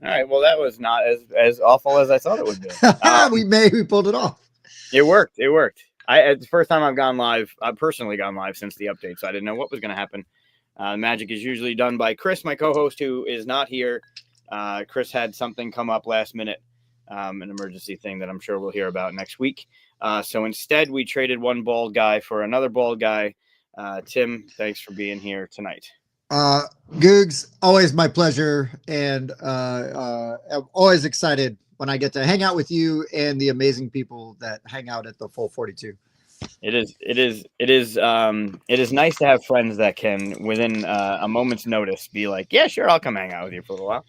All right. Well, that was not as awful as I thought it would be. We pulled it off. It worked. It worked. It's the first time I've gone live. I've personally gone live since the update, so I didn't know what was going to happen. Magic is usually done by Chris, my co-host, who is not here. Chris had something come up last minute, an emergency thing that I'm sure we'll hear about next week. So instead, we traded one bald guy for another bald guy. Tim, thanks for being here tonight. Googs, always my pleasure, and I'm always excited when I get to hang out with you and the amazing people that hang out at the Full 42. It is nice to have friends that can, within a moment's notice, be like, yeah, sure, I'll come hang out with you for a little while.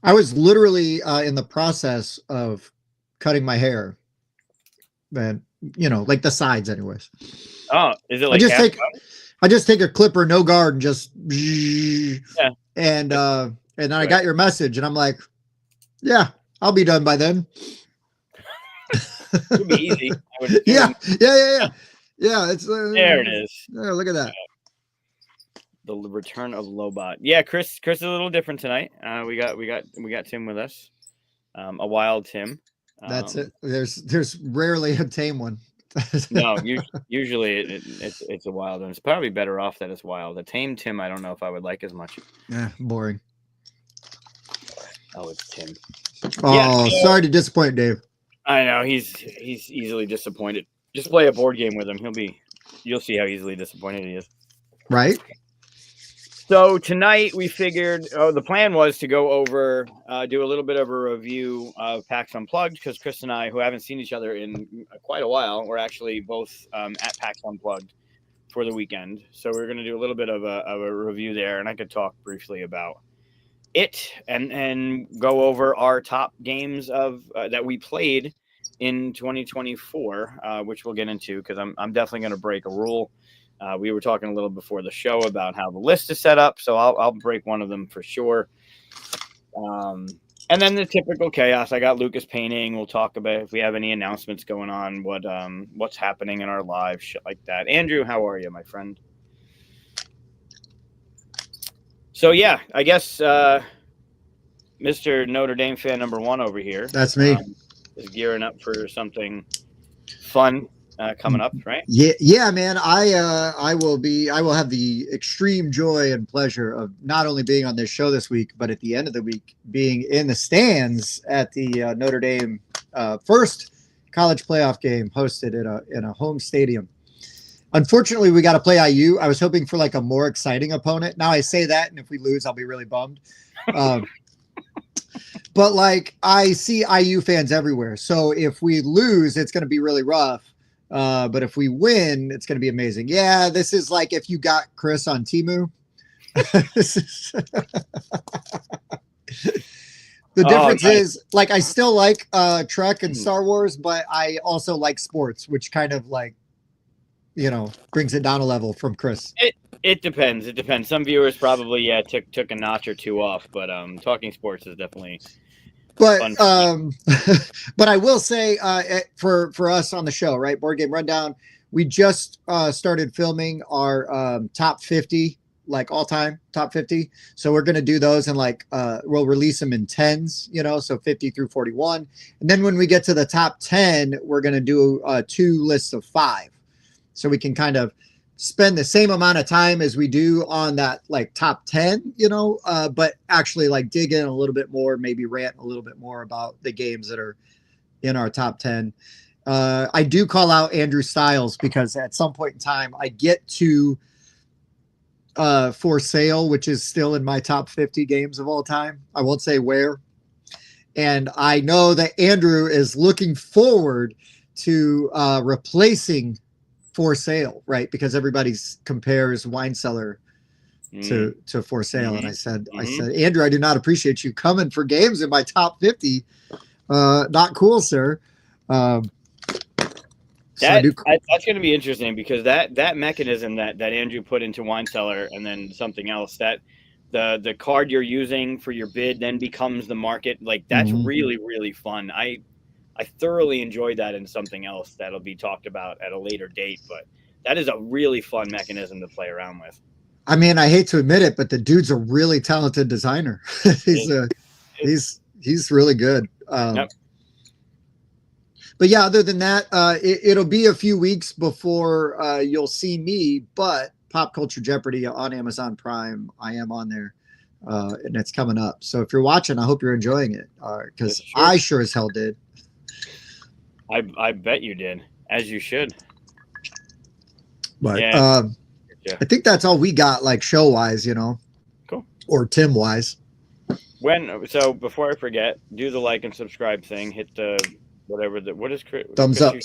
I was literally in the process of cutting my hair, and like the sides, anyways. Oh, is it like I just take a clipper, no guard, and just and then I got your message, and I'm like, yeah, I'll be done by then. It would be easy. Yeah. It's there. It is. Look at that. The return of Lobot. Yeah, Chris is a little different tonight. We got Tim with us. A wild Tim. That's it. There's rarely a tame one. No, usually it's a wild one. It's probably better off that it's wild. A tame Tim, I don't know if I would like as much. Yeah, boring. Oh, it's Tim. Oh, yeah, sorry to disappoint Dave. I know he's easily disappointed. Just play a board game with him. You'll see how easily disappointed he is. Right. So tonight we figured, the plan was to go over, do a little bit of a review of PAX Unplugged, because Chris and I, who haven't seen each other in quite a while, we're actually both at PAX Unplugged for the weekend. So we're going to do a little bit of a review there, and I could talk briefly about it and go over our top games of that we played in 2024, which we'll get into, because I'm definitely going to break a rule. We were talking a little before the show about how the list is set up, so I'll break one of them for sure. And then the typical chaos. I got Lucas painting. We'll talk about if we have any announcements going on, what's happening in our lives, shit like that. Andrew, how are you, my friend? So yeah, I guess Mr. Notre Dame fan number one over here. That's me. Is gearing up for something fun. Coming up, right? Yeah, man. I will have the extreme joy and pleasure of not only being on this show this week, but at the end of the week being in the stands at the Notre Dame first college playoff game hosted in a home stadium. Unfortunately, we got to play IU. I was hoping for like a more exciting opponent. Now I say that, and if we lose, I'll be really bummed. But like I see IU fans everywhere, so if we lose, it's going to be really rough. But if we win, it's going to be amazing. Yeah, this is like if you got Chris on Temu. The difference is, like, I still like Trek and Star Wars, but I also like sports, which kind of like, brings it down a level from Chris. It depends. It depends. Some viewers probably took a notch or two off, but talking sports is definitely. But but I will say for us on the show, right, Board Game Rundown, we just started filming our top 50, like all time top 50. So we're gonna do those and we'll release them in tens, so 50 through 41. And then when we get to the top 10, we're gonna do 2 lists of 5, so we can kind of spend the same amount of time as we do on that like top 10, but actually like dig in a little bit more, maybe rant a little bit more about the games that are in our top 10. I do call out Andrew Styles because at some point in time I get to For Sale, which is still in my top 50 games of all time. I won't say where. And I know that Andrew is looking forward to replacing For Sale, right? Because everybody compares Wine Cellar to For Sale. And I said, Andrew, I do not appreciate you coming for games in my top 50. Not cool, sir. That's going to be interesting, because that mechanism that Andrew put into Wine Cellar and then something else, that the card you're using for your bid then becomes the market. Like that's really, really fun. I thoroughly enjoyed that in something else that'll be talked about at a later date, but that is a really fun mechanism to play around with. I mean, I hate to admit it, but the dude's a really talented designer. He's really good. Yep. But yeah, other than that, it'll be a few weeks before you'll see me. But Pop Culture Jeopardy on Amazon Prime, I am on there, and it's coming up. So if you're watching, I hope you're enjoying it, because I sure as hell did. I bet you did, as you should. But yeah. I think that's all we got, like show wise, Cool. Or Tim wise. So before I forget, do the like and subscribe thing. Hit the whatever what is thumbs up.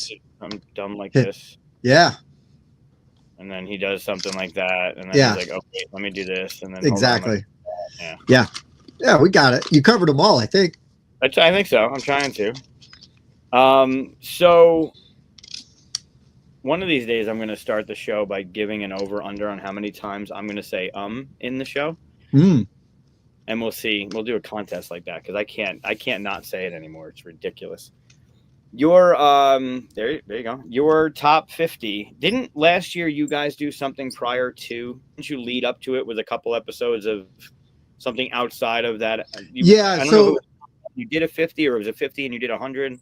I'm dumb like this. Yeah. And then he does something like that, and then he's like, "Okay, let me do this," and then exactly. Yeah, we got it. You covered them all, I think. I think so. I'm trying to. So one of these days, I'm going to start the show by giving an over/under on how many times I'm going to say in the show. And we'll see. We'll do a contest like that because I can't not say it anymore. It's ridiculous. Your there you go. Your top 50. Didn't last year you guys do something prior to? Didn't you lead up to it with a couple episodes of something outside of that? So you did a 50, or was it 50 and you did 100?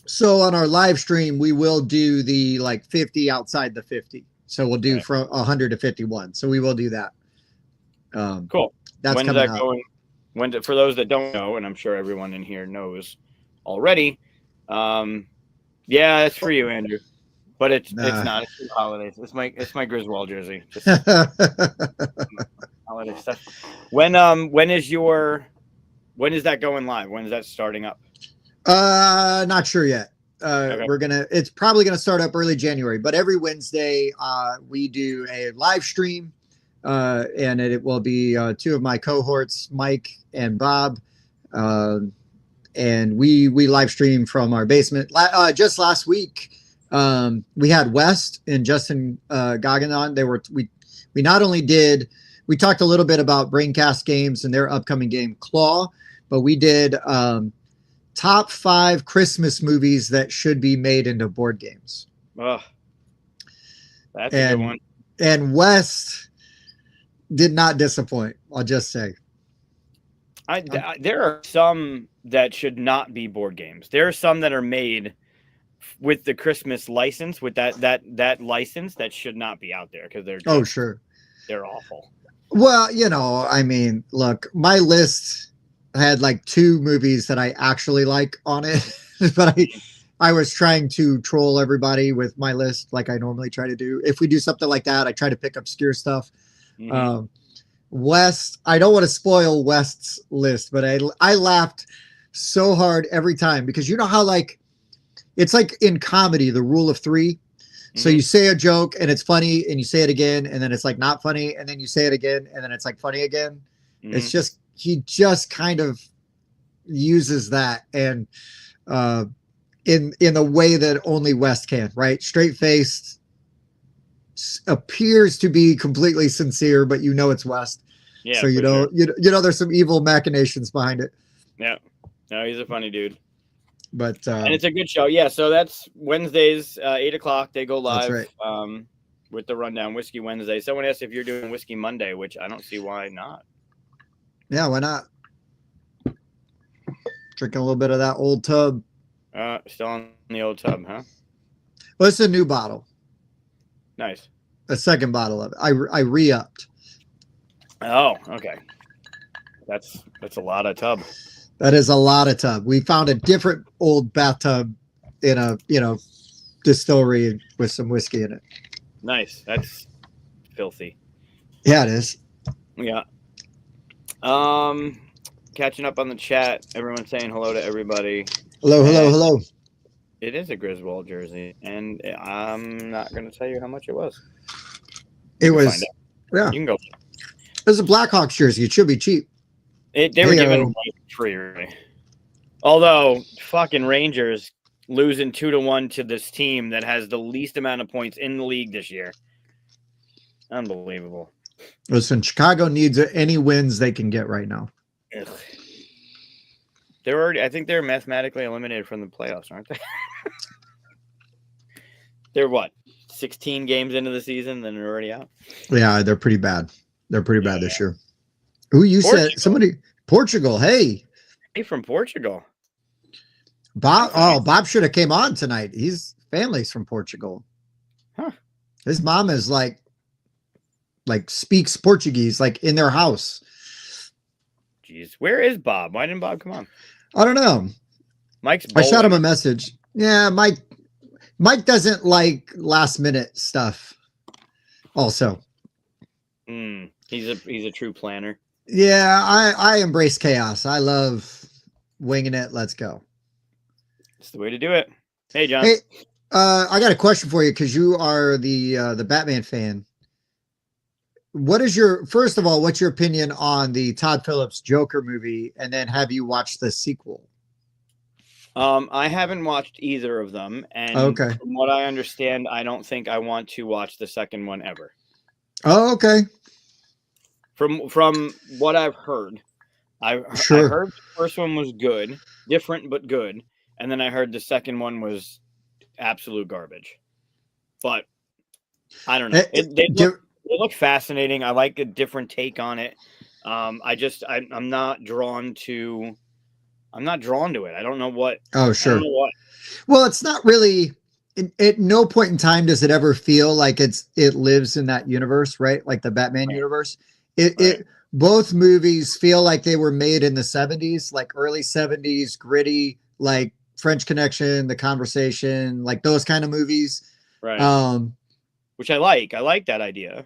So on our live stream, we will do the 50 outside the 50. So we'll do from 100 to 51. So we will do that. Cool. That's when's coming that up. going? For those that don't know, and I'm sure everyone in here knows already. Yeah, it's for you, Andrew. But it's not. It's for the holidays. It's my Griswold jersey. Just holiday stuff. When is that going live? When is that starting up? Not sure yet. Okay. It's probably gonna start up early January, but every Wednesday we do a live stream, and it will be two of my cohorts, Mike and Bob, and we live stream from our basement. Just last week, we had West and Justin Goggin on. We not only did, we talked a little bit about Braincast Games and their upcoming game Claw, but we did top 5 Christmas movies that should be made into board games. Oh, that's a good one. And West did not disappoint, I'll just say. There are some that should not be board games. There are some that are made with the Christmas license, with that license, that should not be out there because they're they're awful. Well, I mean, look, my list had 2 movies that I actually like on it, but I was trying to troll everybody with my list like I normally try to do. If we do something like that, I try to pick obscure stuff. Mm-hmm. West, I don't want to spoil West's list, but I laughed so hard every time because you know how it's like in comedy, the rule of 3. Mm-hmm. So you say a joke and it's funny and you say it again and then it's not funny and then you say it again and then it's funny again. Mm-hmm. It's just, he just kind of uses that and in a way that only West can, right? Straight faced, appears to be completely sincere, but it's West. Yeah. So there's some evil machinations behind it. Yeah. No, he's a funny dude. But and it's a good show. Yeah. So that's Wednesdays, 8:00. They go live. That's right. With the Rundown Whiskey Wednesday. Someone asked if you're doing Whiskey Monday, which I don't see why not. Yeah, why not? Drinking a little bit of that old tub. Still on the old tub, huh? Well, it's a new bottle. Nice. A second bottle of it. I re-upped. Oh, okay. That's a lot of tub. That is a lot of tub. We found a different old bathtub in a distillery with some whiskey in it. Nice. That's filthy. Yeah, it is. Yeah. Catching up on the chat. Everyone saying hello to everybody. Hello. It is a Griswold jersey, and I'm not going to tell you how much it was. It was, yeah. You can go. It was a Blackhawks jersey. It should be cheap. They were giving away free, really. Although, fucking Rangers losing 2-1 to this team that has the least amount of points in the league this year. Unbelievable. Listen, Chicago needs any wins they can get right now. Ugh. I think they're mathematically eliminated from the playoffs, aren't they? They're 16 games into the season, then they're already out? Yeah, they're pretty bad. They're pretty bad this year. Who you said? Somebody, Portugal. Hey, from Portugal. Bob should have came on tonight. His family's from Portugal. Huh. His mom is like speaks Portuguese, like in their house. Jeez, where is Bob? Why didn't Bob come on? I don't know. Mike's I shot him bowling. a message. Yeah, Mike doesn't like last minute stuff. Also, He's a true planner. yeah, I embrace chaos. I love winging it. Let's go. It's the way to do it. Hey, John. Hey, I got a question for you because you are the Batman fan. What's your opinion on the Todd Phillips Joker movie? And then have you watched the sequel? I haven't watched either of them, and Okay. from what I understand, I don't think I want to watch the second one ever. Oh, okay. From what I've heard, I heard the first one was good, different but good, and then I heard the second one was absolute garbage. But I don't know. They look fascinating. I like a different take on it. I'm not drawn to it. I don't know what. Oh, sure. I don't know what. Well, it's not really. At no point in time does it ever feel like it lives in that universe, right? Like the Batman universe. Both movies feel like they were made in the 70s, like early 70s, gritty, like French Connection, The Conversation, like those kind of movies. Right. Which I like. I like that idea.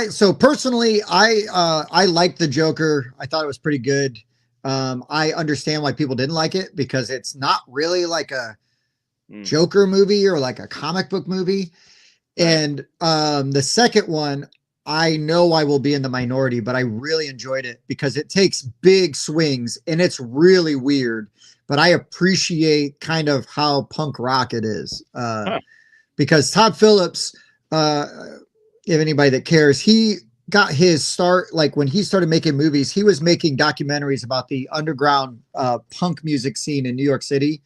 So personally, I liked the Joker. I thought it was pretty good. I understand why people didn't like it because it's not really like a Joker movie or like a comic book movie. Right. And the second one, I know I will be in the minority, but I really enjoyed it because it takes big swings and it's really weird. But I appreciate kind of how punk rock it is. Because Todd Phillips, if anybody that cares, he got his start, like when he started making movies, he was making documentaries about the underground punk music scene in New York City.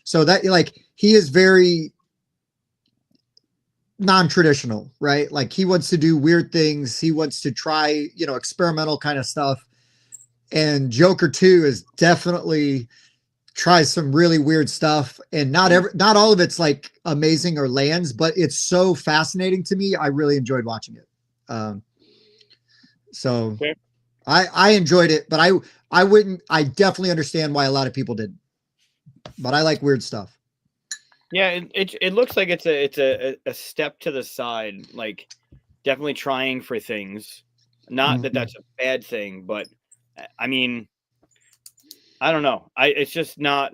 So that like he is very non-traditional, right? Like he wants to do weird things. He wants to try, experimental kind of stuff. And Joker 2 is definitely tries some really weird stuff. And not all of it's like amazing or lands, but it's so fascinating to me. I really enjoyed watching it. Okay. I enjoyed it, but I definitely understand why a lot of people didn't, but I like weird stuff. Yeah. It looks like it's a step to the side, like definitely trying for things. Not that that's a bad thing, but I mean, I don't know. It's just not.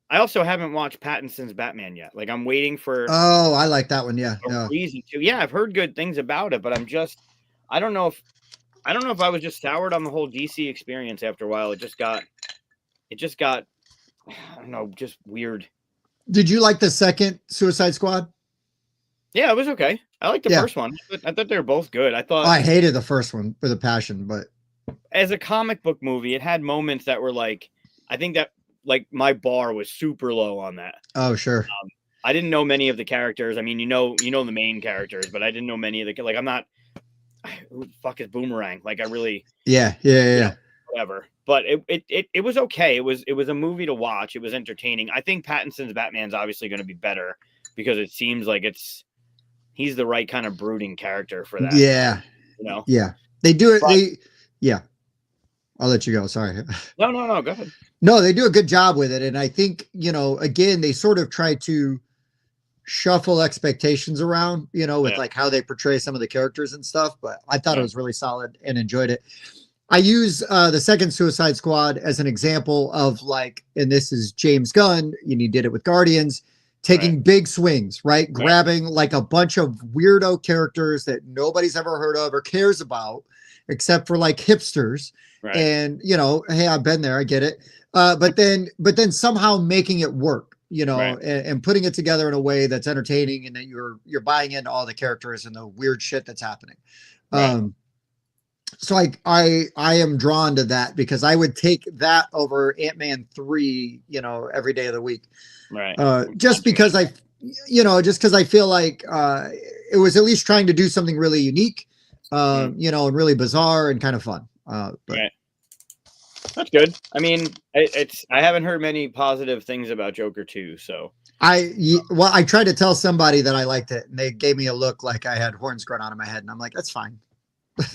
I also haven't watched Pattinson's Batman yet. Like I'm waiting for. Oh, I like that one. Yeah. Reason to. Yeah, I've heard good things about it, but I don't know if I was just soured on the whole DC experience after a while. It just got. I don't know, just weird. Did you like the second Suicide Squad? Yeah, it was okay. I liked the first one. I thought they were both good. I hated the first one with a passion, but as a comic book movie, it had moments that were like, I think that like my bar was super low on that. Oh, sure. I didn't know many of the characters. I mean, you know the main characters, but I didn't know many of the, like, I'm not, who the fuck is Boomerang? Like I really, yeah. Whatever. But it was okay. It was a movie to watch. It was entertaining. I think Pattinson's Batman's obviously going to be better because it seems like he's the right kind of brooding character for that. Yeah. Yeah. They do it. But, I'll let you go. Sorry. No. Go ahead. No, they do a good job with it. And I think, again, they sort of try to shuffle expectations around, with like how they portray some of the characters and stuff. But I thought it was really solid and enjoyed it. I use the second Suicide Squad as an example of like, and this is James Gunn, and he did it with Guardians, taking big swings, right? Grabbing like a bunch of weirdo characters that nobody's ever heard of or cares about, except for like hipsters. Right. And, hey, I've been there. I get it. But then somehow making it work, and putting it together in a way that's entertaining and that you're buying into all the characters and the weird shit that's happening. Right. So I am drawn to that because I would take that over Ant-Man 3, every day of the week. Right. Just because I feel like it was at least trying to do something really unique, and really bizarre and kind of fun. Right. That's good. I mean, I haven't heard many positive things about Joker 2, so I tried to tell somebody that I liked it, and they gave me a look like I had horns growing out of my head, and I'm like, that's fine.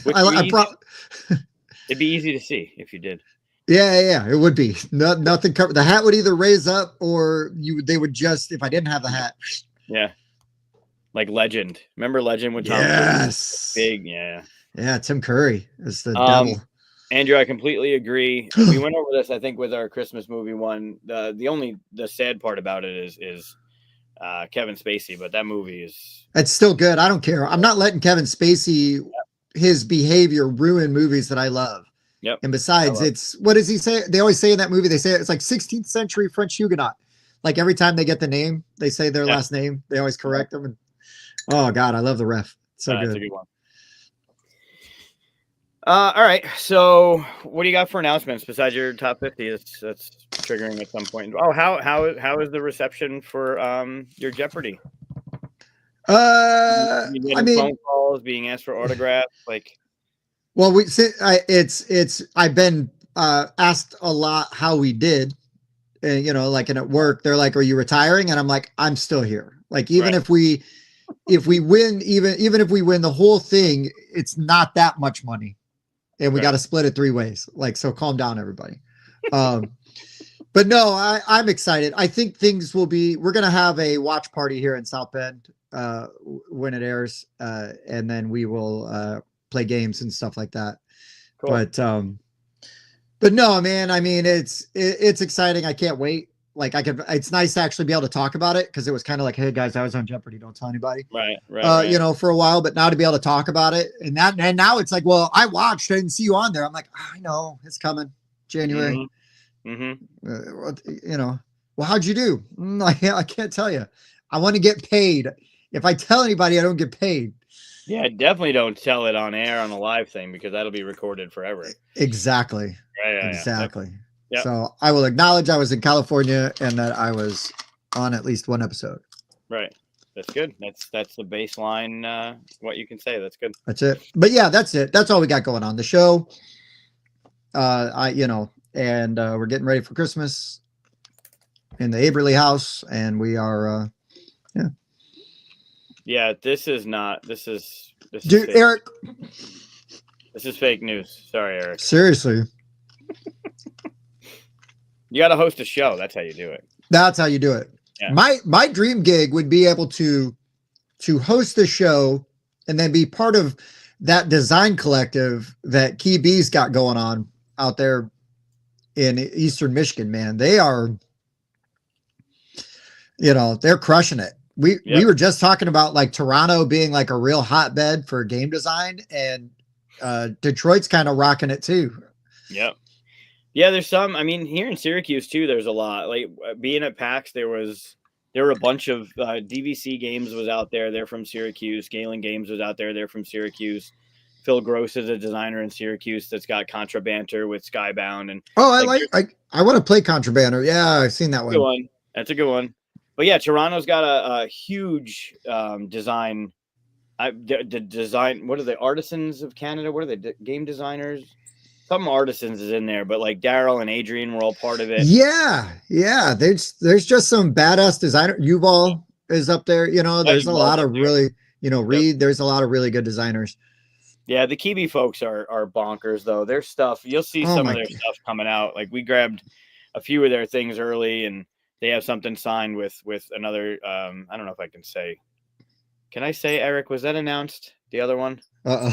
which it'd be easy to see if you did. Yeah, it would be. Nothing covered. The hat would either raise up, or they would just, if I didn't have the hat. Yeah. Like Legend. Remember Legend with Tom Yes. Cruise? Big, yeah. Yeah, Tim Curry is the devil. Andrew, I completely agree. We went over this, I think, with our Christmas movie one. The sad part about it is Kevin Spacey, but that movie is... It's still good. I don't care. I'm not letting Kevin Spacey, his behavior, ruin movies that I love. Yep. And besides, what does he say? They always say in that movie, they say it's like 16th century French Huguenot. Like every time they get the name, they say their last name. They always correct them. And oh God, I love the ref. So good. That's a good one. All right. So what do you got for announcements besides your top 50? That's triggering at some point. Oh, how is the reception for your Jeopardy? I mean, phone calls, being asked for autographs, like. Well, I've been asked a lot how we did, and like, and at work, they're like, "Are you retiring?" And I'm like, "I'm still here." Like, even if we win, even if we win the whole thing, it's not that much money, and we got to split it 3 ways. Like, so calm down, everybody. But no, I'm excited. I think we're going to have a watch party here in South Bend when it airs, and then we will play games and stuff like that. Cool. But no, man, I mean, it's exciting. I can't wait. Like, it's nice to actually be able to talk about it, because it was kind of like, hey guys, I was on Jeopardy, don't tell anybody. Right. For a while, but now to be able to talk about it, and now it's like, well, I watched, I didn't see you on there. I'm like, I know it's coming January. Well, how'd you do? I can't tell you. I want to get paid. If I tell anybody, I don't get paid. Yeah, definitely don't tell it on air on a live thing, because that'll be recorded forever. Exactly. Right, exactly. Yep. So I will acknowledge I was in California and that I was on at least one episode. Right. That's good. That's the baseline. What you can say. That's good. That's it. But yeah, that's it. That's all we got going on the show. We're getting ready for Christmas in the Aberley house, and we are, Yeah, this is Dude, Eric. This is fake news. Sorry, Eric. Seriously. You got to host a show. That's how you do it. That's how you do it. Yeah. My dream gig would be able to host the show and then be part of that design collective that Key B's got going on out there in Eastern Michigan, man. They are, they're crushing it. We were just talking about like Toronto being like a real hotbed for game design, and Detroit's kind of rocking it too. Yep. Yeah, there's some. I mean, here in Syracuse too, there's a lot. Like being at PAX, there were a bunch of DVC Games was out there. They're from Syracuse. Galen Games was out there. They're from Syracuse. Phil Gross is a designer in Syracuse that's got Contra Banter with Skybound. And I want to play Contra Banter. Yeah, I've seen that one. That's a good one. But yeah, Toronto's got a huge design. The design. What are the Artisans of Canada? What are they? Game designers. Some Artisans is in there, but like Daryl and Adrian were all part of it. Yeah. There's just some badass designer. Yuval is up there. There's a lot of really, Reed. There's a lot of really good designers. Yeah, the Kiwi folks are bonkers though. Their stuff, you'll see some of their stuff coming out. Like we grabbed a few of their things early, and they have something signed with another. I don't know if I can say. Can I say, Eric? Was that announced? The other one? You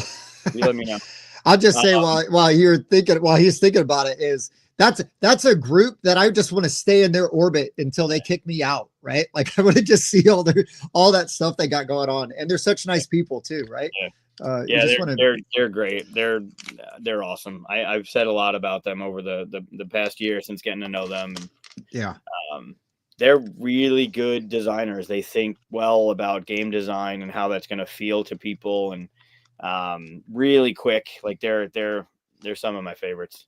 let me know. I'll just say while he's thinking about it, is that's a group that I just want to stay in their orbit until they kick me out, right? Like I want to just see all that stuff they got going on, and they're such nice people too, right? Yeah. They're great. They're awesome. I've said a lot about them over the past year since getting to know them. And, they're really good designers. They think well about game design and how that's going to feel to people, and really quick. Like they're some of my favorites.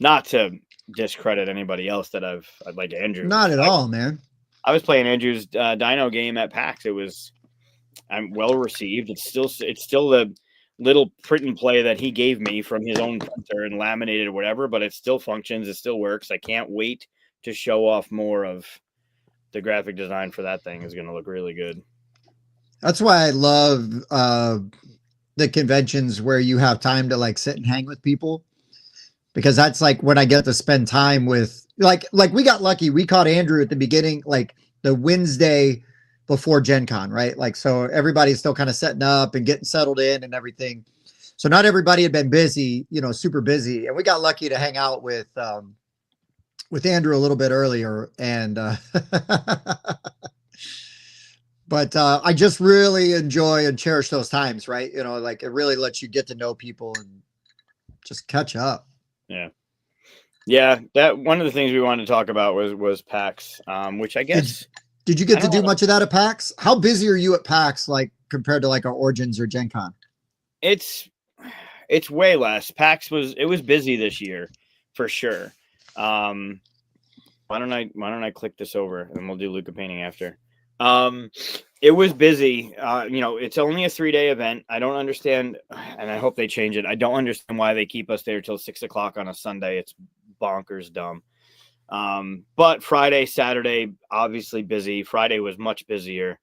Not to discredit anybody else that I've like Andrew. Not at all, man. I was playing Andrew's Dino game at PAX. I'm well received. It's still little print and play that he gave me from his own printer and laminated or whatever, but it still functions. It still works. I can't wait to show off more of the graphic design for that thing. Is going to look really good. That's why I love the conventions where you have time to like sit and hang with people, because that's like when I get to spend time with like we got lucky. We caught Andrew at the beginning, like the Wednesday before Gen Con, right? Like, so everybody's still kind of setting up and getting settled in and everything. So not everybody had been busy, you know, super busy. And we got lucky to hang out with Andrew a little bit earlier. And, but I just really enjoy and cherish those times, right? You know, like it really lets you get to know people and just catch up. Yeah. Yeah. That one of the things we wanted to talk about was PAX, which I guess. Did you get to do much of that at PAX? How busy are you at PAX, like compared to like our Origins or Gen Con? It's way less. PAX was busy this year for sure. Why don't I click this over and we'll do Luca painting after. It was busy. You know, it's only a 3-day event. I don't understand, and I hope they change it. I don't understand why they keep us there till 6 o'clock on a Sunday. It's bonkers dumb. But Friday, Saturday, obviously busy. Friday was much busier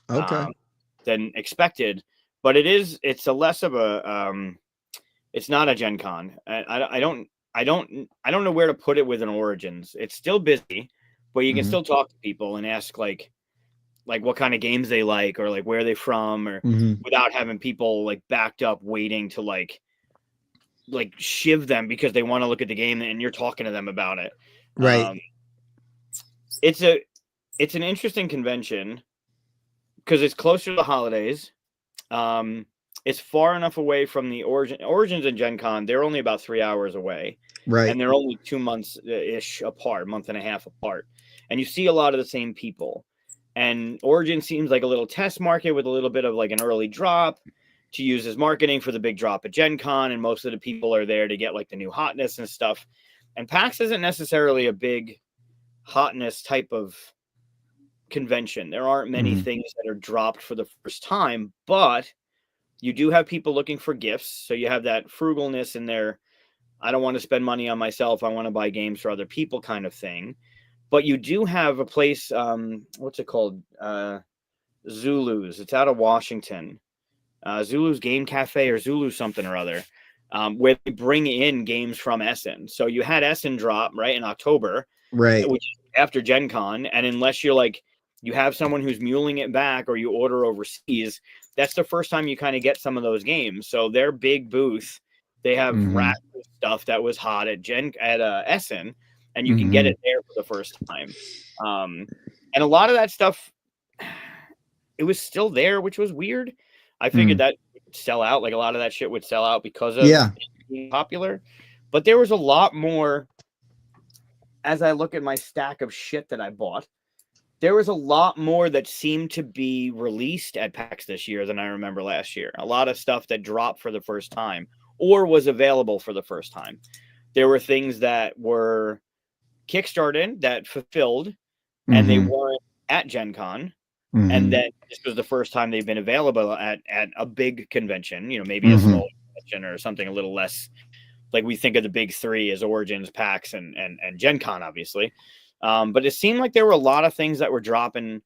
than expected, but it's a less of a, it's not a Gen Con. I don't know where to put it with an Origins. It's still busy, but you can still talk to people and ask like what kind of games they like, or like where they from, or without having people like backed up waiting to like shiv them because they want to look at the game and you're talking to them about it. Right. It's an interesting convention because it's closer to the holidays. It's far enough away from the Origins and Gen Con. They're only about 3 hours away. Right. And they're only 2 months ish apart, month and a half apart. And you see a lot of the same people. And Origin seems like a little test market with a little bit of like an early drop to use as marketing for the big drop at Gen Con. And most of the people are there to get like the new hotness and stuff. And PAX isn't necessarily a big hotness type of convention. There aren't many things that are dropped for the first time, but you do have people looking for gifts. So you have that frugalness in there. I don't want to spend money on myself. I want to buy games for other people kind of thing. But you do have a place, what's it called? Zulu's. It's out of Washington. Zulu's Game Cafe or Zulu something or other, where they bring in games from Essen. So you had Essen drop, right, in October. Right. Which is after Gen Con. And unless you're like, you have someone who's muling it back or you order overseas, that's the first time you kind of get some of those games. So their big booth, they have rack stuff that was hot at Essen, and you can get it there for the first time. And a lot of that stuff, it was still there, which was weird. I figured that would sell out. Like a lot of that shit would sell out because of being popular. But there was a lot more. As I look at my stack of shit that I bought, there was a lot more that seemed to be released at PAX this year than I remember last year. A lot of stuff that dropped for the first time or was available for the first time. There were things that were Kickstarted that fulfilled and they weren't at Gen Con. And then this was the first time they've been available at a big convention, you know, maybe a small convention or something a little less. Like we think of the big three as Origins, PAX, and Gen Con, obviously. But it seemed like there were a lot of things that were dropping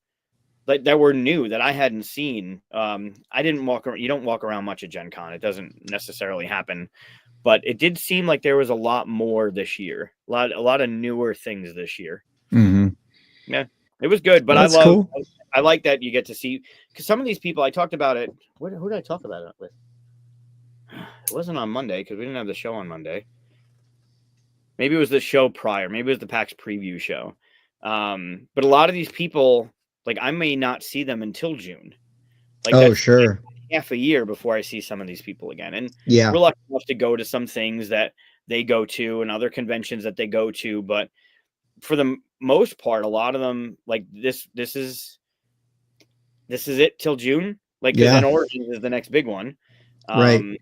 that were new that I hadn't seen. I didn't walk around. You don't walk around much at Gen Con. It doesn't necessarily happen. But it did seem like there was a lot more this year. A lot of newer things this year. Yeah, it was good. But I like that you get to see, because some of these people, I talked about it. Who did I talk about it with? It wasn't on Monday because we didn't have the show on Monday. Maybe it was the show prior. Maybe it was the PAX preview show. But a lot of these people, like I may not see them until June. Like sure. Half a year before I see some of these people again. And yeah, we're lucky enough to go to some things that they go to and other conventions that they go to. But for the most part, a lot of them, like this is it till June. Like, then Origins is the next big one. Right.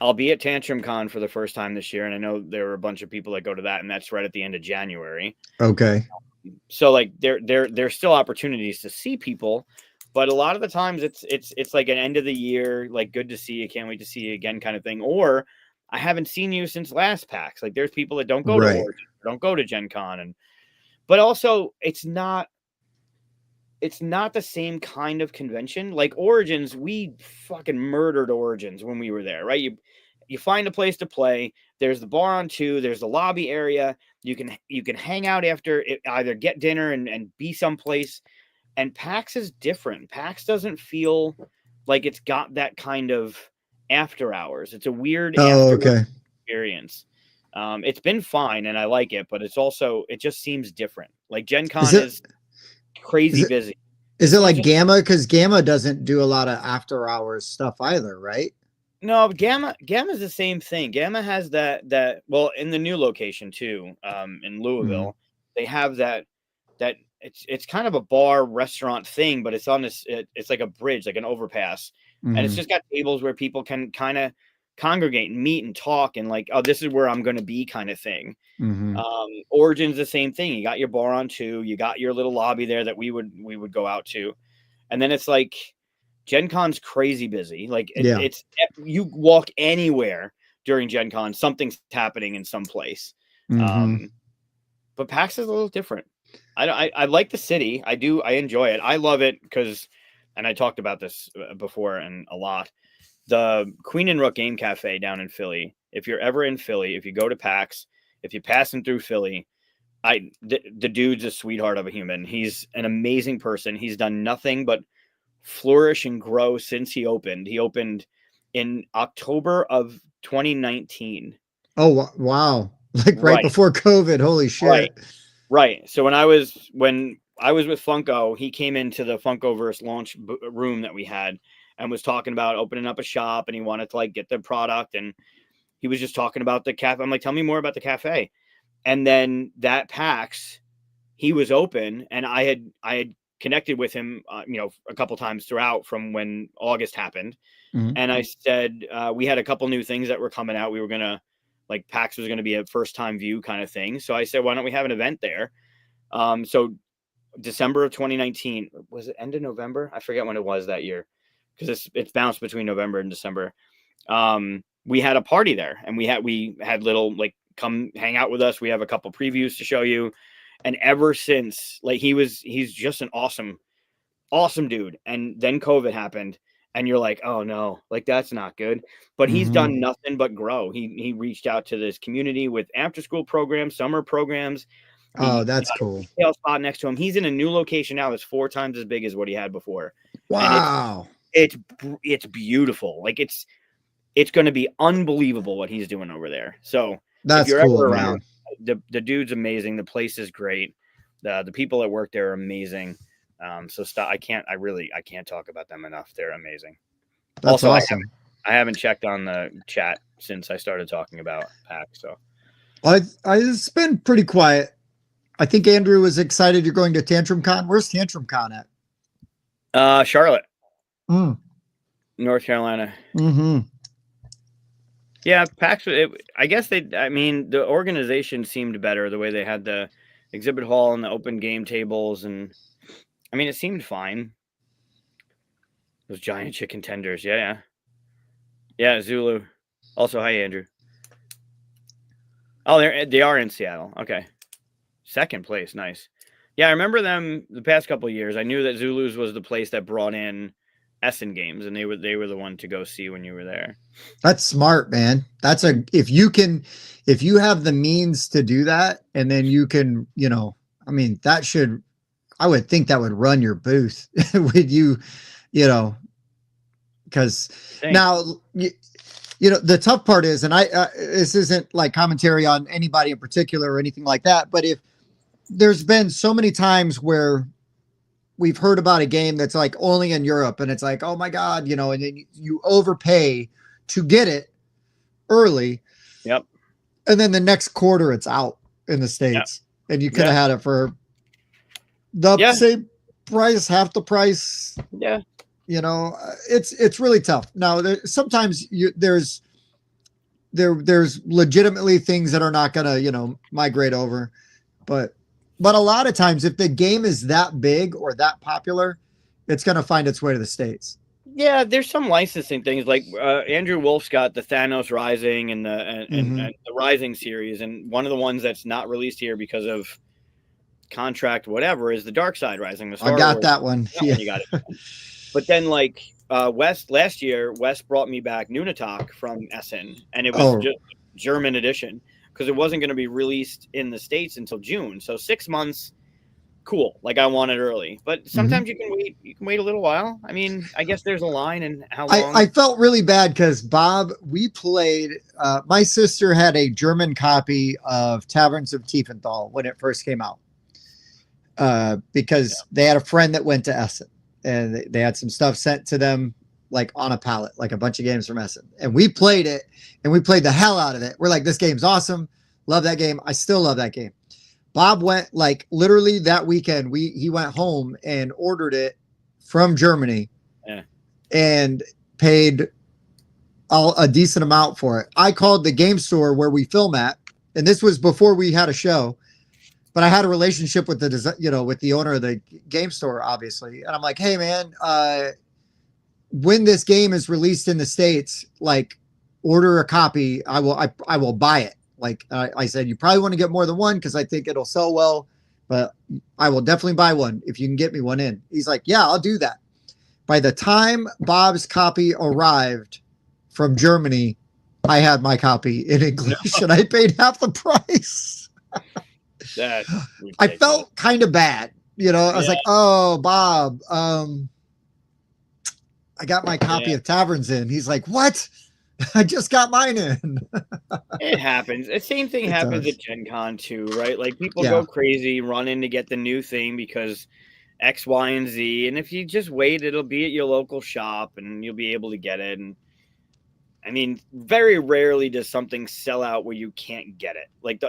I'll be at Tantrum Con for the first time this year, and I know there were a bunch of people that go to that, and that's right at the end of January. Okay. So like there's still opportunities to see people, But a lot of the times it's like an end of the year, like good to see you, can't wait to see you again kind of thing. Or I haven't seen you since last PAX. Like there's people that don't go to Right. Origin, don't go to Gen Con, and but also it's not the same kind of convention. Like Origins, we fucking murdered Origins when we were there, right? You find a place to play. There's the bar on two. There's the lobby area. You can hang out after it, either get dinner and be someplace. And PAX is different. PAX doesn't feel like it's got that kind of after hours. It's a weird Oh, after okay. experience. It's been fine and I like it, but it just seems different. Like Gen Con Is it is crazy is it busy. is This it one's like just Gamma? Because Gamma doesn't do a lot of after hours stuff either, right? no Gamma's the same thing. Gamma has that well in the new location too, in Mm-hmm. Louisville. They have that it's kind of a bar restaurant thing, but it's on this it's like a bridge, like an overpass. And it's Mm-hmm. just got tables where people can kind of congregate and meet and talk and like, oh, this is where I'm going to be kind of thing. Mm-hmm. Origin's the same thing. You got your bar on two, you got your little lobby there that we would go out to. And then it's like Gen Con's crazy busy. Like Yeah. it's you walk anywhere during Gen Con, something's happening in some place. Mm-hmm. But PAX is a little different. I like the city. I enjoy it. I love it because, and I talked about this before and a lot. The Queen and Rook Game Cafe down in Philly. If you're ever in Philly, if you go to PAX, if you're passing through Philly, the dude's a sweetheart of a human. He's an amazing person. He's done nothing but flourish and grow since he opened. He opened in October of 2019. Oh, wow. Like right Right, before COVID. Holy right. shit. Right. So when I was with Funko, he came into the Funkoverse launch room that we had and was talking about opening up a shop, and he wanted to like get the product, and he was just talking about the cafe. I'm like, tell me more about the cafe. And then that PAX, he was open, and I had connected with him, a couple times throughout from when August happened, Mhm. and I said we had a couple new things that were coming out. We were gonna like PAX was gonna be a first time view kind of thing. So I said, why don't we have an event there? So December of 2019, was it end of November? I forget when it was that year because it's bounced between November and December. We had a party there, and we had little like come hang out with us. We have a couple previews to show you, and ever since, like he's just an awesome dude. And then COVID happened, and you're like, oh no, like that's not good. But he's Mhm. done nothing but grow. He reached out to this community with after school programs, summer programs. Oh, He that's got a cool. retail spot next to him. He's in a new location now that's 4 times as big as what he had before, and Wow. it's beautiful. Like it's going to be unbelievable what he's doing over there. So if That's you're ever cool, around, man. the dude's amazing. The place is great. The people that work there are amazing. So stop. I can't talk about them enough. They're amazing. That's Also, awesome. I haven't checked on the chat since I started talking about PAX. So It's been pretty quiet. I think Andrew was excited you're going to Tantrum Con. Where's Tantrum Con at? Charlotte, Mm. North Carolina. Mm-hmm. Yeah, PAX. I guess I mean, the organization seemed better. The way they had the exhibit hall and the open game tables, and I mean, it seemed fine. Those giant chicken tenders. Yeah. Zulu. Also, hi Andrew. Oh, they are in Seattle. Okay, second place. Nice. Yeah, I remember them the past couple of years. I knew that Zulu's was the place that brought in Essen games, and they were the one to go see when you were there. That's smart, man. If you have the means to do that, and then you can, I mean, I would think that would run your booth with because Thanks. now, the tough part is, and this isn't like commentary on anybody in particular or anything like that, but if there's been so many times where we've heard about a game that's like only in Europe and it's like, oh my God, and then you overpay to get it early. Yep. And then the next quarter it's out in the Yep. States and you could Yeah. have had it for the Yeah. same price, half the price. Yeah. It's really tough. Now, sometimes there's legitimately things that are not going to, migrate over, but a lot of times if the game is that big or that popular, It's going to find its way to the States. Yeah, there's some licensing things like Andrew Wolf's got the Thanos Rising and and the Rising series, and one of the ones that's not released here because of contract whatever is the Dark Side Rising, the I Star got Wars. that one. That one you got it. But then like West last year, West brought me back Nunatak from Essen, and it was just German edition because it wasn't going to be released in the States until June. So 6 months. Cool. Like I want it early, but sometimes you can wait. You can wait a little while. I mean, I guess there's a line and how long. I felt really bad because Bob, we played. My sister had a German copy of Taverns of Tiefenthal when it first came out, because they had a friend that went to Essen, and they had some stuff sent to them like on a pallet, like a bunch of games from Essen, and we played it, and we played the hell out of it. We're like, this game's awesome. Love that game. I still love that game. Bob went like literally that weekend. He went home and ordered it from Germany, and paid a decent amount for it. I called the game store where we film at, and this was before we had a show, but I had a relationship with with the owner of the game store, obviously. And I'm like, hey man, when this game is released in the States, like order a copy. I will buy it. Like I said, you probably want to get more than one because I think it'll sell well, but I will definitely buy one if you can get me one in. He's like, yeah, I'll do that. By the time Bob's copy arrived from Germany, I had my copy in English and I paid half the price. I felt kind of bad. I was like, oh, Bob, I got my copy of Taverns in. He's like, what? I just got mine in. It happens. The same thing happens at Gen Con too, right? Like people go crazy running to get the new thing because X, Y, and Z. And if you just wait, it'll be at your local shop and you'll be able to get it. And I mean, very rarely does something sell out where you can't get it. Like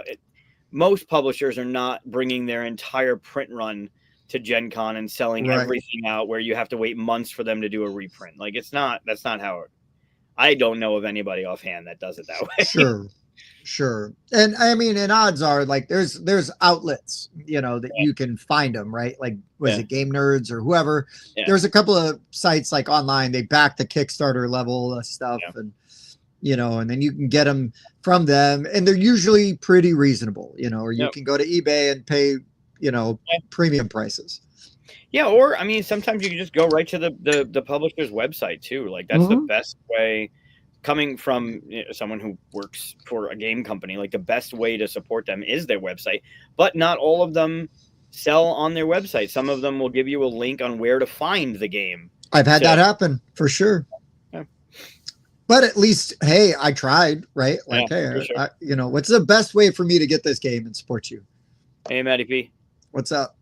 most publishers are not bringing their entire print run to Gen Con and selling everything out where you have to wait months for them to do a reprint. Like that's not how it. I don't know of anybody offhand that does it that way. Sure. And I mean, and odds are like there's outlets, that you can find them, right? Like, was it Game Nerds or whoever? Yeah. There's a couple of sites like online, they back the Kickstarter level stuff and, and then you can get them from them and they're usually pretty reasonable, or you can go to eBay and pay, premium prices. Yeah, or I mean, sometimes you can just go right to the publisher's website too. Like that's the best way. Coming from someone who works for a game company, like the best way to support them is their website. But not all of them sell on their website. Some of them will give you a link on where to find the game. I've had that happen for sure. Yeah. But at least, hey, I tried, right? Like, hey, sure. What's the best way for me to get this game and support you? Hey, Matty P. What's up?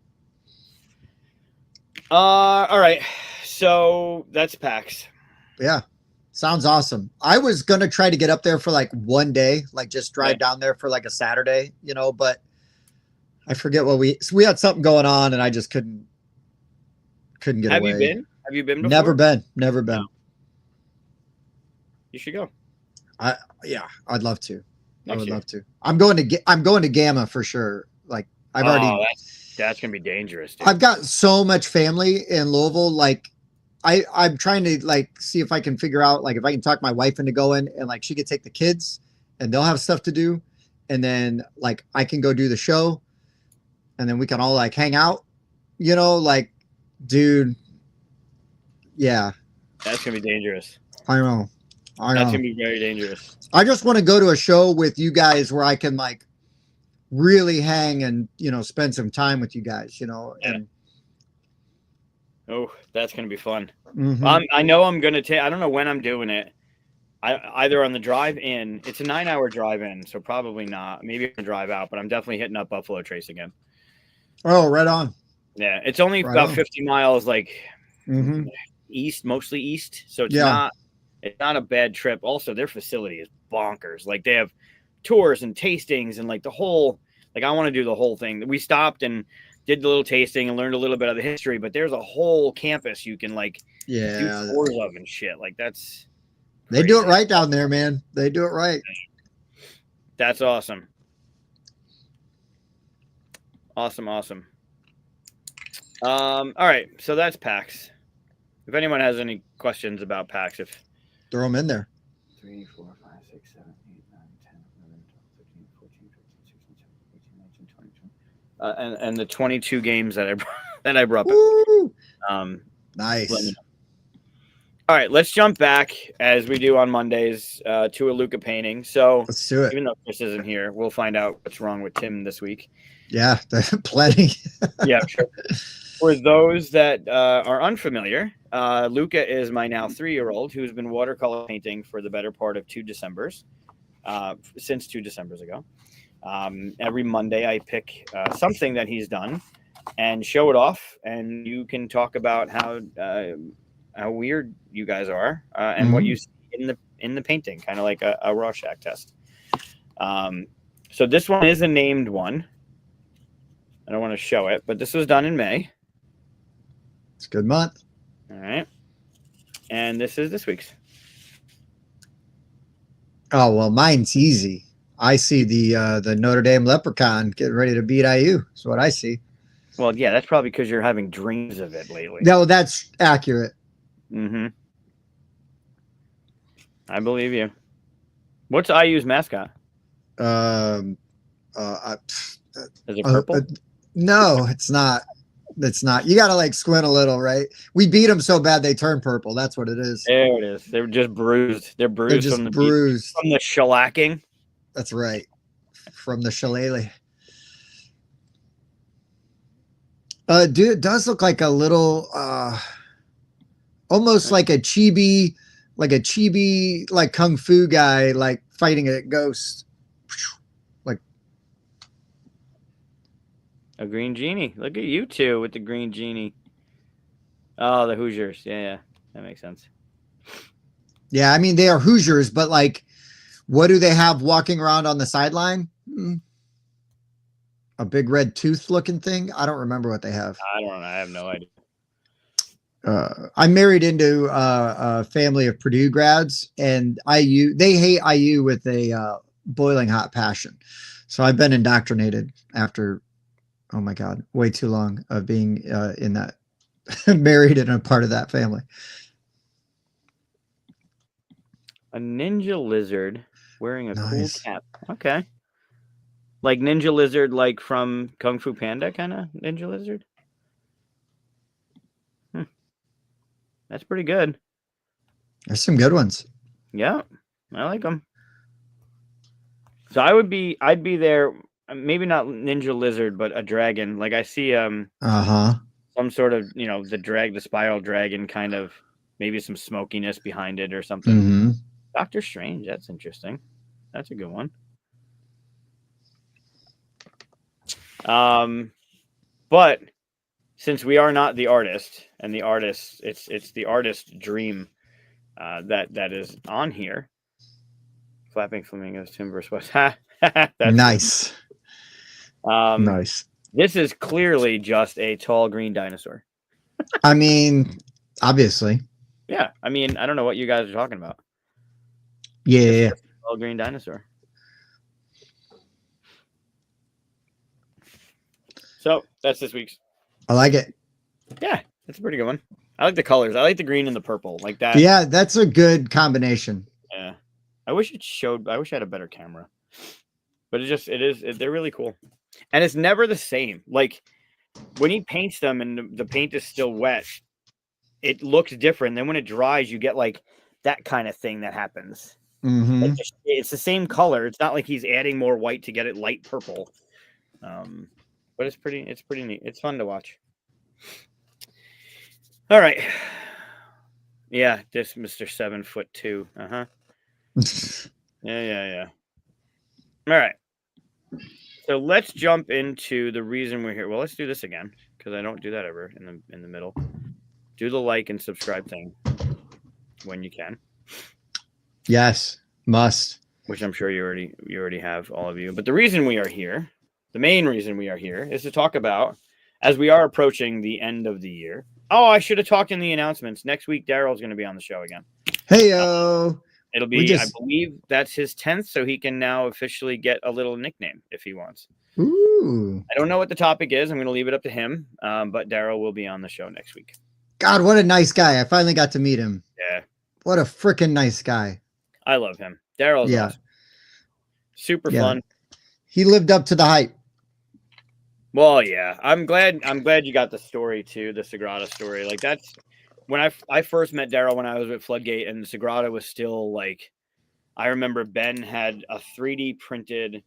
All right. So that's PAX. Yeah. Sounds awesome. I was going to try to get up there for like one day, like just drive down there for like a Saturday, but I forget what we had something going on and I just couldn't get away. Have you been before? Never been. No. You should go. I'd love to. I would love to. I'm going to Gamma for sure. Like I've already. That's going to be dangerous. Dude. I've got so much family in Louisville. Like I'm trying to like see if I can figure out like if I can talk my wife into going and like she could take the kids and they'll have stuff to do. And then like I can go do the show and then we can all like hang out, like, dude. Yeah. That's going to be dangerous. I know. That's going to be very dangerous. I just want to go to a show with you guys where I can like really hang and, spend some time with you guys, and. Oh, that's going to be fun. Mm-hmm. I know I'm going to take, I don't know when I'm doing it. Either on the drive in, it's a 9-hour drive in. So probably not, maybe I'm going to drive out, but I'm definitely hitting up Buffalo Trace again. Oh, right on. Yeah. It's only about 50 miles, like east, mostly east. So it's not a bad trip. Also, their facility is bonkers. Like they have tours and tastings and like the whole, like I want to do the whole thing. We stopped and did the little tasting and learned a little bit of the history, but there's a whole campus you can like do tours of and shit. Like that's crazy. They do it right down there, man. They do it right. That's awesome. Awesome. All right. So that's PAX. If anyone has any questions about packs, if Throw them in there. 3, 4, 5, 6, 7, 8, 9, 10, 11, 12, 13, 14, 15, 16, 17, 18, 19, 20, and the 22 games that I brought back. Let me Nice. know. All right, let's jump back as we do on Mondays to a Luca painting. So Let's do it. even though Chris isn't here, we'll find out what's wrong with Tim this week. Yeah, plenty. Yeah, sure. For those that are unfamiliar, Luca is my now 3-year-old who's been watercolor painting for the better part of 2 Decembers, since 2 Decembers ago. Every Monday, I pick something that he's done and show it off, and you can talk about how weird you guys are and what you see in the painting, kind of like a Rorschach test. So this one is a named one. I don't want to show it, but this was done in May. It's a good month. All right. And this is this week's. Oh, well, mine's easy. I see the Notre Dame Leprechaun getting ready to beat IU. That's what I see. Well, yeah, that's probably because you're having dreams of it lately. No, that's accurate. Mm-hmm. I believe you. What's IU's mascot? Is it purple? No, it's not. It's not. You got to like squint a little, right? We beat them so bad they turn purple. That's what it is. There it is. They're just bruised. They're bruised just from the bruised. from the shellacking. That's right. From the shillelagh. Dude, it does look like a little almost like a chibi, like kung fu guy, like fighting a ghost. Like a green genie. Look at you two with the green genie. Oh, the Hoosiers. Yeah, that makes sense. Yeah, I mean they are Hoosiers, but like, what do they have walking around on the sideline? A big red tooth looking thing. I don't remember what they have. I don't know. I have no idea. I'm married into a family of Purdue grads, and they hate IU with a boiling hot passion. So I've been indoctrinated after, oh my God, way too long of being in that, married and a part of that family. A ninja lizard wearing a cool Nice. cap. Okay. Like Ninja Lizard, like from Kung Fu Panda, kind of Ninja Lizard. That's pretty good. There's some good ones. Yeah, I like them. So I'd be there. Maybe not Ninja Lizard, but a dragon. Like I see some sort of the spiral dragon kind of, maybe some smokiness behind it or something. Doctor Strange. That's interesting. That's a good one. But since we are not the artist, and the artist, it's the artist's dream that is on here. Flapping flamingos, timber sweat. That's nice. Nice. This is clearly just a tall green dinosaur. I mean, obviously. Yeah, I mean, I don't know what you guys are talking about. Yeah. Tall green dinosaur. So that's this week's. I like it. Yeah, that's a pretty good one. I like the colors. I like the green and the purple, like that. Yeah, that's a good combination. Yeah, I wish I wish I had a better camera, but they're really cool, and it's never the same. Like when he paints them and the paint is still wet, it looks different. Then when it dries, you get like that kind of thing that happens. Like it's the same color. It's not like he's adding more white to get it light purple. But it's pretty neat. It's fun to watch. All right. Yeah, this Mr. 7'2". Yeah. All right. So let's jump into the reason we're here. Well, let's do this again, because I don't do that ever in the middle. Do the like and subscribe thing when you can. Yes, must. Which I'm sure you already have, all of you. But the reason we are here, the main reason we are here, is to talk about, as we are approaching the end of the year. Oh, I should have talked in the announcements. Next week, Daryl's going to be on the show again. Hey-o. It'll be, I believe that's his 10th, so he can now officially get a little nickname if he wants. Ooh. I don't know what the topic is. I'm going to leave it up to him, but Daryl will be on the show next week. God, what a nice guy. I finally got to meet him. Yeah. What a freaking nice guy. I love him. Daryl's Yeah. awesome. Super Yeah. fun. He lived up to the hype. Well, yeah. I'm glad you got the story too, the Sagrada story. Like that's when I first met Daryl when I was at Floodgate, and Sagrada was still like, I remember Ben had a 3D printed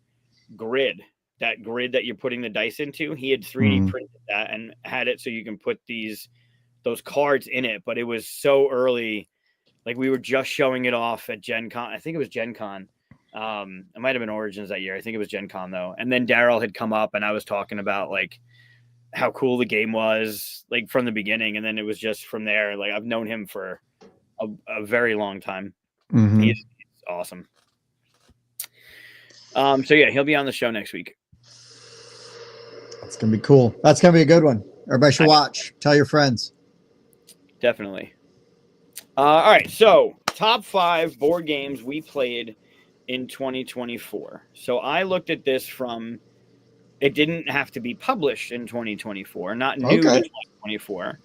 grid. That grid that you're putting the dice into, he had 3D printed that and had it so you can put those cards in it. But it was so early, like we were just showing it off at Gen Con. I think it was Gen Con. It might have been Origins that year. I think it was Gen Con though. And then Daryl had come up and I was talking about like how cool the game was, like from the beginning. And then it was just from there. Like I've known him for a very long time. Mm-hmm. He's awesome. So yeah, he'll be on the show next week. That's gonna be cool. That's gonna be a good one. Everybody should watch. Tell your friends. Definitely. All right. So top 5 board games we played in 2024. So I looked at this from, it didn't have to be published in 2024, not new to 2024,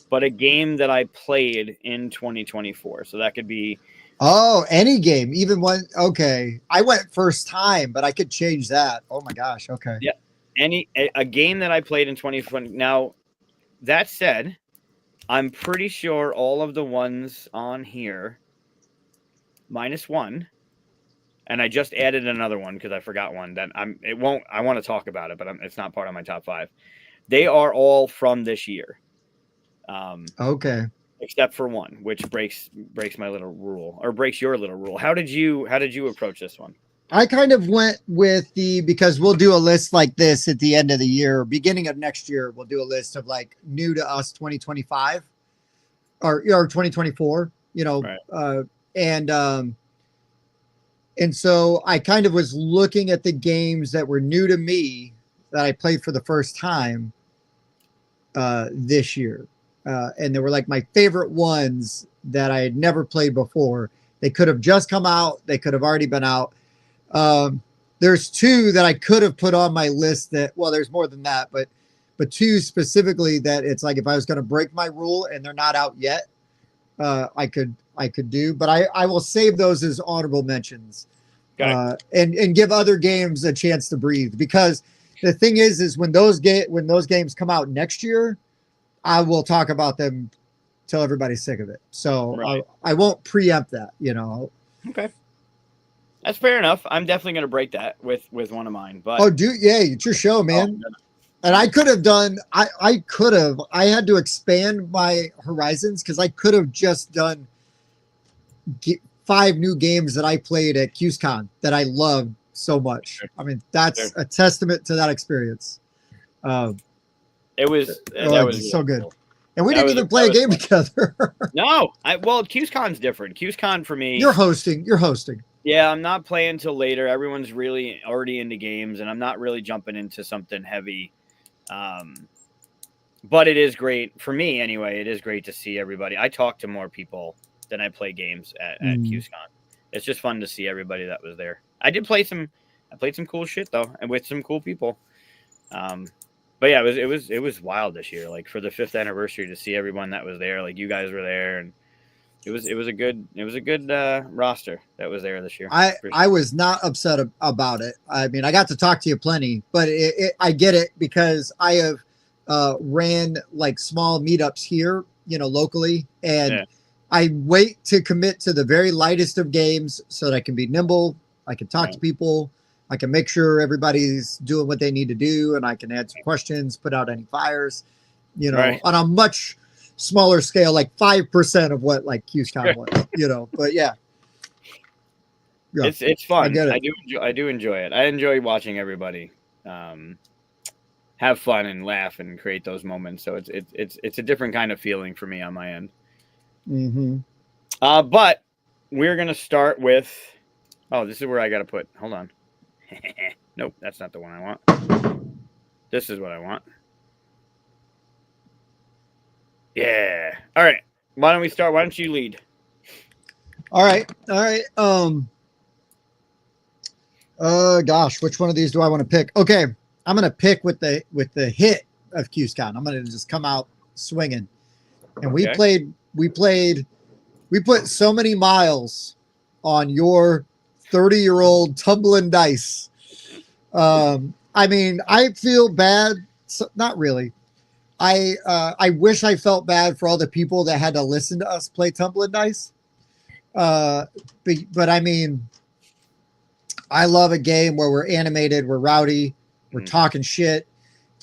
but a game that I played in 2024. So that could be. Oh, any game, even one. Okay. I went first time, but I could change that. Oh my gosh. Okay. Yeah. A game that I played in 2020. Now, that said, I'm pretty sure all of the ones on here, -1, and I just added another one because I forgot one that I want to talk about it, but it's not part of my top 5. They are all from this year. Okay. Except for one, which breaks my little rule, or breaks your little rule. How did you approach this one? I kind of went with because we'll do a list like this at the end of the year, beginning of next year. We'll do a list of like new to us 2025 or 2024, right. And so I kind of was looking at the games that were new to me that I played for the first time this year. And they were like my favorite ones that I had never played before. They could have just come out. They could have already been out. There's 2 that I could have put on my list there's more than that, but 2 specifically that it's like, if I was going to break my rule and they're not out yet, I could do, but I will save those as honorable mentions, and give other games a chance to breathe, because the thing is when those games come out next year, I will talk about them till everybody's sick of it. So right. I won't preempt that, Okay. That's fair enough. I'm definitely going to break that with one of mine. But it's your show, man. Oh, and I could have done. I had to expand my horizons because I could have just done 5 new games that I played at QSCon that I loved so much. I mean, that's a testament to that experience. It was so good. And we didn't even play a game together. No, QSCon's different. QSCon for me. You're hosting. Yeah, I'm not playing till later. Everyone's really already into games, and I'm not really jumping into something heavy. But it is great for me anyway. It is great to see everybody. I talk to more people than I play games at QSCon. It's just fun to see everybody that was there. I played some cool shit though, and with some cool people. But yeah, it was wild this year. Like for the 5th anniversary, to see everyone that was there, like you guys were there, and it was a good roster that was there this year. I was not upset about it. I mean, I got to talk to you plenty, but I get it because I have ran like small meetups here, locally, and I wait to commit to the very lightest of games so that I can be nimble. I can talk to people. I can make sure everybody's doing what they need to do, and I can answer questions, put out any fires, on a much smaller scale, like 5% of what like QSCon was, but yeah. It's fun. I do enjoy it. I enjoy watching everybody have fun and laugh and create those moments. So it's a different kind of feeling for me on my end. Mm-hmm. But we're gonna start with. Oh, this is where I got to put. Hold on. Nope, that's not the one I want. This is what I want. Yeah. All right. Why don't we start? Why don't you lead? All right. Gosh, which one of these do I want to pick? Okay, I'm gonna pick with the hit of QSCon. I'm gonna just come out swinging. and Okay. we put so many miles on your 30-year-old tumbling dice. I mean, I feel bad. So, not really. I wish I felt bad for all the people that had to listen to us play tumbling dice. But I mean, I love a game where we're animated, we're rowdy, we're talking shit,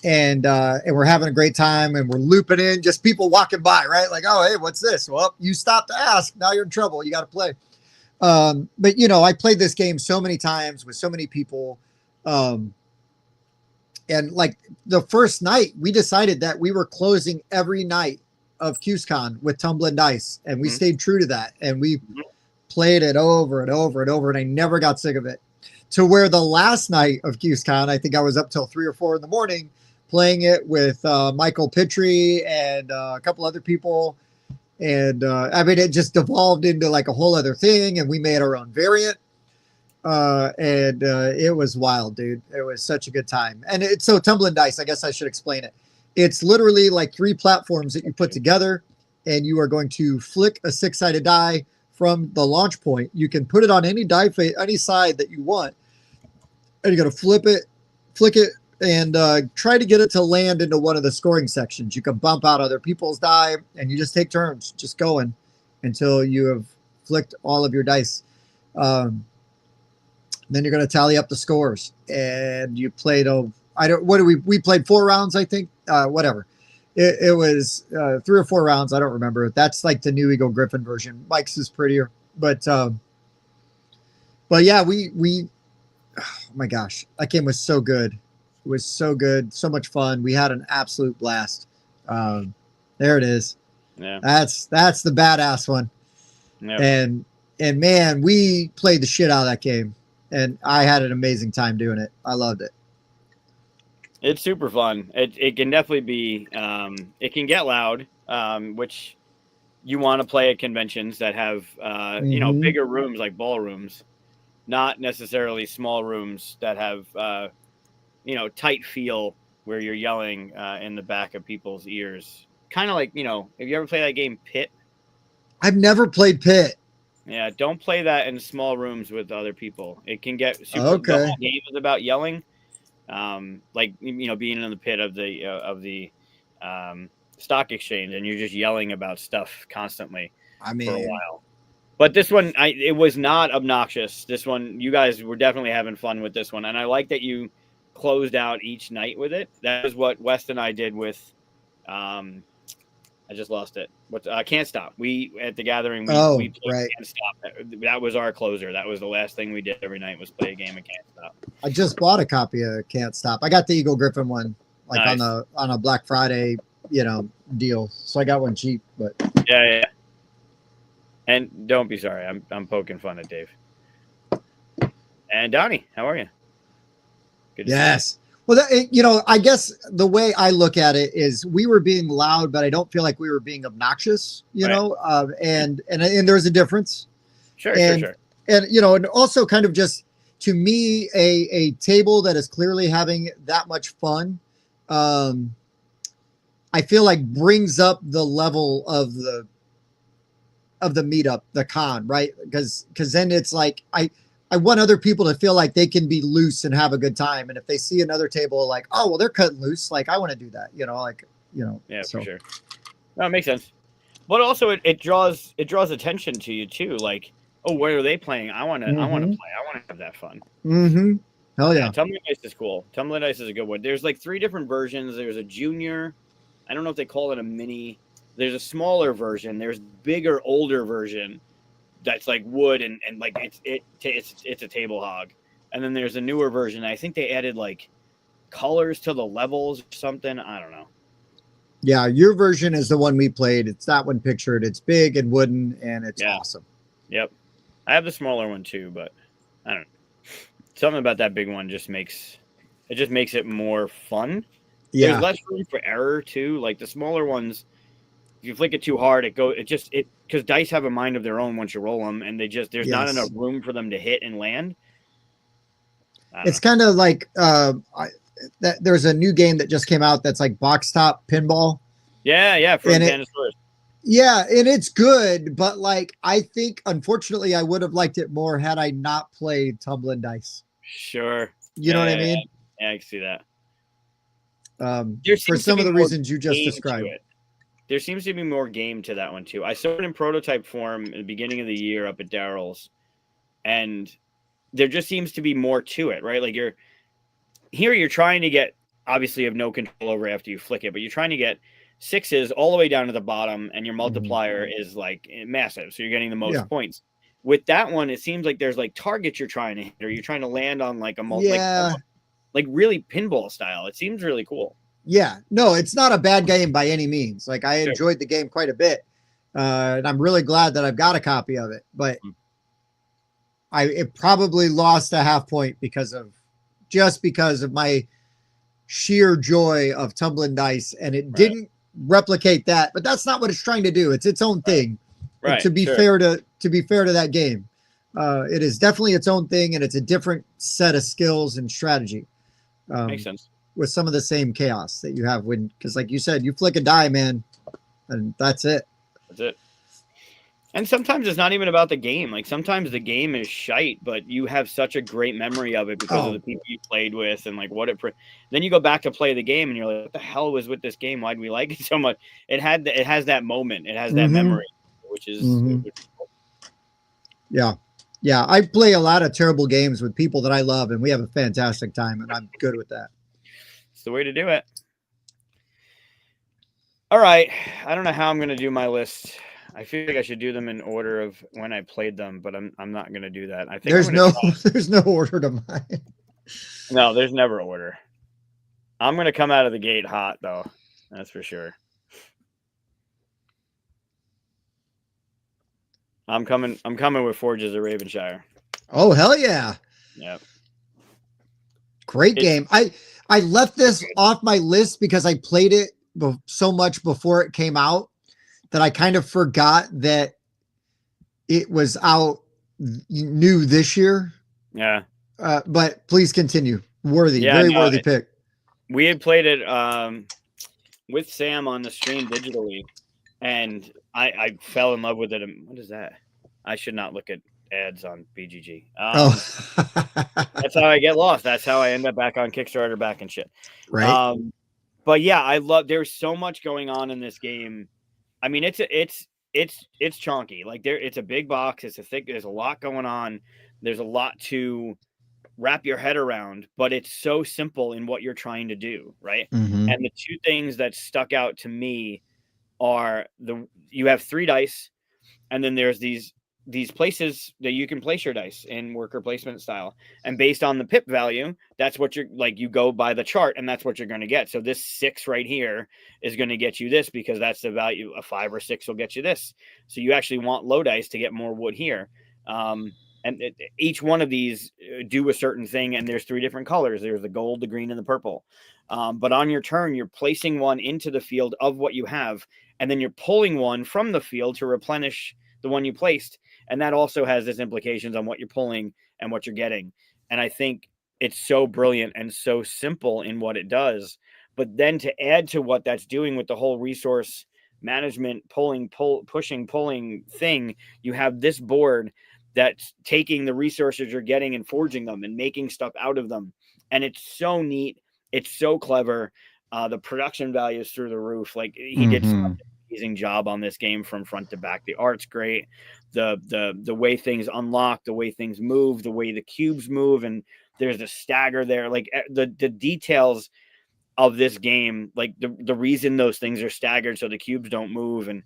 and we're having a great time, and we're looping in just people walking by, right? Like, oh, hey, what's this? Well, you stopped to ask. Now you're in trouble. You got to play. But you know, I played this game so many times with so many people. And like the first night, we decided that we were closing every night of QSCon with tumbling dice, and we stayed true to that. And we played it over and over and over, and I never got sick of it. To where the last night of QSCon, I think I was up till 3 or 4 in the morning playing it with Michael Pitry and a couple other people. And I mean, it just devolved into like a whole other thing, and we made our own variant. And it was wild, dude. It was such a good time. And it's so tumbling dice, I guess I should explain it. It's literally like 3 platforms that you put together, and you are going to flick a 6-sided die from the launch point. You can put it on any die any side that you want, and you got to flick it, and try to get it to land into one of the scoring sections. You can bump out other people's die, and you just take turns, just going until you have flicked all of your dice. Then you're going to tally up the scores, and you played we played 4 rounds, I think, whatever. It was 3 or 4 rounds. I don't remember. That's like the new Eagle Griffin version. Mike's is prettier, but yeah, we oh my gosh, that game was so good. It was so good, so much fun. We had an absolute blast. There it is. Yeah, that's the badass one. Yep. And man, we played the shit out of that game. And I had an amazing time doing it. I loved it. It's super fun. It can definitely be. It can get loud, which you want to play at conventions that have you know, bigger rooms like ballrooms, not necessarily small rooms that have you know, tight feel where you're yelling in the back of people's ears. Kind of like, you know, have you ever played that game Pit? I've never played Pit. Yeah, don't play that in small rooms with other people. It can get super. Okay. The whole game is about yelling, like, you know, being in the pit of the stock exchange, and you're just yelling about stuff constantly. I mean, for a while. But this one, it was not obnoxious. This one, you guys were definitely having fun with this one, and I like that you closed out each night with it. That is what West and I did with. I just lost it. What? Can't Stop. We at the gathering. We played right. Can't Stop. That was our closer. That was the last thing we did every night, was play a game of Can't Stop. I just bought a copy of Can't Stop. I got the Eagle Griffin one, like nice. on a Black Friday, you know, deal. So I got one cheap. But yeah. And don't be sorry. I'm poking fun at Dave. And Donnie, how are you? Good. Yes. Well, you know, I guess the way I look at it is we were being loud, but I don't feel like we were being obnoxious, you know, and there's a difference. Sure. And, you know, and also kind of just, to me, a table that is clearly having that much fun, I feel like brings up the level of the meetup, the con, right? Because then it's like, I want other people to feel like they can be loose and have a good time. And if they see another table, like, oh, well, they're cutting loose, like, I want to do that, you know, like, you know. Yeah, so. For sure. No, it makes sense. But also it draws attention to you too. Like, oh, where are they playing? I want to play. I want to have that fun. Hell yeah. Tumbling Dice is cool. Tumbling Dice is a good one. There's like 3 different versions. There's a junior. I don't know if they call it a mini. There's a smaller version. There's bigger, older version. That's like wood and like it's a table hog. And then there's a newer version. I think they added like colors to the levels or something. I don't know. Yeah, your version is the one we played. It's that one pictured. It's big and wooden, and it's awesome. Yep. I have the smaller one too, but I don't know. Something about that big one just makes it more fun. Yeah. There's less room for error too. Like the smaller ones, if you flick it too hard, because dice have a mind of their own once you roll them, and there's not enough room for them to hit and land. It's kind of like there's a new game that just came out that's like box top pinball. Yeah, from Dinosaurs. Yeah, and it's good, but like I think unfortunately I would have liked it more had I not played Tumbling Dice. Sure. You know what I Yeah, mean? yeah, I can see that. There For seems to some of be the more reasons you just game to described. it. There seems to be more game to that one too. I saw it in prototype form at the beginning of the year up at Daryl's, and there just seems to be more to it, right? Like you're trying to get, obviously you have no control over after you flick it, but you're trying to get sixes all the way down to the bottom, and your multiplier is like massive, so you're getting the most Yeah. points. With that one, it seems like there's like targets you're trying to hit, or you're trying to land on like a Yeah. like really pinball style. It seems really cool. Yeah. No, it's not a bad game by any means. Like I Sure. enjoyed the game quite a bit. And I'm really glad that I've got a copy of it. But it probably lost a half point because of my sheer joy of Tumbling Dice, and it didn't replicate that. But that's not what it's trying to do. It's its own thing. Right. To be fair to that game, it is definitely its own thing, and it's a different set of skills and strategy. Makes sense. With some of the same chaos that you have because like you said, you flick a die, man, and that's it. That's it. And sometimes it's not even about the game. Like sometimes the game is shite, but you have such a great memory of it because of the people you played with and like what it. Then you go back to play the game and you're like, "What the hell was with this game? Why do we like it so much?" It has that moment. It has that memory, which is. Yeah. I play a lot of terrible games with people that I love, and we have a fantastic time, and I'm good with that. It's the way to do it. All right, I don't know how I'm going to do my list. I feel like I should do them in order of when I played them, but I'm not going to do that. I think there's no order to mine. No, there's never order. I'm going to come out of the gate hot though. That's for sure. I'm coming with Forges of Ravenshire. Oh hell yeah. Yep. Great game. I left this off my list because I played it so much before it came out that I kind of forgot that it was out new this year. Yeah. But please continue. Very worthy pick. We had played it with Sam on the stream digitally, and I fell in love with it. What is that? I should not look at ads on BGG. That's how I get lost. That's how I end up back on Kickstarter back and shit. Right. But yeah, there's so much going on in this game. I mean, it's chonky. Like it's a big box. There's a lot going on. There's a lot to wrap your head around, but it's so simple in what you're trying to do. Right. Mm-hmm. And the two things that stuck out to me are you have 3 dice, and then there's these places that you can place your dice in worker placement style, and based on the pip value, that's what you're like, you go by the chart and that's what you're going to get. So this 6 right here is going to get you this because that's the value. A 5 or 6 will get you this. So you actually want low dice to get more wood here. And each one of these do a certain thing, and there's 3 different colors. There's the gold, the green, and the purple. But on your turn, you're placing one into the field of what you have, and then you're pulling one from the field to replenish the one you placed. And that also has its implications on what you're pulling and what you're getting. And I think it's so brilliant and so simple in what it does. But then to add to what that's doing with the whole resource management, pushing, pulling thing, you have this board that's taking the resources you're getting and forging them and making stuff out of them. And it's so neat. It's so clever. The production value is through the roof. Like he did such an amazing job on this game from front to back. The art's great. The way things unlock, the way things move, the way the cubes move, and there's a stagger there. Like the details of this game, like the reason those things are staggered so the cubes don't move, and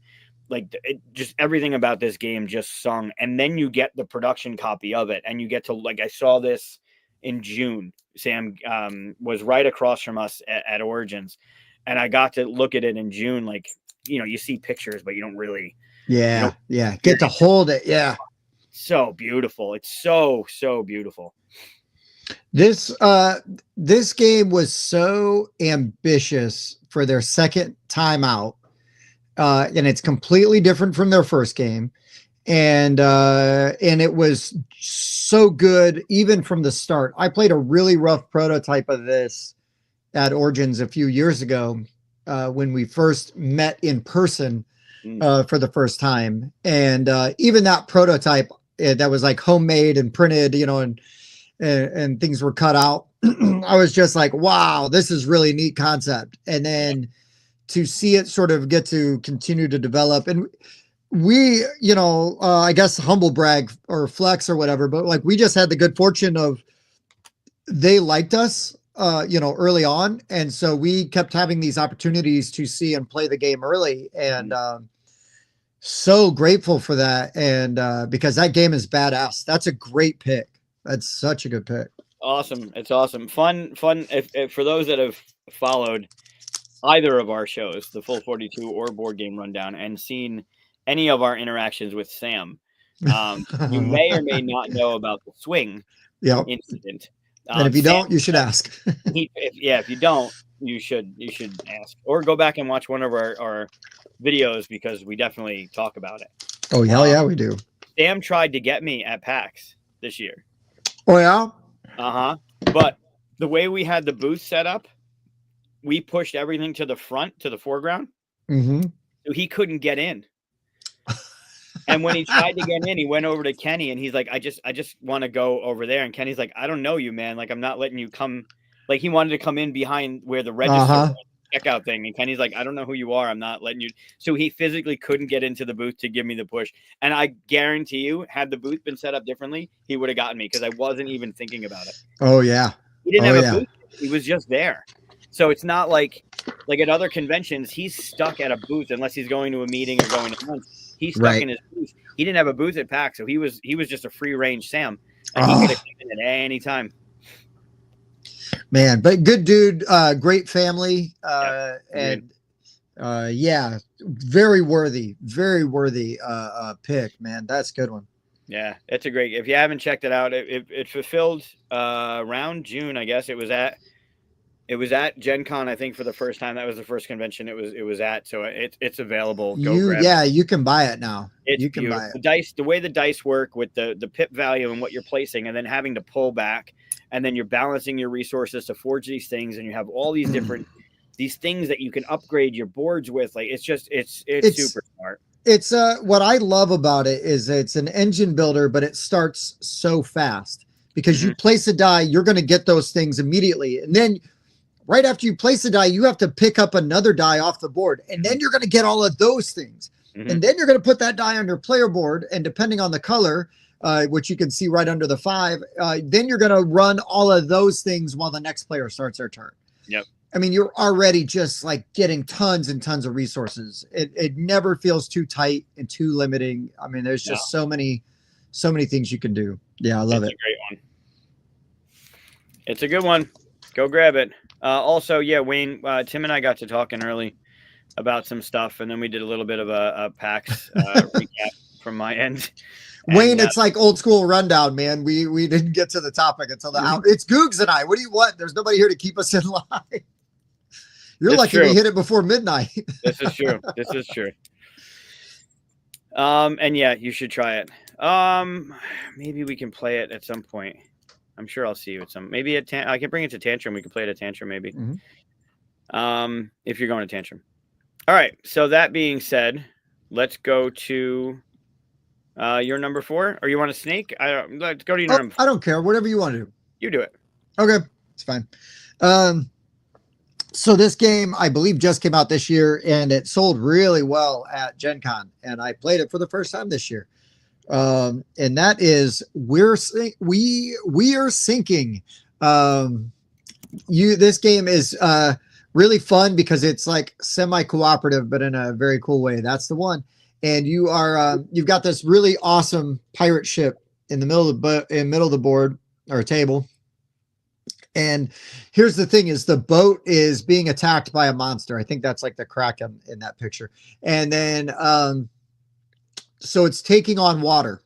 like just everything about this game just sung. And then you get the production copy of it, and you get to, like, I saw this in June. Sam was right across from us at Origins, and I got to look at it in June. Like, you see pictures, but you don't really get to hold it. Yeah, so beautiful. It's so beautiful. This game was so ambitious for their second time out, and it's completely different from their first game, and it was so good even from the start. I played a really rough prototype of this at Origins a few years ago when we first met in person. for the first time. And even that prototype that was like homemade and printed, and things were cut out. I was just like, wow, this is really neat concept. And then to see it sort of get to continue to develop, and we, I guess humble brag or flex or whatever, but like we just had the good fortune of they liked us, early on. And so we kept having these opportunities to see and play the game early. And so grateful for that. And because that game is badass. That's a great pick. That's such a good pick. Awesome. It's awesome. Fun. If for those that have followed either of our shows, the Full 42 or Board Game Rundown, and seen any of our interactions with Sam, you may or may not know about the swing incident. And if you don't, you should ask. If you don't, you should ask, or go back and watch one of our videos, because we definitely talk about it. Oh, hell yeah, we do. Sam tried to get me at PAX this year. Oh, yeah? But the way we had the booth set up, we pushed everything to the front, to the foreground. So he couldn't get in. And when he tried to get in, he went over to Kenny and he's like, I just want to go over there. And Kenny's like, I don't know you, man. Like, I'm not letting you come. Like, he wanted to come in behind where the register checkout thing. And Kenny's like, I don't know who you are. I'm not letting you. So he physically couldn't get into the booth to give me the push. And I guarantee you, had the booth been set up differently, he would have gotten me, because I wasn't even thinking about it. Oh, yeah. He didn't have a booth. He was just there. So it's not like at other conventions, he's stuck at a booth unless he's going to a meeting or going to lunch. He's stuck in his booth. He didn't have a booth at PAX, so he was just a free range Sam, and he could have come in at any time. Man, but good dude, great family, and very worthy pick, man. That's a good one. Yeah, it's a great. If you haven't checked it out, it fulfilled around June, I guess. It was at Gen Con, I think, for the first time. That was the first convention it was at. So it's available. Grab it. You can buy it now. You can buy it. The way the dice work with the pip value and what you're placing, and then having to pull back, and then you're balancing your resources to forge these things, and you have all these different these things that you can upgrade your boards with. Like, it's super smart. It's what I love about it is it's an engine builder, but it starts so fast because you place a die, you're going to get those things immediately, and then right after you place a die, you have to pick up another die off the board, and then you're going to get all of those things. And then you're going to put that die on your player board, and depending on the color, which you can see right under the 5, then you're going to run all of those things while the next player starts their turn. Yep. I mean, you're already just like getting tons and tons of resources. It never feels too tight and too limiting. I mean, there's just so many things you can do. Yeah, I love it. It's a great one. It's a good one. Go grab it. Also, Wayne, Tim and I got to talking early about some stuff, and then we did a little bit of a PAX recap from my end. Wayne, it's like old school rundown, man. We didn't get to the topic until the hour. It's Googs and I. What do you want? There's nobody here to keep us in line. You're lucky we hit it before midnight. This is true. This is true. And you should try it. Maybe we can play it at some point. I'm sure I'll see you at some. Maybe I can bring it to Tantrum. We can play it at Tantrum, maybe. If you're going to Tantrum. All right. So that being said, let's go to your number 4. Or you want a snake? Let's go to your number 4. I don't care. Whatever you want to do. You do it. Okay, it's fine. So this game, I believe, just came out this year, and it sold really well at Gen Con, and I played it for the first time this year. And that is We Are Sinking. This game is really fun because it's like semi-cooperative, but in a very cool way. That's the one. And you are you've got this really awesome pirate ship in the middle of the board or table. And here's the thing: is the boat is being attacked by a monster. I think that's like the Kraken in that picture. And then so it's taking on water.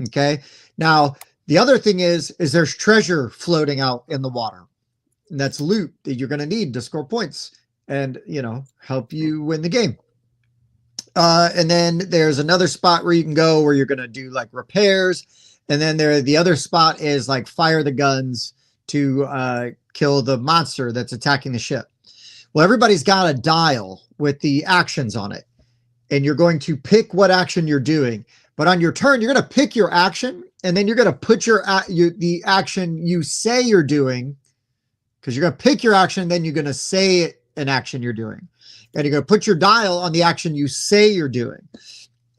Okay. Now the other thing is there's treasure floating out in the water, and that's loot that you're going to need to score points and help you win the game. And then there's another spot where you can go where you're going to do like repairs. And then the other spot is like fire the guns to kill the monster that's attacking the ship. Well, everybody's got a dial with the actions on it. and you're going to pick what action you're doing. But on your turn, you're going to pick your action, and then you're going to put the action you say you're doing, because you're going to pick your action, then you're going to say an action you're doing. And you're going to put your dial on the action you say you're doing.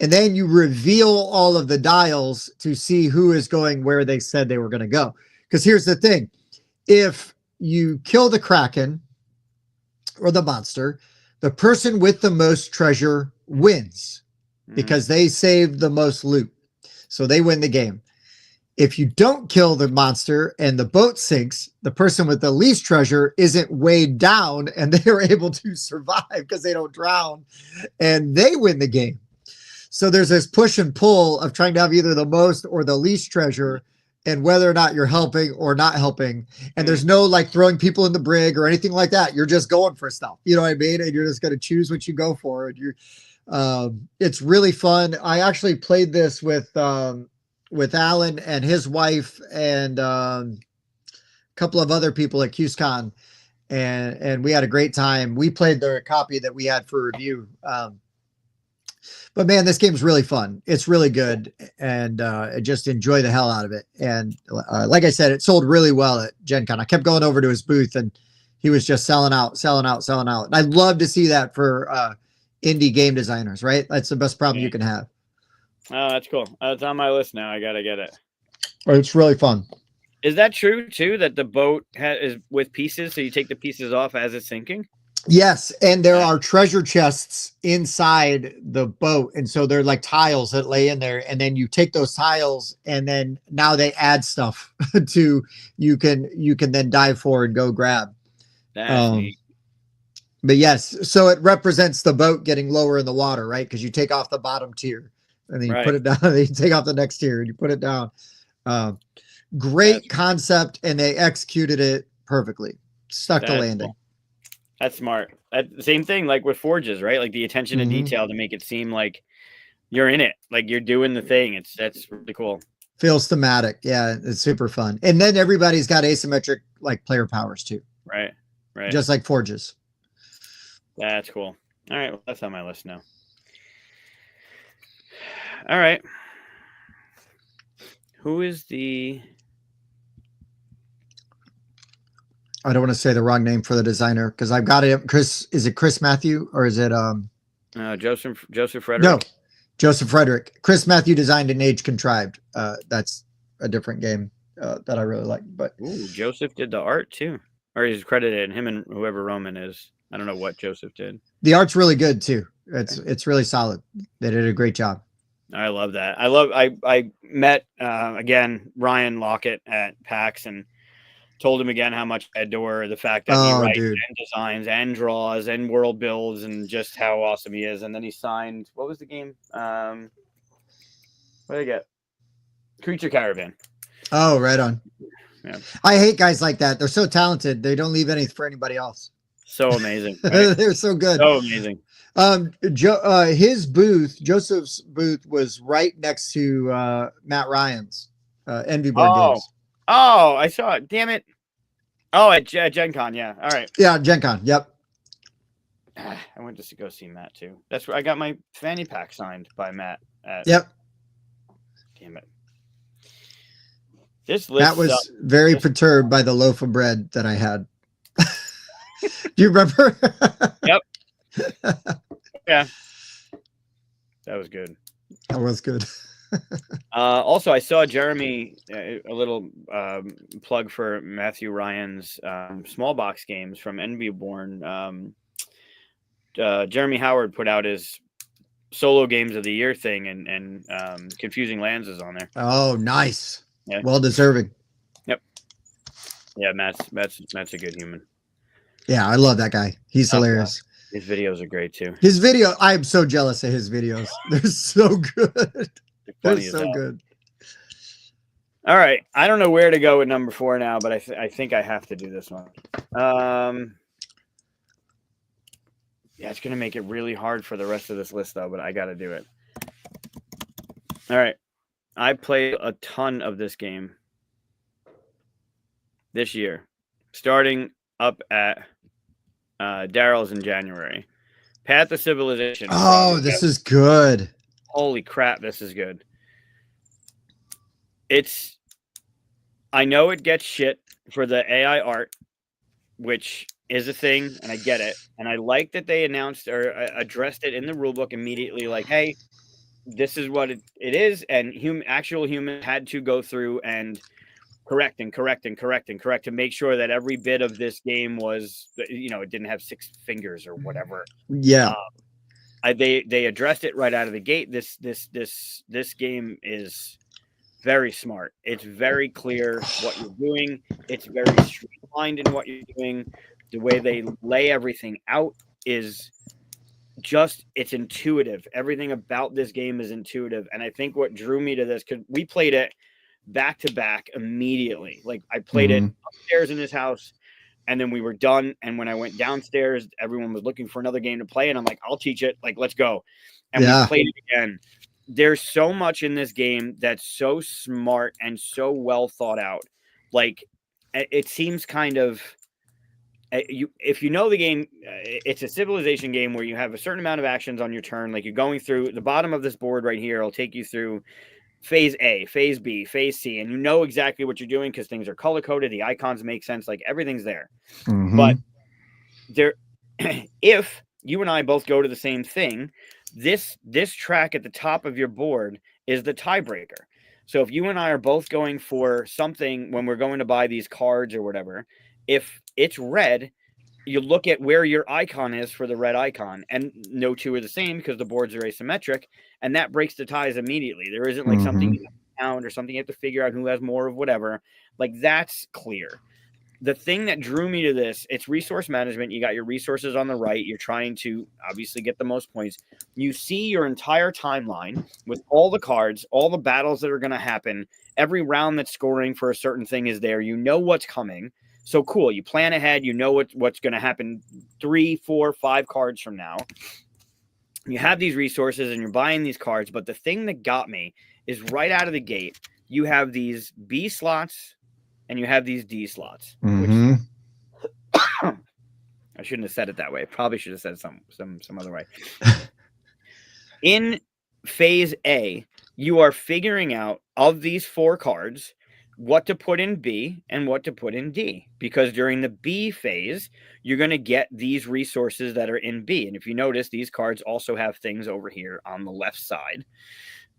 And then you reveal all of the dials to see who is going where they said they were going to go. Because here's the thing. If you kill the Kraken or the monster, the person with the most treasure wins because they saved the most loot. So they win the game. If you don't kill the monster and the boat sinks, the person with the least treasure isn't weighed down and they are able to survive because they don't drown and they win the game. So there's this push and pull of trying to have either the most or the least treasure and whether or not you're helping or not helping. And there's no like throwing people in the brig or anything like that. You're just going for stuff. You know what I mean? And you're just going to choose what you go for. And it's really fun. I actually played this with Alan and his wife and a couple of other people at QSCon, and we had a great time. We played the copy that we had for review. But man, this game's really fun. It's really good, and I just enjoy the hell out of it. And like I said, it sold really well at Gen Con. I kept going over to his booth, and he was just selling out. And I love to see that for indie game designers, right? That's the best problem you can have. Oh, that's cool. It's on my list now. I gotta get it. It's really fun. Is that true too? That the boat is with pieces, so you take the pieces off as it's sinking? Yes, and there are treasure chests inside the boat, and so they're like tiles that lay in there, and then you take those tiles, and then now they add stuff to you can then dive for and go grab. That's neat. But yes, so it represents the boat getting lower in the water, right? Because you take off the bottom tier, and then you put it down, and then you take off the next tier, and you put it down. Great concept, and they executed it perfectly. Stuck the landing. Cool. That's smart. Same thing like with Forges, right? Like the attention to detail to make it seem like you're in it, like you're doing the thing. That's really cool. Feels thematic. Yeah, it's super fun. And then everybody's got asymmetric like player powers too. Right. Just like Forges. That's cool. All right, well, that's on my list now. All right. Who is the... I don't want to say the wrong name for the designer because I've got it. Chris, is it Chris Matthew or is it Joseph Frederick? No, Joseph Frederick. Chris Matthew designed an Age Contrived. That's a different game that I really like. But Joseph did the art too, or he's credited. Him and whoever Roman is. I don't know what Joseph did. The art's really good too. It's really solid. They did a great job. I love that. I met again Ryan Lockett at PAX and told him again how much I adore the fact that he writes and designs and draws and world builds and just how awesome he is. And then he signed, what was the game? What did I get? Creature Caravan. Oh, right on. Yeah. I hate guys like that. They're so talented. They don't leave anything for anybody else. So amazing. Right? They're so good. So amazing. His booth, Joseph's booth, was right next to Matt Ryan's Envy Board Games. Oh, I saw it. Damn it. Oh, at Gen Con. Yeah. All right. Yeah, Gen Con. Yep. I went to go see Matt too. That's where I got my fanny pack signed by Matt. Yep. Damn it. This list. Matt was very perturbed by the loaf of bread that I had. Do you remember? Yep. Yeah. That was good. That was good. Also, I saw Jeremy, a little plug for Matthew Ryan's small box games from Envyborn. Jeremy Howard put out his solo games of the year thing, and Confusing Lands is on there. Oh, nice. Yeah. Well deserving. Yep. Yeah, Matt's a good human. Yeah, I love that guy. He's hilarious. God. His videos are great too. His video, I'm so jealous of his videos. They're so good. They're so good. All right. I don't know where to go with number 4 now, but I think I have to do this one. Yeah, it's going to make it really hard for the rest of this list, though, but I got to do it. All right. I played a ton of this game this year, starting up at Daryl's in January. Path of Civilization. Oh, this is good. Holy crap, this is good. I know it gets shit for the AI art, which is a thing, and I get it. And I like that they announced or addressed it in the rulebook immediately, like, hey, this is what it is, and actual humans had to go through and correct to make sure that every bit of this game was, it didn't have 6 fingers or whatever. Yeah. They addressed it right out of the gate. This game is very smart. It's very clear what you're doing. It's very streamlined in what you're doing. The way they lay everything out is it's intuitive. Everything about this game is intuitive. And I think what drew me to this, because we played it back to back immediately. Like, I played it upstairs in his house, and then we were done. And when I went downstairs, everyone was looking for another game to play. And I'm like, I'll teach it. Like, let's go. And we played it again. There's so much in this game that's so smart and so well thought out. Like, it seems kind of, if you know the game, it's a civilization game where you have a certain amount of actions on your turn. Like, you're going through the bottom of this board right here. It'll take you through phase A, phase B, phase C, and you know exactly what you're doing because things are color coded. The icons make sense. Like, everything's there. But if you and I both go to the same thing, this track at the top of your board is the tiebreaker. So if you and I are both going for something when we're going to buy these cards or whatever, if it's red, you look at where your icon is for the red icon, and no two are the same because the boards are asymmetric, and that breaks the ties immediately. There isn't like something you have to count or something you have to figure out who has more of whatever. Like, that's clear. The thing that drew me to this, it's resource management. You got your resources on the right. You're trying to obviously get the most points. You see your entire timeline with all the cards, all the battles that are going to happen. Every round that's scoring for a certain thing is there. You know what's coming. So cool. You plan ahead. You know what's going to happen 3, 4, 5 cards from now. You have these resources and you're buying these cards. But the thing that got me is right out of the gate, you have these B slots and you have these D slots. Which I shouldn't have said it that way. Probably should have said some other way. In phase A, you are figuring out of these 4 cards what to put in B and what to put in D, because during the B phase, you're going to get these resources that are in B. And if you notice, these cards also have things over here on the left side.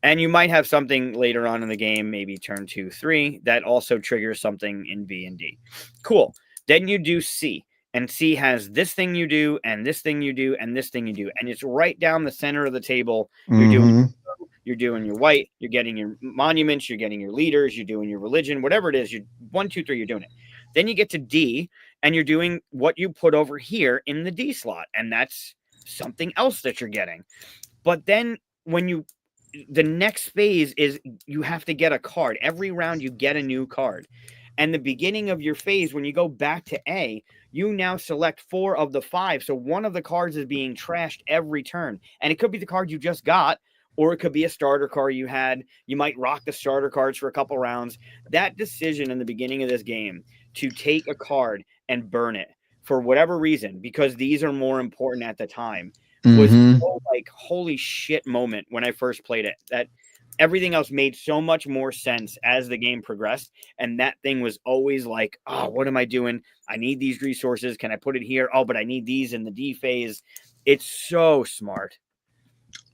And you might have something later on in the game, maybe turn 2, 3, that also triggers something in B and D. Cool. Then you do C, and C has this thing you do, and this thing you do, and this thing you do. And it's right down the center of the table. You're doing your white, you're getting your monuments, you're getting your leaders, you're doing your religion, whatever it is, you're 1, 2, 3, you're doing it. Then you get to D, and you're doing what you put over here in the D slot, and that's something else that you're getting. But then the next phase is you have to get a card. Every round you get a new card. And the beginning of your phase, when you go back to A, you now select 4 of the 5. So one of the cards is being trashed every turn. And it could be the card you just got, or it could be a starter card you had. You might rock the starter cards for a couple rounds. That decision in the beginning of this game to take a card and burn it for whatever reason, because these are more important at the time, was so like, holy shit moment when I first played it. That everything else made so much more sense as the game progressed. And that thing was always like, oh, what am I doing? I need these resources. Can I put it here? Oh, but I need these in the D phase. It's so smart.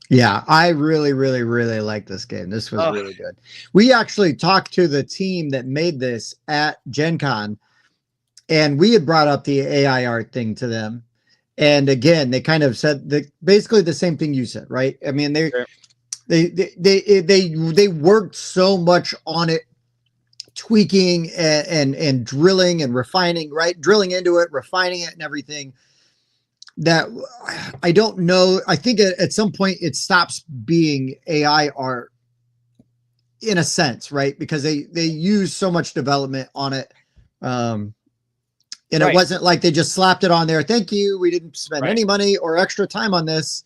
Yeah, I really, really, really like this game. This was really good. We actually talked to the team that made this at Gen Con, and we had brought up the AI art thing to them. And again, they kind of said basically the same thing you said, right? I mean, they worked so much on it, tweaking and drilling and refining, right? Drilling into it, refining it and everything, that I don't know. I think at some point it stops being AI art in a sense, right? Because they use so much development on it. And it wasn't like they just slapped it on there. Thank you. We didn't spend any money or extra time on this,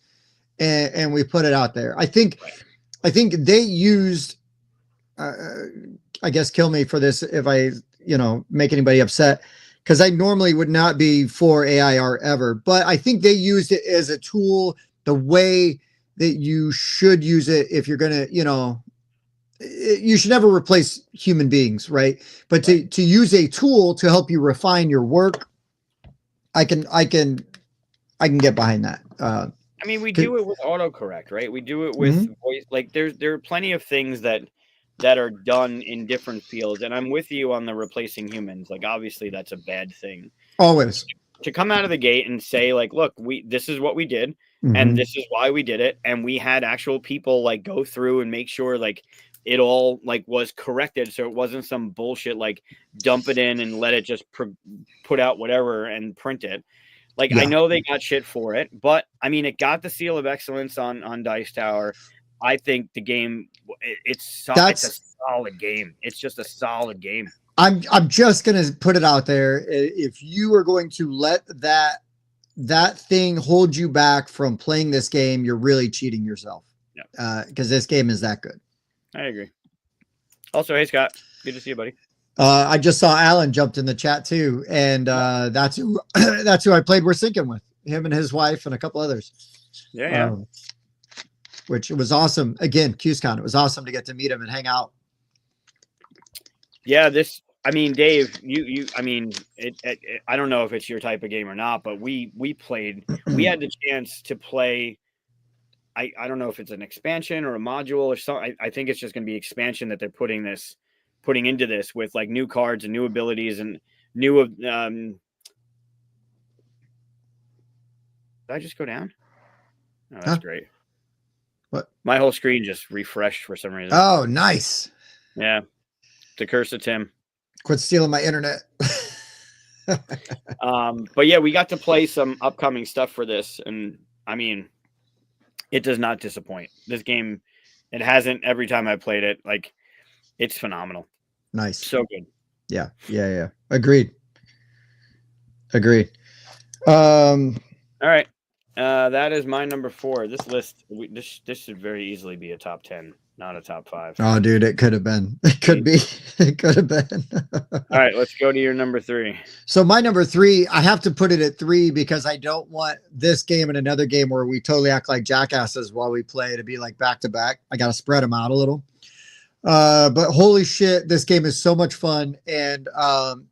and we put it out there. I think they used, I guess, kill me for this if I, make anybody upset, because I normally would not be for AIR ever, but I think they used it as a tool the way that you should use it if you're going to, you should never replace human beings, right? But to use a tool to help you refine your work, I can get behind that. I mean, we do it with autocorrect, right? We do it with voice. Like there are plenty of things that are done in different fields, and I'm with you on the replacing humans. Like obviously that's a bad thing. Always. To come out of the gate and say like, look, this is what we did, and this is why we did it, and we had actual people like go through and make sure like it all like was corrected, so it wasn't some bullshit like dump it in and let it just put out whatever and print it. Like I know they got shit for it, but I mean it got the seal of excellence on Dice Tower. I think the game it's a solid game. It's just a solid game. I'm just gonna put it out there. If you are going to let that thing hold you back from playing this game, you're really cheating yourself. Yeah. Because this game is that good. I agree. Also, hey Scott, good to see you, buddy. I just saw Alan jumped in the chat too, and that's who I played We're Sinking with, him and his wife and a couple others. Yeah. Which was awesome. Again, QSCon, it was awesome to get to meet him and hang out. Yeah, I mean, Dave, I mean, I don't know if it's your type of game or not, but we played, we had the chance to play. I don't know if it's an expansion or a module or something. I think it's just going to be expansion that they're putting into this with like new cards and new abilities and new. Did I just go down? Oh, that's great. What? My whole screen just refreshed for some reason. Oh, nice. Yeah. The curse of Tim. Quit stealing my internet. But yeah, we got to play some upcoming stuff for this, and I mean, it does not disappoint. This game, it hasn't every time I played it. Like, it's phenomenal. Nice. So good. Yeah. Agreed. All right. That is my number 4. This list, this should very easily be a top 10, not a top 5. Oh, dude, it could have been. It could be. It could have been. All right, let's go to your number 3. So my number 3, I have to put it at 3 because I don't want this game and another game where we totally act like jackasses while we play to be like back to back. I got to spread them out a little. But holy shit, this game is so much fun. And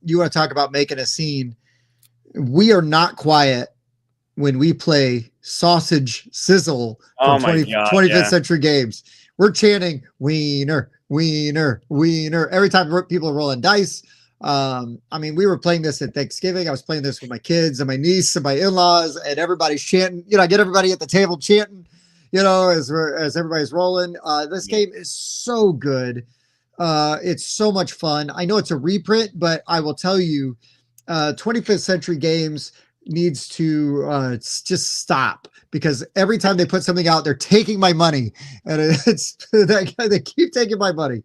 you want to talk about making a scene. We are not quiet when we play Sausage Sizzle from 25th Century Games. We're chanting wiener, wiener, wiener every time people are rolling dice. I mean, we were playing this at Thanksgiving. I was playing this with my kids and my niece and my in-laws, and everybody's chanting. I get everybody at the table chanting, as everybody's rolling. This game is so good. It's so much fun. I know it's a reprint, but I will tell you, 25th Century Games needs to just stop, because every time they put something out, they're taking my money, and they keep taking my money.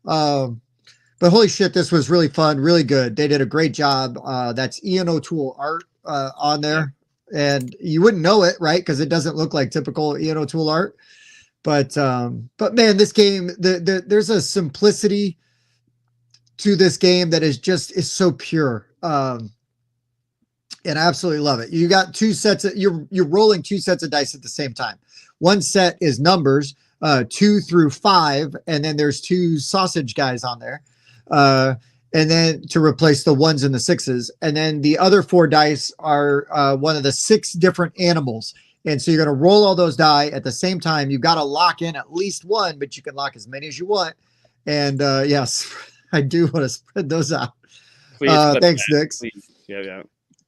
But holy shit, this was really fun, really good. They did a great job. That's Ian O'Toole art on there, and you wouldn't know it, right? Because it doesn't look like typical Ian O'Toole art. But man, this game, there's a simplicity to this game that is so pure. And I absolutely love it. You got you're rolling 2 sets of dice at the same time. One set is numbers, 2 through 5, and then there's 2 sausage guys on there. And then to replace the 1s and the 6s. And then the other 4 dice are one of the 6 different animals. And so you're going to roll all those die at the same time. You've got to lock in at least one, but you can lock as many as you want. And yes, I do want to spread those out. Thanks, Nick. Yeah.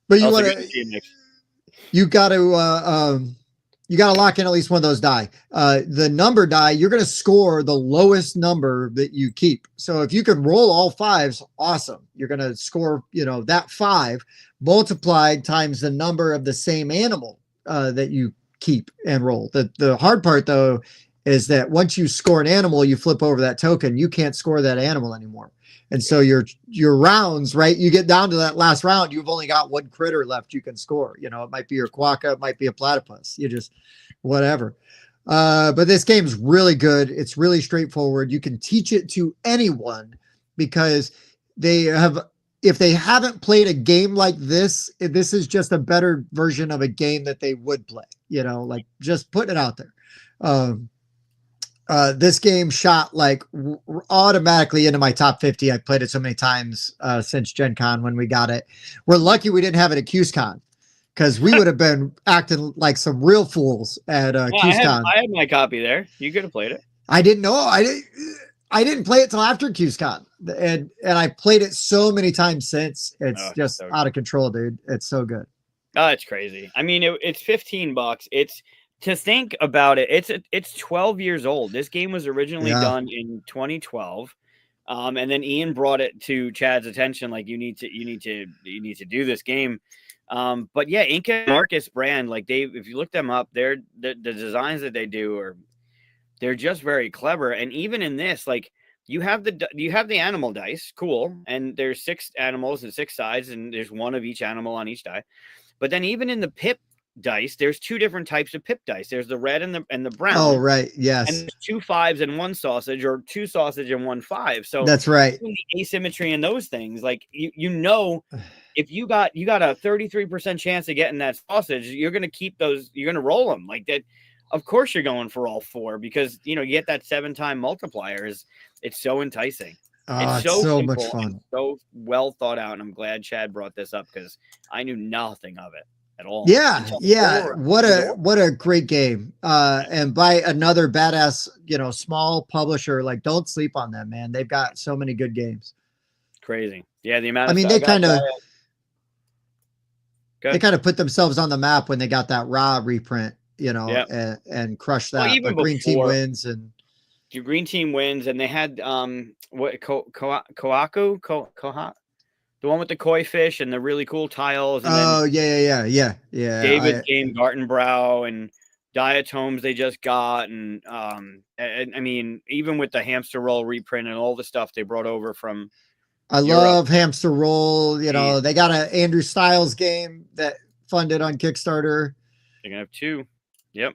But you want to, you got to lock in at least one of those die. The number die, you're going to score the lowest number that you keep. So if you can roll all 5s, awesome. You're going to score, that 5 multiplied times the number of the same animal that you keep and roll. The hard part though is that once you score an animal, you flip over that token, you can't score that animal anymore. And so your rounds, right? You get down to that last round, you've only got 1 critter left you can score. It might be your quokka, it might be a platypus. You just whatever. But this game's really good. It's really straightforward. You can teach it to anyone because they have if they haven't played a game like this is just a better version of a game that they would play, like just putting it out there. This game shot like automatically into my top 50. I played it so many times since Gen Con when we got it. We're lucky we didn't have it at QSCon, because we would have been acting like some real fools at QSCon. I had my copy there. You could have played it. I didn't know. I didn't play it till after QSCon, and I played it so many times since. It's just so out of control, dude. It's so good. Oh, it's crazy. I mean, it's $15. It's, to think about it, it's 12 years old. This game was originally done in 2012. And then Ian brought it to Chad's attention, like, you need to do this game. But yeah, Inca and Marcus brand, like, if you look them up, the designs that they do they're just very clever. And even in this, like, you have the animal dice, cool, and there's 6 animals and 6 sides, and there's one of each animal on each die. But then even in the pip dice, there's 2 different types of pip dice. There's the red and the brown. Oh, right. Yes. And there's 2 5s and 1 sausage, or 2 sausage and 1 5. So that's right. The asymmetry in those things, like, if you got a 33% chance of getting that sausage, you're going to keep those, you're going to roll them like that. Of course you're going for all 4, because you get that 7-time multiplier. It's so enticing. It's so much fun. So well thought out. And I'm glad Chad brought this up, because I knew nothing of it at all. Yeah. What a great game. And by another badass, small publisher. Like, don't sleep on them, man. They've got so many good games. Crazy. Yeah. The amount of, they kind of put themselves on the map when they got that Raw reprint, and crushed that. Well, Green Team wins, and your Green Team wins, and they had Kohaku, the one with the koi fish and the really cool tiles. And yeah. David game Gartenbrow and diatomes they just got, and I mean, even with the hamster roll reprint and all the stuff they brought over from. I love Hamster Roll. They got an Andrew Styles game that funded on Kickstarter. They're gonna have 2. Yep.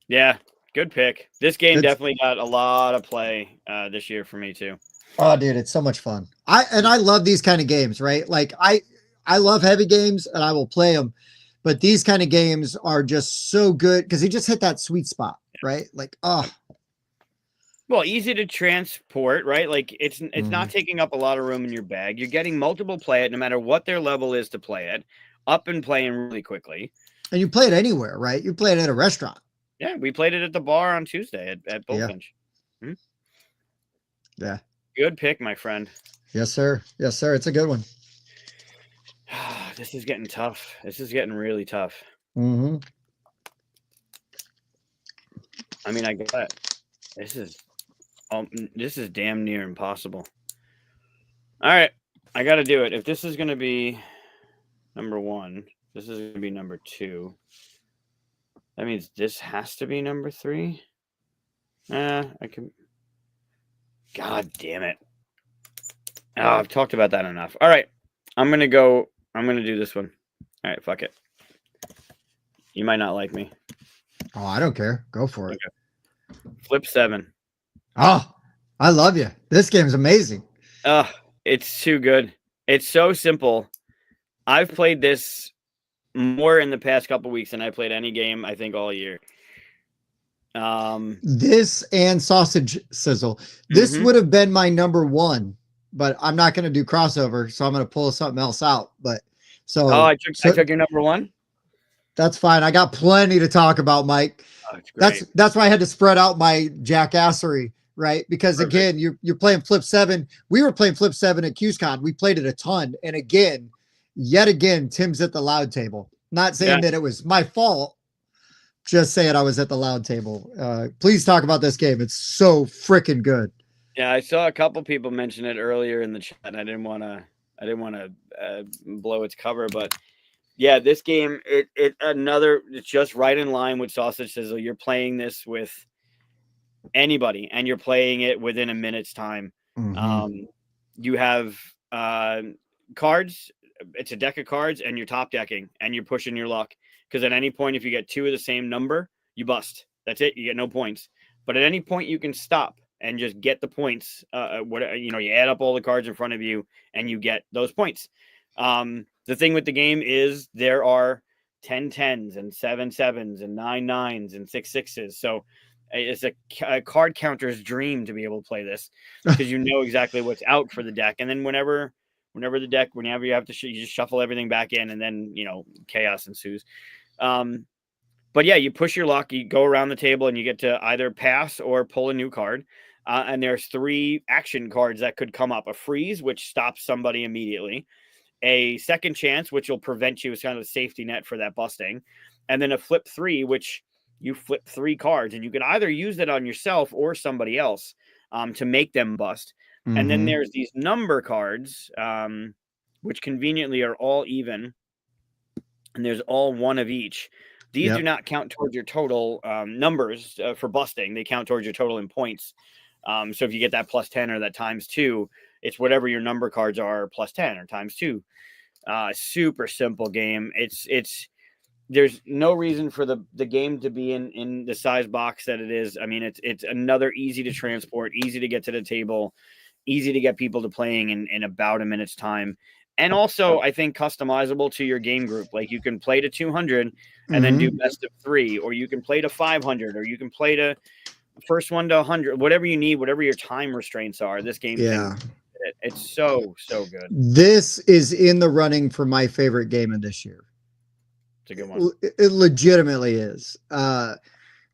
Yeah, good pick. This game definitely got a lot of play this year for me too. Oh, dude, it's so much fun. I love these kind of games, right? Like, I love heavy games and I will play them, but these kind of games are just so good because they just hit that sweet spot, right? Like, well, easy to transport, right? Like, it's not taking up a lot of room in your bag. You're getting multiple play it, no matter what their level is to play it, up and playing really quickly. And you play it anywhere, right? You play it at a restaurant. Yeah, we played it at the bar on Tuesday at Bullfinch. Yeah. Yeah. Good pick, my friend. Yes, sir. Yes, sir. It's a good one. This is getting tough. This is getting really tough. Mm-hmm. I mean, I get it. This is damn near impossible. All right, I got to do it. If this is going to be number 1, this is going to be number 2. That means this has to be number 3. I can. God damn it. Oh, I've talked about that enough. All right, I'm going to do this one. All right, fuck it. You might not like me. Oh, I don't care. Go for it. Okay. Flip 7. Oh, I love you. This game's amazing. It's too good. It's so simple. I've played this more in the past couple weeks than I played any game, I think, all year. This and Sausage Sizzle. This would have been my number 1, but I'm not going to do crossover, so I'm going to pull something else out. But so, I took your number 1. That's fine. I got plenty to talk about, Mike. Oh, it's great. That's why I had to spread out my jackassery, right? Because again, you're playing Flip 7. We were playing Flip 7 at QSCon. We played it a ton, and yet again, Tim's at the loud table. Not saying that it was my fault. Just saying I was at the loud table. Please talk about this game. It's so freaking good. Yeah, I saw a couple people mention it earlier in the chat, and I didn't want to blow its cover, but yeah, this game it's just right in line with Sausage Sizzle. You're playing this with anybody, and you're playing it within a minute's time. You have cards. It's a deck of cards, and you're top decking, and you're pushing your luck. Because at any point, if you get 2 of the same number, you bust. That's it. You get no points. But at any point, you can stop. and just get the points. You add up all the cards in front of you and you get those points. The thing with the game is there are 10 10s and 7 7s and 9 9s and 6 6s. So it's a card counter's dream to be able to play this because you know exactly what's out for the deck. And then whenever you have to, you just shuffle everything back in, and then, chaos ensues. But yeah, you push your luck, you go around the table, and you get to either pass or pull a new card. And there's 3 action cards that could come up: a freeze, which stops somebody immediately; a second chance, which will prevent you, as kind of a safety net for that busting; and then a flip 3, which you flip 3 cards, and you can either use that on yourself or somebody else to make them bust. Mm-hmm. And then there's these number cards, which conveniently are all even, and there's all 1 of each. These do not count towards your total numbers for busting. They count towards your total in points. So if you get that plus 10 or that times 2, it's whatever your number cards are plus 10 or times 2. Super simple game. There's no reason for the game to be in the size box that it is. I mean, it's another easy to transport, easy to get to the table, easy to get people to playing in about a minute's time. And also, I think customizable to your game group. Like, you can play to 200 and then do best of 3, or you can play to 500, or you can play to first one to 100, whatever you need, whatever your time restraints are. This game, it's so good. This is in the running for my favorite game of this year. It's a good one. It legitimately is. I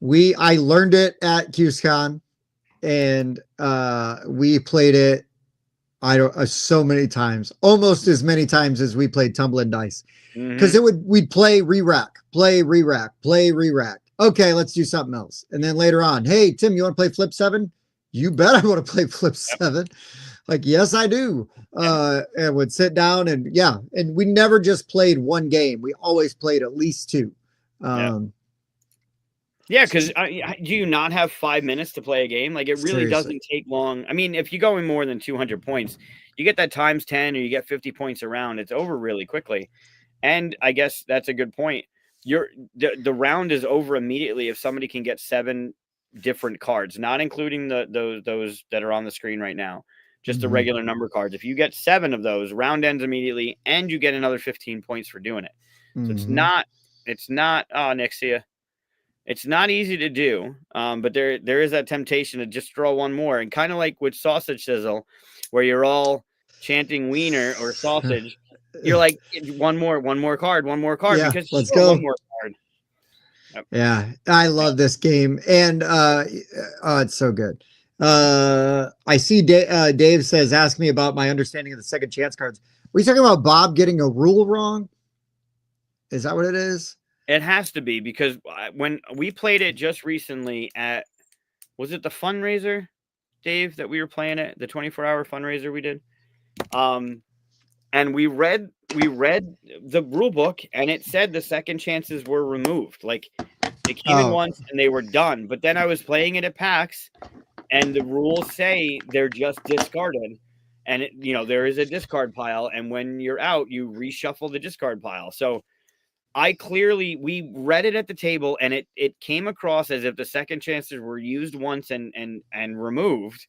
learned it at QSCon, and we played it so many times, almost as many times as we played Tumbling Dice, because we'd play re-rack. Okay, let's do something else. And then later on, hey, Tim, you want to play Flip 7? You bet I want to play Flip 7. Like, yes, I do. And would sit down and we never just played one game. We always played at least 2. Because do you not have 5 minutes to play a game? Like, it really doesn't take long. I mean, if you go in more than 200 points, you get that times 10 or you get 50 points around. It's over really quickly. And I guess that's a good point. The round is over immediately if somebody can get 7 different cards, not including those that are on the screen right now, just the regular number cards. If you get 7 of those, round ends immediately, and you get another 15 points for doing it. So it's not Nixia. It's not easy to do, but there is that temptation to just throw one more. And kind of like with Sausage Sizzle, where you're all chanting wiener or sausage, you're like, one more card, because let's go. One more card. Yep. Yeah, I love this game. And it's so good. I see Dave says, ask me about my understanding of the second chance cards. Were you talking about Bob getting a rule wrong? Is that what it is? It has to be, because when we played it just recently was it the fundraiser, Dave, that we were playing at, the 24-hour fundraiser we did? And we read the rule book, and it said the second chances were removed. Like, they came in once and they were done. But then I was playing it at PAX, and the rules say they're just discarded. And there is a discard pile, and when you're out, you reshuffle the discard pile. So we read it at the table, and it came across as if the second chances were used once and removed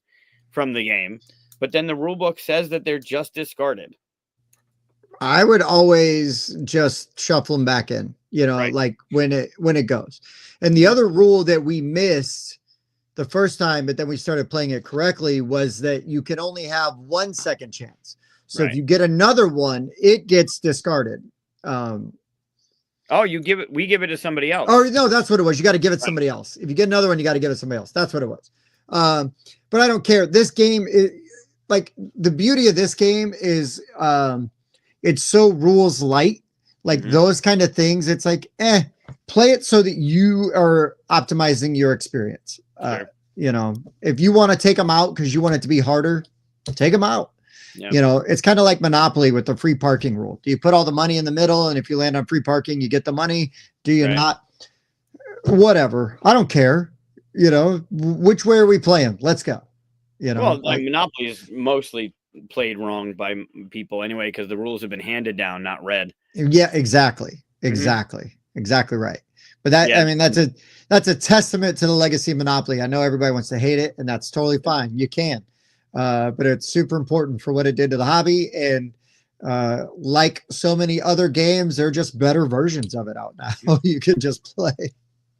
from the game. But then the rule book says that they're just discarded. I would always just shuffle them back in, right, like when it goes. And the other rule that we missed the first time, but then we started playing it correctly, was that you can only have 1 second chance. So if you get another one, it gets discarded. We give it to somebody else. Oh, no, that's what it was. You got to give it to somebody else. If you get another one, you got to give it to somebody else. That's what it was. But I don't care. This game is like, the beauty of this game is it's so rules light, like those kind of things. It's like, play it so that you are optimizing your experience. Sure. If you want to take them out because you want it to be harder, take them out. Yep. It's kind of like Monopoly with the free parking rule. Do you put all the money in the middle, and if you land on free parking, you get the money? Do you not? Whatever. I don't care. Which way are we playing? Let's go. Monopoly is mostly played wrong by people anyway, because the rules have been handed down, not read. Yeah, exactly. Exactly right. But that, Yeah. I mean, that's a testament to the legacy of Monopoly. I know everybody wants to hate it, and that's totally fine. You can, but it's super important for what it did to the hobby. And like so many other games, they're just better versions of it out now. You can just play.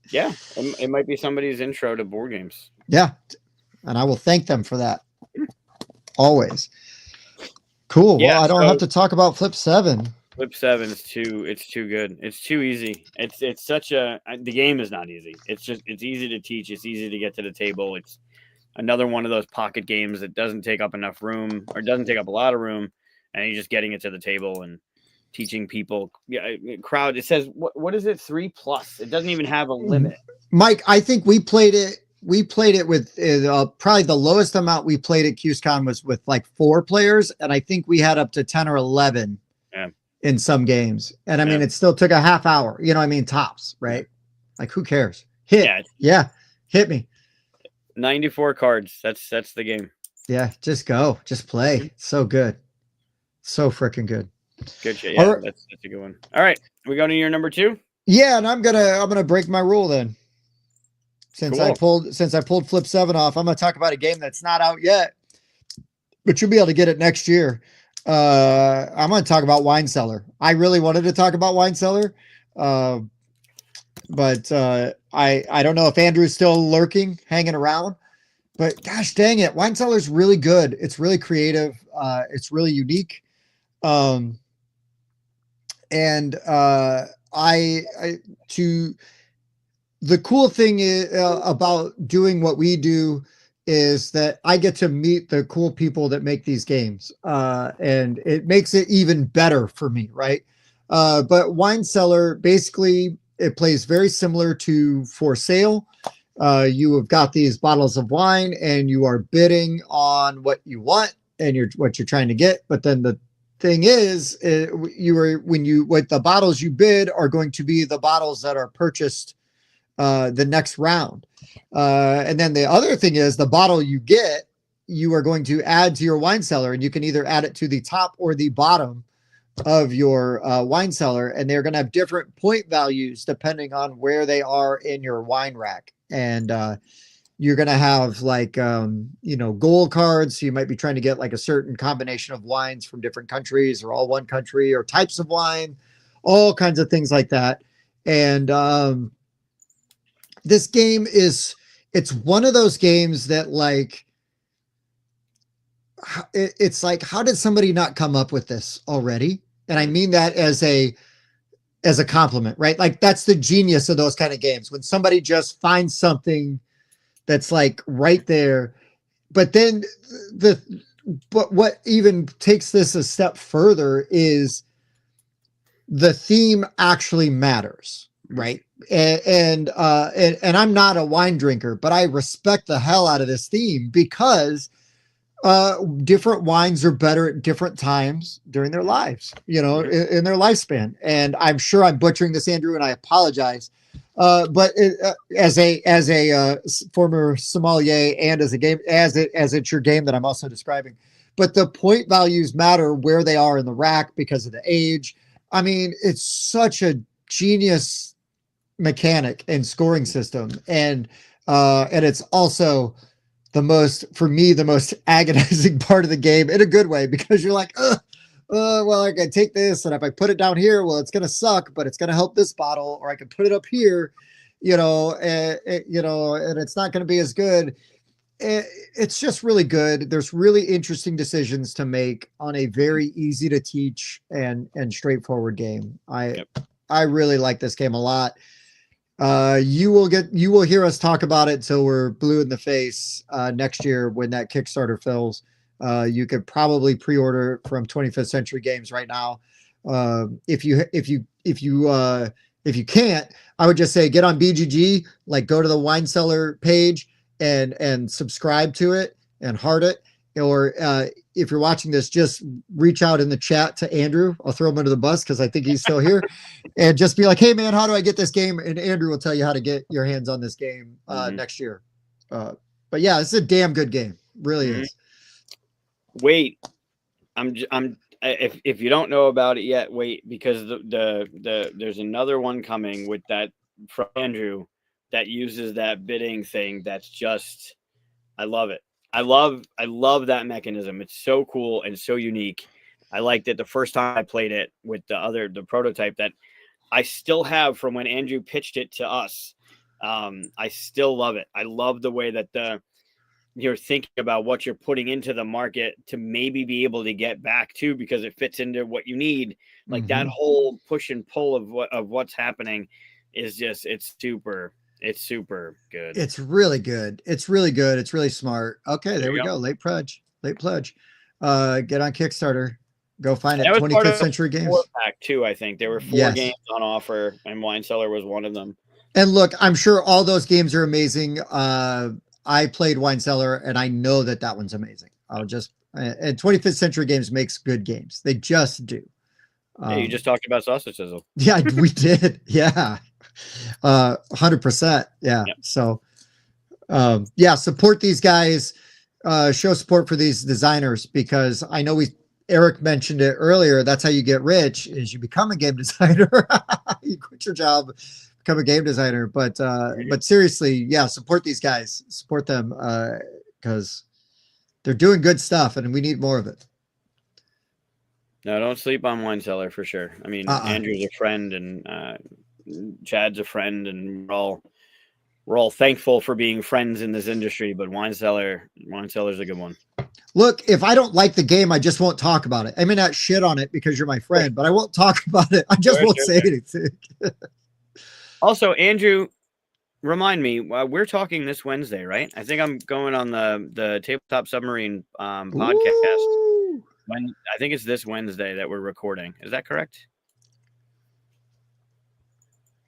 Yeah. It might be somebody's intro to board games. Yeah, and I will thank them for that always. Cool. Yeah. Well, I don't have So to talk about Flip 7. Flip 7 is it's too good. It's too easy. It's such a the game is not easy. It's easy to teach. It's easy to get to the table. It's another one of those pocket games that doesn't take up enough room or doesn't take up a lot of room, and you're just getting it to the table and teaching people. Yeah, crowd. It says what is it? 3+. It doesn't even have a limit. Mike, I think we played it. We played it with probably the lowest amount we played at QSCon was with like 4 players, and I think we had up to 10 or 11 in some games. And I mean, it still took a half hour. You know what I mean? Tops, right? Like, who cares? Hit, hit me. 94 cards. That's the game. Yeah, just go, just play. So good, so freaking good. Good shit. Yeah, that's a good one. All right, we go to your number 2. Yeah, and I'm gonna break my rule then. Since I pulled Flip 7 off, I'm gonna talk about a game that's not out yet, but you'll be able to get it next year. I'm gonna talk about Wine Cellar. I really wanted to talk about Wine Cellar, but I don't know if Andrew's still lurking, hanging around. But gosh dang it, Wine Cellar's really good. It's really creative. It's really unique. The cool thing is about doing what we do is that I get to meet the cool people that make these games, and it makes it even better for me, right? But Wine Cellar, basically, it plays very similar to For Sale. You have got these bottles of wine, and you are bidding on what you want and what you're trying to get. But then the thing is, what the bottles you bid are going to be the bottles that are purchased the next round. And then the other thing is the bottle you get, you are going to add to your wine cellar, and you can either add it to the top or the bottom of your wine cellar, and they're going to have different point values depending on where they are in your wine rack. And you're going to have like, gold cards. So you might be trying to get like a certain combination of wines from different countries or all one country or types of wine, all kinds of things like that. And this game it's one of those games that like, it's like, how did somebody not come up with this already? And I mean that as a compliment, right? Like that's the genius of those kind of games, when somebody just finds something that's like right there. But then but what even takes this a step further is the theme actually matters, right? And I'm not a wine drinker, but I respect the hell out of this theme because different wines are better at different times during their lives, in their lifespan. And I'm sure I'm butchering this, Andrew, and I apologize. But as a former sommelier and as it's your game that I'm also describing, but the point values matter where they are in the rack because of the age. I mean, it's such a genius mechanic and scoring system, and it's also the most agonizing part of the game in a good way, because you're like, well, I can take this, and if I put it down here, well, it's going to suck, but it's going to help this bottle, or I can put it up here, and it's not going to be as good. It's just really good. There's really interesting decisions to make on a very easy to teach and straightforward game. I really like this game a lot. You will hear us talk about it till we're blue in the face next year when that Kickstarter fills. You could probably pre-order from 25th Century Games right now. If you can't, I would just say get on BGG, like go to the Wine Cellar page and subscribe to it and heart it. Or if you're watching this, just reach out in the chat to Andrew. I'll throw him under the bus because I think he's still here, and just be like, "Hey, man, how do I get this game?" And Andrew will tell you how to get your hands on this game next year. But yeah, it's a damn good game, really is. Wait, if you don't know about it yet, wait, because the there's another one coming with that from Andrew that uses that bidding thing. That's just, I love it. I love that mechanism. It's so cool and so unique. I liked it the first time I played it with the prototype that I still have from when Andrew pitched it to us. I still love it. I love the way that you're thinking about what you're putting into the market to maybe be able to get back to, because it fits into what you need. Like that whole push and pull of what's happening is just, it's super good. It's really good. It's really good. It's really smart. Okay, there we go. Late pledge. Get on Kickstarter. Go find it. That was part 25th of Century the Games. 4-pack too. I think there were 4 Yes. games on offer, and Wine Cellar was one of them. And look, I'm sure all those games are amazing. I played Wine Cellar, and I know that one's amazing. And 25th Century Games makes good games. They just do. Yeah, you just talked about Sausage Sizzle. Yeah, we did. Yeah. 100%. Yeah. Yep. So, yeah, support these guys. Show support for these designers, because I know Eric mentioned it earlier. That's how you get rich, is you become a game designer. You quit your job, become a game designer. But seriously, yeah, support these guys, support them, because they're doing good stuff and we need more of it. No, don't sleep on Wine Cellar for sure. I mean, Andrew's a friend, and Chad's a friend, and we're all thankful for being friends in this industry. But Wine Cellar's a good one. Look, if I don't like the game, I just won't talk about it. I may not shit on it because you're my friend, but I won't talk about it. I just won't say anything. Also, Andrew, remind me, we're talking this Wednesday, right? I think I'm going on the Tabletop Submarine podcast. Ooh. I think it's this Wednesday that we're recording. Is that correct?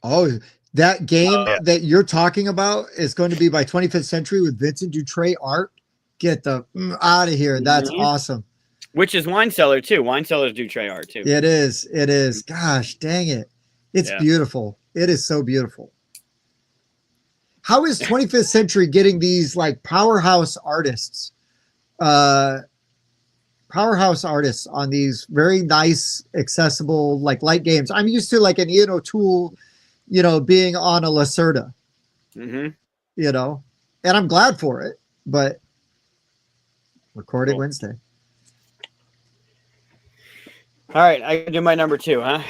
Oh, that game that you're talking about is going to be by 25th Century with Vincent Dutray art. Get the out of here. That's awesome. Which is Wine Cellar too. Wine Cellar's Dutray art too. It is. Gosh, dang it. It's beautiful. It is so beautiful. How is 25th Century getting these like powerhouse artists on these very nice, accessible, like light games? I'm used to like an Ian O'Toole, being on a Lacerda, and I'm glad for it, but recorded Wednesday. All right. I can do my number 2, huh?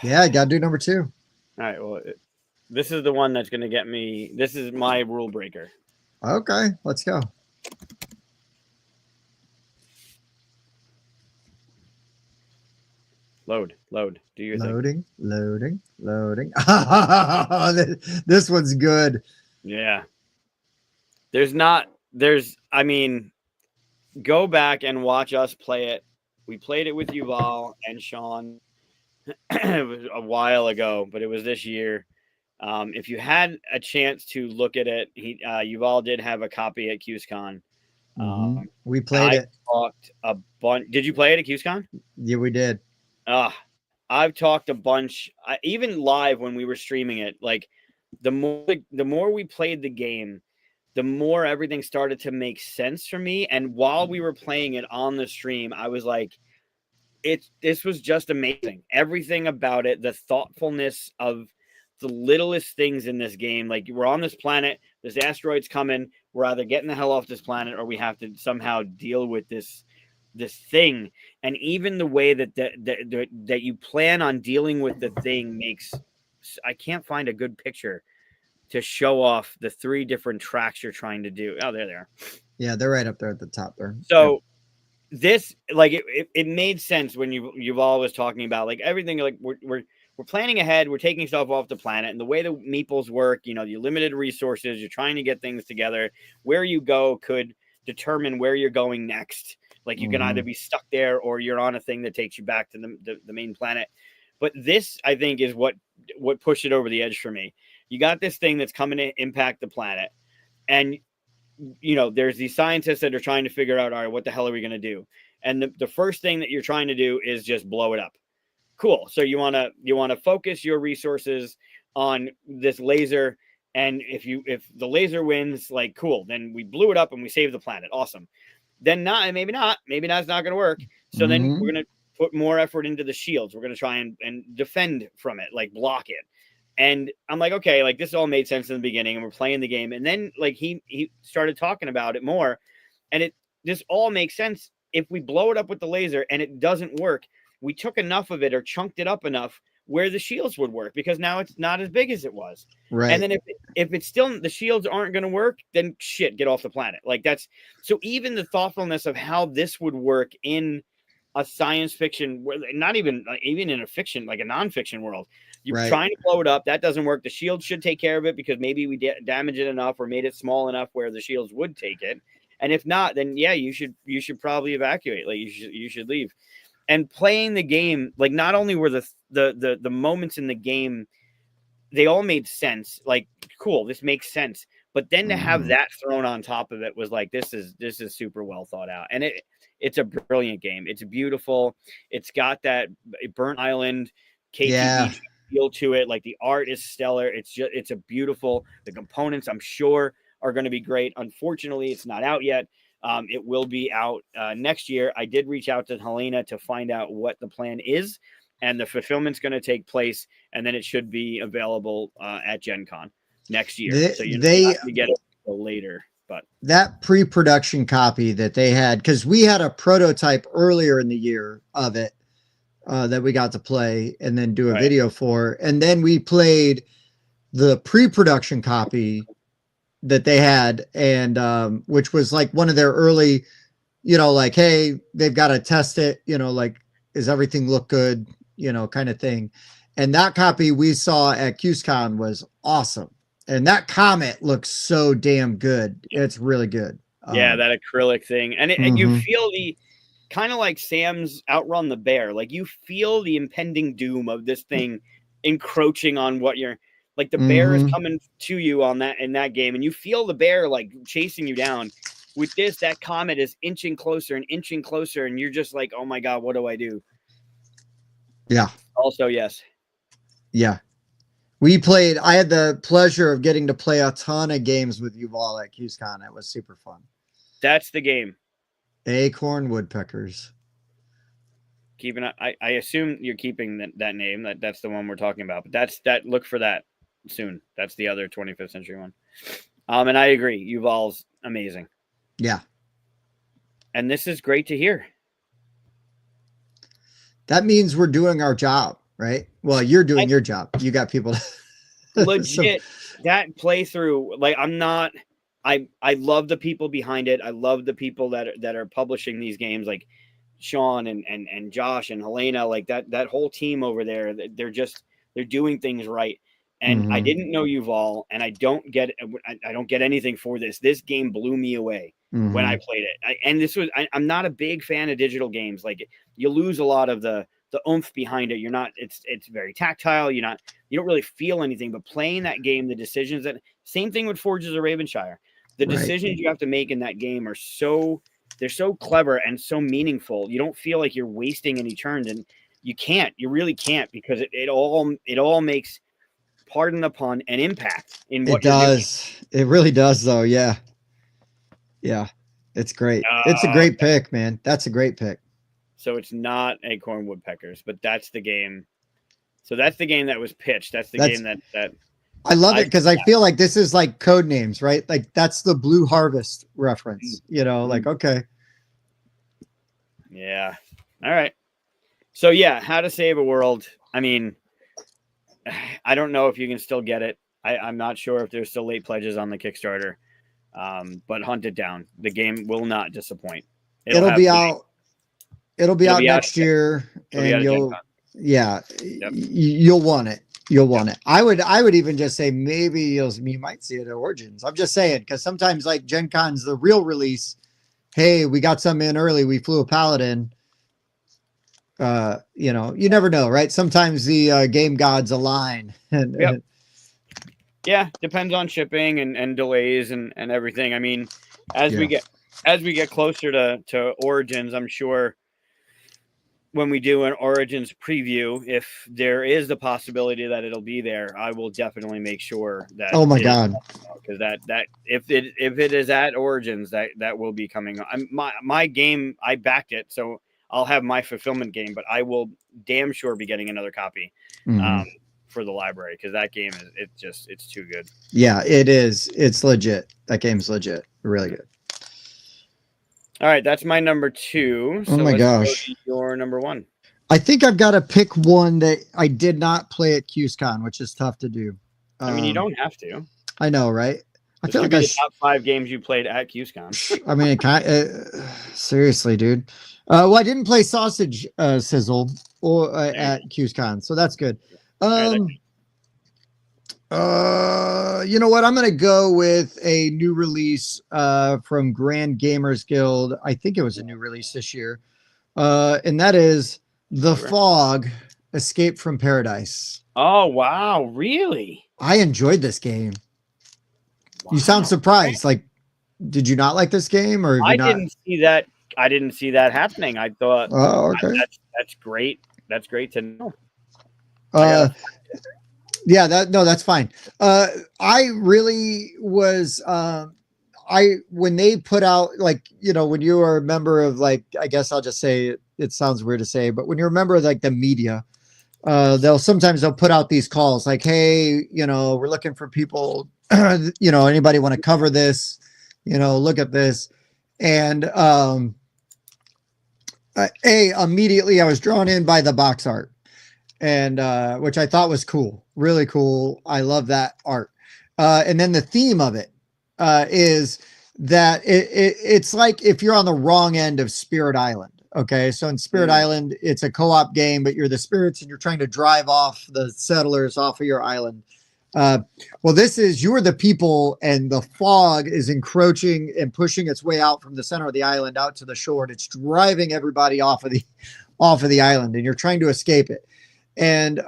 Yeah, I got to do number 2. All right. Well, this is the one that's going to get me. This is my rule breaker. Okay, let's go. Load. Do your thing. Loading. This one's good. Yeah. I mean, go back and watch us play it. We played it with Yuval and Sean. It was a while ago, but it was this year. If you had a chance to look at it, Yuval did have a copy at QSCon. We played it. Talked a bunch. Did you play it at QSCon? Yeah, we did. I've talked a bunch, even live when we were streaming it. Like the more we played the game, the more everything started to make sense for me. And while we were playing it on the stream, I was like, this was just amazing. Everything about it, the thoughtfulness of the littlest things in this game. Like, we're on this planet, there's asteroids coming. We're either getting the hell off this planet or we have to somehow deal with this thing. And even the way that you plan on dealing with the thing makes, I can't find a good picture to show off the 3 different tracks you're trying to do. Oh, there they are. Yeah, they're right up there at the top there. So this, like, it made sense when you've always talking about like everything, like we're planning ahead, we're taking stuff off the planet, and the way the meeples work, you limited resources, you're trying to get things together. Where you go could determine where you're going next. Like, you can either be stuck there or you're on a thing that takes you back to the main planet. But this, I think, is what pushed it over the edge for me. You got this thing that's coming to impact the planet, and there's these scientists that are trying to figure out, all right, what the hell are we going to do? And the first thing that you're trying to do is just blow it up. Cool. So you want to focus your resources on this laser, and if the laser wins, like, cool, then we blew it up and we saved the planet. Awesome. Then maybe that's not going to work. So then we're going to put more effort into the shields. We're going to try and defend from it, like block it. And I'm like, okay, like this all made sense in the beginning, and we're playing the game. And then like he started talking about it more, and this all makes sense. If we blow it up with the laser and it doesn't work, we took enough of it or chunked it up enough where the shields would work, because now it's not as big as it was. Right. And then if it's still, the shields aren't going to work, then shit, get off the planet. Like that's, so even the thoughtfulness of how this would work in a science fiction, not even in a fiction, like a nonfiction world, you're Right. trying to blow it up, that doesn't work. The shield should take care of it, because maybe we damage it enough or made it small enough where the shields would take it. And if not, then yeah, you should probably evacuate. Like you should leave. And playing the game, like not only were the moments in the game, they all made sense. Like, cool, this makes sense. But then to have that thrown on top of it was like, this is super well thought out. And it's a brilliant game. It's beautiful. It's got that Burnt Island KTB feel to it. Like the art is stellar. It's a beautiful, the components I'm sure are going to be great. Unfortunately, it's not out yet. It will be out next year. I did reach out to Helena to find out what the plan is, and the fulfillment's going to take place, and then it should be available at Gen Con next year. So you're not going to get it later. But that pre-production copy that they had, because we had a prototype earlier in the year of it that we got to play and then do a video for, and then we played the pre-production copy that they had, and which was like one of their early, like, hey, they've got to test it, like, is everything look good, kind of thing. And that copy we saw at QSCon was awesome. And that comet looks so damn good. It's really good. Yeah, that acrylic thing. And you feel the kind of like Sam's Outrun the Bear. Like you feel the impending doom of this thing encroaching on what you're like. The bear is coming to you in that game, and you feel the bear like chasing you down. With this, that comet is inching closer and inching closer, and you're just like, oh my God, what do I do? Yeah. Also, yes. Yeah. I had the pleasure of getting to play a ton of games with Yuval at QSCon. It was super fun. That's the game. Acorn Woodpeckers. I assume you're keeping that name. That's the one we're talking about. But look for that soon. That's the other 25th century one. And I agree. Yuval's amazing. Yeah. And this is great to hear. That means we're doing our job, right? Well, you're doing your job. You got people. Legit. That playthrough, like I love the people behind it. I love the people that are publishing these games, like Sean and Josh and Helena, like that whole team over there. They're doing things right. And I didn't know Yuval, and I don't get anything for this. This game blew me away when I played it. I'm not a big fan of digital games. Like you lose a lot of the oomph behind it. It's very tactile. You don't really feel anything. But playing that game, the decisions same thing with Forges of Ravenshire. The decisions you have to make in that game are they're so clever and so meaningful. You don't feel like you're wasting any turns, and you really can't, because it all makes, pardon the pun, an impact in what you're doing. It really does, though. Yeah. It's great. It's a great pick, man. That's a great pick. So it's not Acorn Woodpeckers, but that's the game. So that's the game that was pitched. That's the game that I love it, because I feel like this is like code names, right? Like that's the Blue Harvest reference, like, okay. Yeah. All right. So yeah, How to Save a World. I mean, I don't know if you can still get it. I'm not sure if there's still late pledges on the Kickstarter. But hunt it down. The game will not disappoint. It'll be out next year, and you'll want it. You'll want it. I would even just say maybe you might see it at Origins. I'm just saying, because sometimes like Gen Con's the real release. Hey, we got some in early. We flew a Paladin. You never know, right? Sometimes the game gods align. Yeah, depends on shipping and delays and everything. I mean, as we get closer to Origins, I'm sure when we do an Origins preview, if there is the possibility that it'll be there, I will definitely make sure that. Oh my God! Because that if it is at Origins, that will be coming. My game, I backed it, so I'll have my fulfillment game, but I will damn sure be getting another copy. for the library, because that game it's too good. Yeah, it is. It's legit. That game's legit. Really good. All right, that's my number 2. Oh So my let's go gosh. to your number 1. I think I've got to pick one that I did not play at QSCon, which is tough to do. I mean, you don't have to. I know, right? I This feel could like be the top 5 games you played at QSCon. I mean, seriously, dude. Well, I didn't play Sausage Sizzle or at QSCon, so that's good. You know what? I'm gonna go with a new release from Grand Gamers Guild. I think it was a new release this year, and that is The Fog: Escape from Paradise. Oh wow, really? I enjoyed this game. Wow. You sound surprised. Like, did you not like this game, or I didn't see that? I didn't see that happening. I thought, oh, okay, that's great. That's great to know. Yeah, that's fine. I really was. When they put out, like, you know, when you are a member of, like, I guess I'll just say it sounds weird to say, but when you're a member of, like, the media, they'll put out these calls like, hey, you know, we're looking for people, you know, anybody want to cover this, you know, look at this. And immediately I was drawn in by the box art, and which I thought was cool, really cool. I love that art. And then the theme of it is that it's like if you're on the wrong end of Spirit Island. Okay, so in Spirit Island, it's a co-op game, but you're the spirits and you're trying to drive off the settlers off of your island. Well, this is, you're the people, and the fog is encroaching and pushing its way out from the center of the island out to the shore, and it's driving everybody off of the island, and you're trying to escape it. And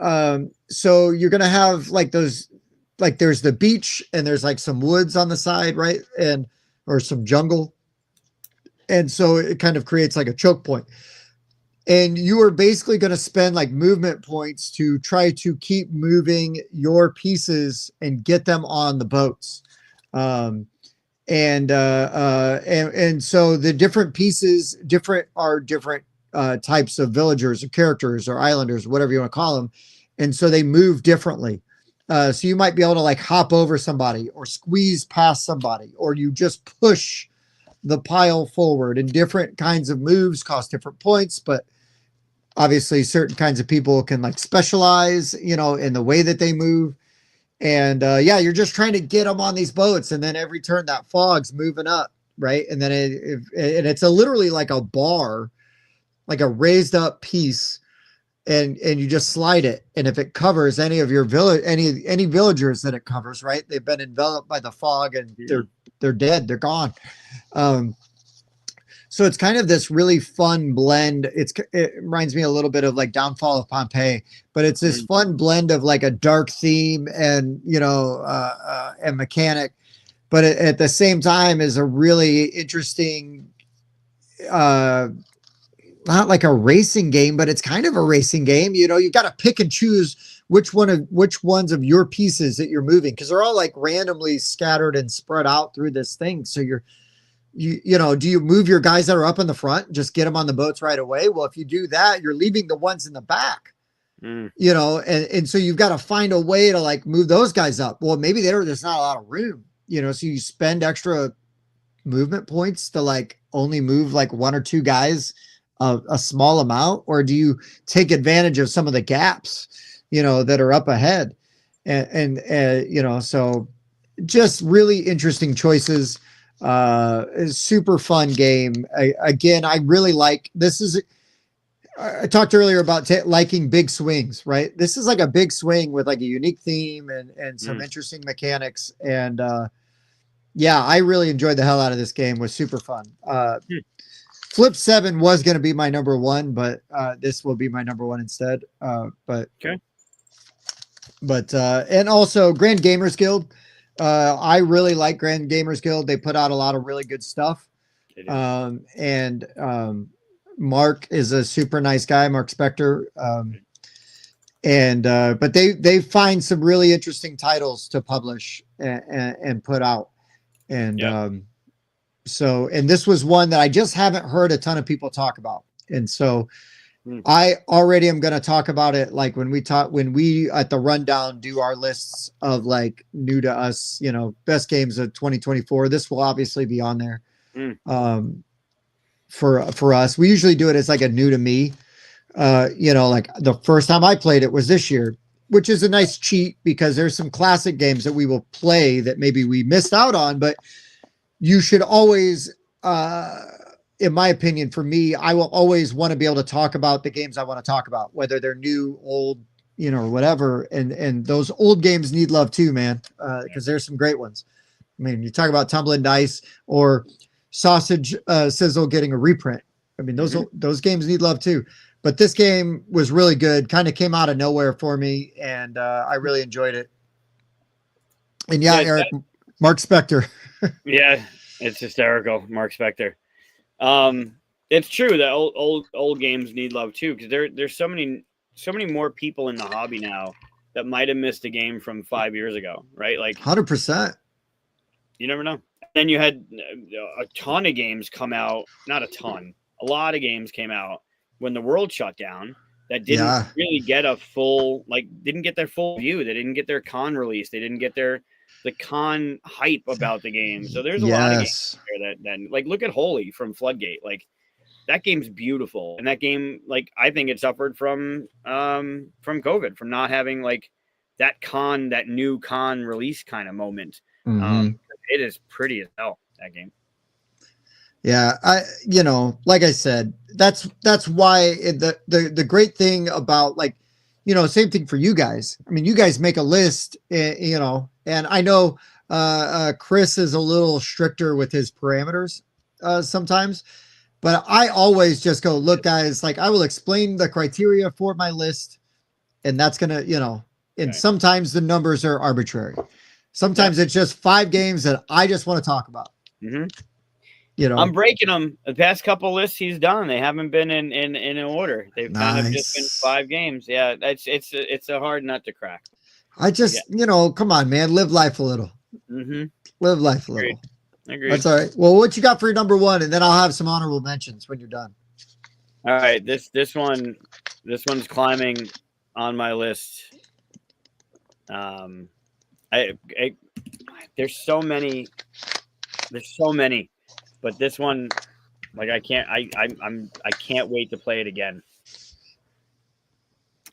so you're gonna have like those, like there's the beach and there's like some woods on the side, right, and or some jungle. And so it kind of creates like a choke point. And you are basically going to spend like movement points to try to keep moving your pieces and get them on the boats. And so the different pieces, different types of villagers or characters or islanders, whatever you want to call them. And so they move differently. So you might be able to like hop over somebody or squeeze past somebody, or you just push the pile forward, and different kinds of moves cost different points, but obviously certain kinds of people can like specialize, you know, in the way that they move. And yeah, you're just trying to get them on these boats, and then every turn that fog's moving up, right? And then it's literally like a bar, like a raised up piece, and you just slide it, and if it covers any of your village, any villagers that it covers, right, they've been enveloped by the fog, and they're dead, they're gone. So it's kind of this really fun blend. It reminds me a little bit of like Downfall of Pompeii, but it's this fun blend of like a dark theme and, you know, and mechanic, but at the same time is a really interesting, not like a racing game, but it's kind of a racing game. You know, you got to pick and choose which ones of your pieces that you're moving, because they're all like randomly scattered and spread out through this thing. So you know, do you move your guys that are up in the front and just get them on the boats right away? Well, if you do that, you're leaving the ones in the back, you know, and so you've got to find a way to like move those guys up. Well, maybe there's not a lot of room, you know, so you spend extra movement points to like only move like one or two guys a small amount, or do you take advantage of some of the gaps, you know, that are up ahead? And you know, so just really interesting choices. Super fun game. Again, I really like this. I talked earlier about liking big swings, right? This is like a big swing with like a unique theme and some interesting mechanics. And yeah, I really enjoyed the hell out of this game. It was super fun. Flip 7 was going to be my number 1, but this will be my number 1 instead. But and also Grand Gamers Guild. I really like Grand Gamers Guild. They put out a lot of really good stuff. Mark is a super nice guy, Mark Spector. But they find some really interesting titles to publish and put out. And so this was one that I just haven't heard a ton of people talk about. And so I already am going to talk about it. Like when we at the rundown do our lists of like new to us, best games of 2024. This will obviously be on there. Mm. For us, we usually do it as like a new to me. Like the first time I played it was this year, which is a nice cheat because there's some classic games that we will play that maybe we missed out on, but you should always, in my opinion, for me, I will always want to be able to talk about the games I want to talk about, whether they're new, old, or whatever. And those old games need love too, man, because there's some great ones. I mean, you talk about Tumbling Dice or Sausage Sizzle getting a reprint. I mean, those games need love too. But this game was really good. Kind of came out of nowhere for me, and I really enjoyed it. And Eric, Mark Spector. Yeah, it's hysterical, Mark Spector. It's true that old games need love too, because there's so many more people in the hobby now that might have missed a game from 5 years ago, right? Like 100%. You never know. Then you had a ton of games come out, not a ton, a lot of games came out when the world shut down that didn't really get didn't get their full view. They didn't get their con release. They didn't get the con hype about the game. So there's a lot of games there that like, look at Holy from Floodgate. Like, that game's beautiful. And that game, like, I think it suffered from COVID, from not having like that new con release kind of moment. It is pretty as hell, that game. Yeah, like I said, that's why the great thing about, like, same thing for you guys. I mean, you guys make a list, and I know Chris is a little stricter with his parameters sometimes, but I always just go, look, guys, like, I will explain the criteria for my list, and that's gonna, and sometimes the numbers are arbitrary. Sometimes it's just 5 games that I just want to talk about. I'm breaking them. The past couple lists he's done, they haven't been in an order. They've kind of just been 5 games. Yeah, it's a hard nut to crack. I just, come on, man, live life a little. Live life a little. Agreed. That's all right. Well, what you got for your number 1, and then I'll have some honorable mentions when you're done. All right, this one's climbing on my list. There's so many, but this one, like, I can't wait to play it again.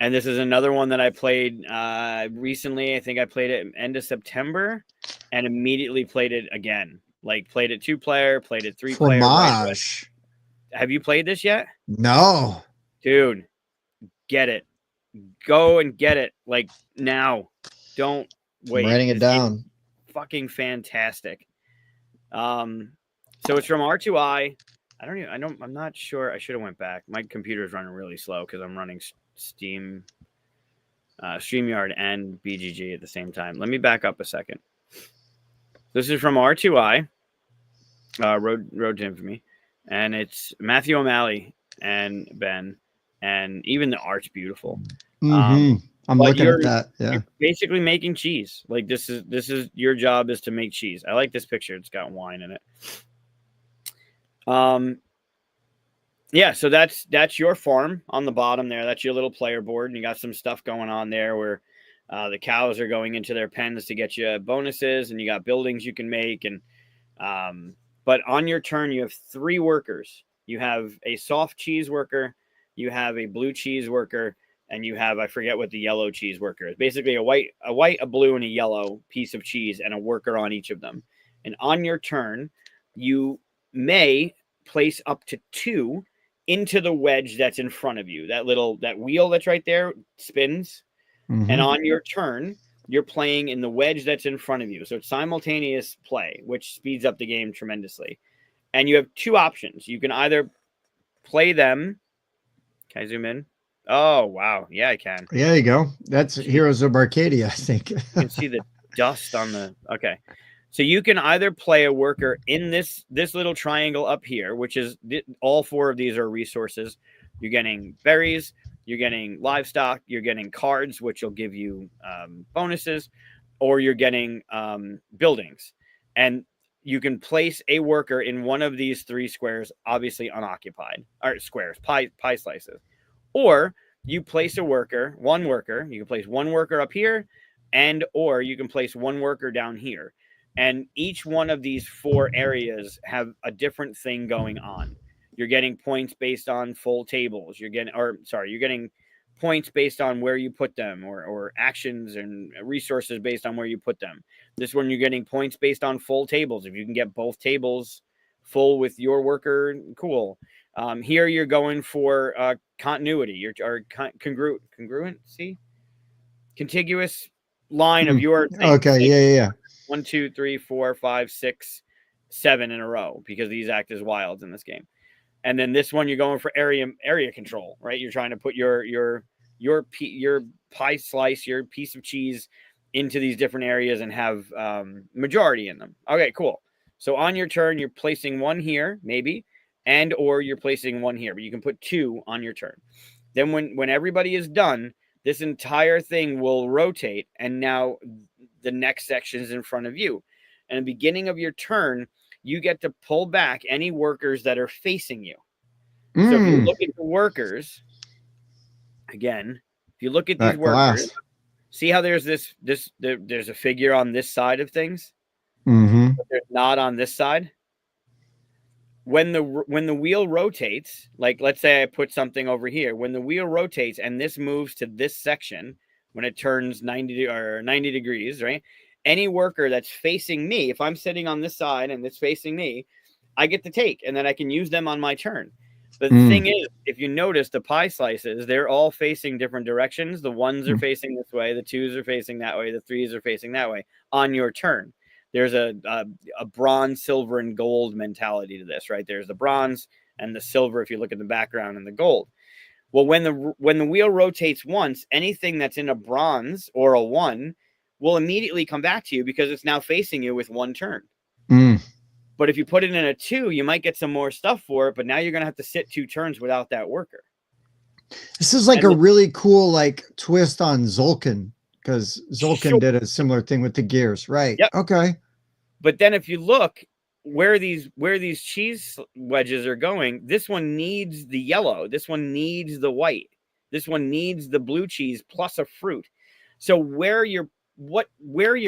And this is another one that I played recently. I think I played it end of September and immediately played it again. Like, played it 2-player, played it 3-player. Fromage. Have you played this yet? No. Dude, get it. Go and get it. Like, now. Don't wait. I'm writing it down. Fucking fantastic. So it's from R2I. I'm not sure. I should have went back. My computer's running really slow because I'm running Steam, StreamYard, and BGG at the same time. Let me back up a second. This is from R2I, Road to Infamy, and it's Matthew O'Malley and Ben, and even the art's beautiful. I'm looking at that. Yeah. You're basically making cheese. Like, this is your job, is to make cheese. I like this picture. It's got wine in it. Yeah, so that's your farm on the bottom there. That's your little player board, and you got some stuff going on there where the cows are going into their pens to get you bonuses, and you got buildings you can make. And but on your turn, you have 3 workers. You have a soft cheese worker, you have a blue cheese worker, and you have, I forget what the yellow cheese worker is. Basically a white, a blue, and a yellow piece of cheese, and a worker on each of them. And on your turn, you may place up to 2 into the wedge that's in front of you. That wheel that's right there spins. And on your turn, you're playing in the wedge that's in front of you. So it's simultaneous play, which speeds up the game tremendously. And you have 2 options. You can either play them. Can I zoom in? Oh, wow. Yeah, I can. Yeah, there you go. That's Heroes of Arcadia, I think. You can see the dust on the... Okay. So you can either play a worker in this little triangle up here, which is... All 4 of these are resources. You're getting berries, you're getting livestock, you're getting cards, which will give you bonuses, or you're getting buildings. And you can place a worker in one of these 3 squares, obviously unoccupied. Or squares, pie slices. Or you place one worker, you can place one worker up here, and or you can place one worker down here. And each one of these 4 areas have a different thing going on. You're getting points based on full tables. You're getting points based on where you put them, or actions and resources based on where you put them. This one, you're getting points based on full tables. If you can get both tables full with your worker, cool. Here you're going for continuity, congruent, see, contiguous line of your thing. Okay, like yeah. 1, 2, 3, 4, 5, 6, 7 in a row, because these act as wilds in this game. And then this one, you're going for area control, right? You're trying to put your pie slice, your piece of cheese into these different areas and have majority in them. Okay, cool. So on your turn, you're placing one here, maybe, and or you're placing one here, but you can put 2 on your turn. Then when everybody is done, this entire thing will rotate, and now the next section is in front of you. And at the beginning of your turn, you get to pull back any workers that are facing you. So if you look at the workers, again, if you look at these workers, see how there's there's a figure on this side of things, but there's not on this side. When the wheel rotates, like let's say I put something over here, when the wheel rotates and this moves to this section, when it turns 90 degrees, right? Any worker that's facing me, if I'm sitting on this side and it's facing me, I get to take, and then I can use them on my turn. But the thing is, if you notice the pie slices, they're all facing different directions. The 1s are facing this way, the 2s are facing that way, the 3s are facing that way on your turn. There's a bronze, silver, and gold mentality to this, right? There's the bronze and the silver if you look at the background, and the gold. Well, when the wheel rotates once, anything that's in a bronze or a 1 will immediately come back to you because it's now facing you with 1 turn. But if you put it in a 2, you might get some more stuff for it, but now you're going to have to sit 2 turns without that worker. This is like a really cool like twist on Zolkin, because Zolkin did a similar thing with the gears, right? Yep. Okay. But then if you look where these cheese wedges are going, this one needs the yellow, this one needs the white, this one needs the blue cheese plus a fruit. So where you're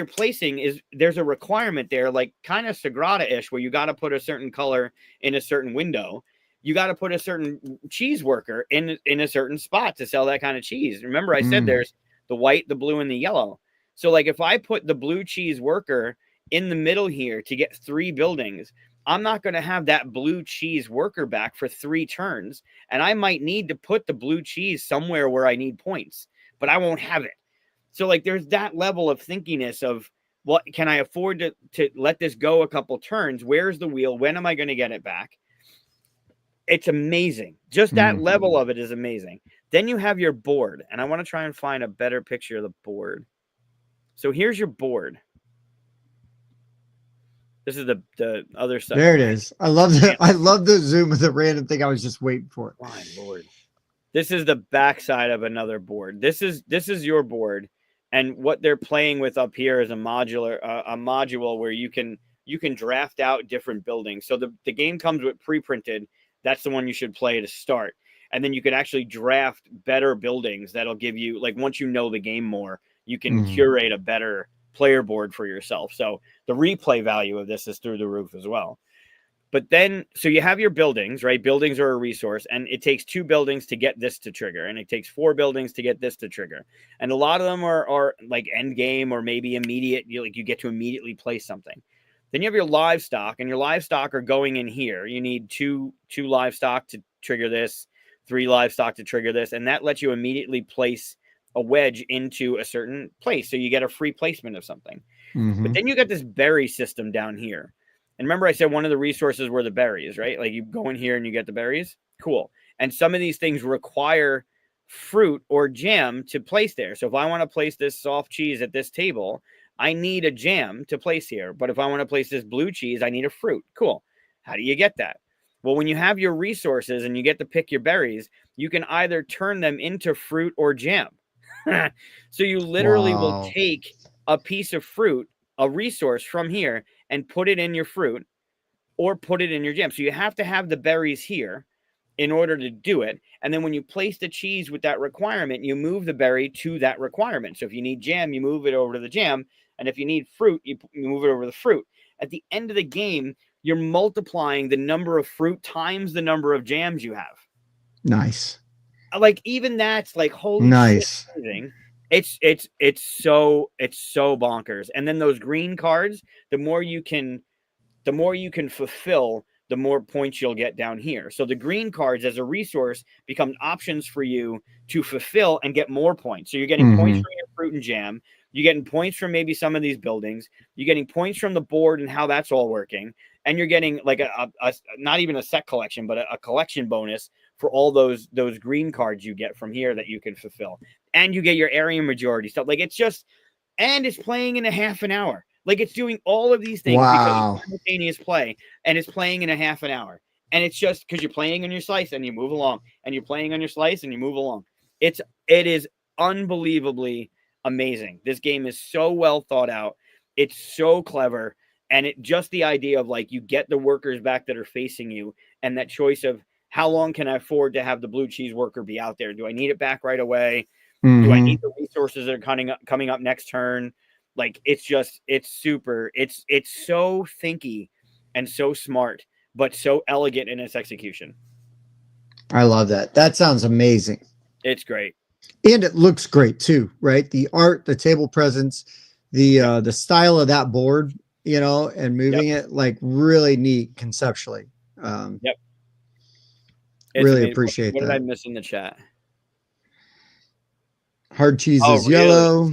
placing is, there's a requirement there, like kind of Sagrada-ish, where you got to put a certain color in a certain window. You got to put a certain cheese worker in a certain spot to sell that kind of cheese. Remember, I said there's the white, the blue, and the yellow. So like if I put the blue cheese worker in the middle here to get 3 buildings, I'm not going to have that blue cheese worker back for 3 turns. And I might need to put the blue cheese somewhere where I need points, but I won't have it. So like there's that level of thinkiness of, what can I afford to let this go a couple turns? Where's the wheel? When am I going to get it back? It's amazing. Just that level of it is amazing. Then you have your board, and I want to try and find a better picture of the board. So here's your board. This is the other side. There it is. I love the zoom of the random thing I was just waiting for. My Lord. This is the backside of another board. This is your board, and what they're playing with up here is a module where you can draft out different buildings. So the game comes with pre-printed. That's the one you should play to start. And then you can actually draft better buildings that'll give you, like, once you know the game more, you can curate a better player board for yourself. So the replay value of this is through the roof as well. But then, so you have your buildings, right? Buildings are a resource, and it takes 2 buildings to get this to trigger, and it takes 4 buildings to get this to trigger. And a lot of them are like end game or maybe immediate. You get to immediately place something. Then you have your livestock, and your livestock are going in here. You need two livestock to trigger this, 3 livestock to trigger this, and that lets you immediately place a wedge into a certain place. So you get a free placement of something. But then you got this berry system down here. And remember, I said one of the resources were the berries, right? Like you go in here and you get the berries. Cool. And some of these things require fruit or jam to place there. So if I want to place this soft cheese at this table, I need a jam to place here. But if I want to place this blue cheese, I need a fruit. Cool. How do you get that? Well, when you have your resources and you get to pick your berries, you can either turn them into fruit or jam. So you literally will take a piece of fruit, a resource from here, and put it in your fruit or put it in your jam. So you have to have the berries here in order to do it. And then when you place the cheese with that requirement, you move the berry to that requirement. So if you need jam, you move it over to the jam. And if you need fruit, you move it over to the fruit. At the end of the game, you're multiplying the number of fruit times the number of jams you have. Nice. Like, even that's like, holy Nice. shit, amazing. It's so bonkers. And then those green cards, the more you can fulfill, the more points you'll get down here. So the green cards as a resource become options for you to fulfill and get more points. So you're getting points from your fruit and jam. You're getting points from maybe some of these buildings. You're getting points from the board and how that's all working. And you're getting like a not even a set collection, but a collection bonus for all those green cards you get from here that you can fulfill. And you get your area majority stuff. Like, it's just, and it's playing in a half an hour. Like, it's doing all of these things because it's simultaneous play, and it's playing in a half an hour. And it's just because you're playing on your slice and you move along, and you're playing on your slice and you move along. It is unbelievably amazing. This game is so well thought out. It's so clever. And it just the idea of, like, you get the workers back that are facing you, and that choice of how long can I afford to have the blue cheese worker be out there? Do I need it back right away? Do I need the resources that are coming up next turn? Like, it's super. It's so thinky and so smart, but so elegant in its execution. I love that. That sounds amazing. It's great. And it looks great too, right? The art, the table presence, the style of that board, and moving it, like, really neat conceptually. It's really amazing. appreciate what that. What did I miss in the chat? Hard cheese is really? yellow.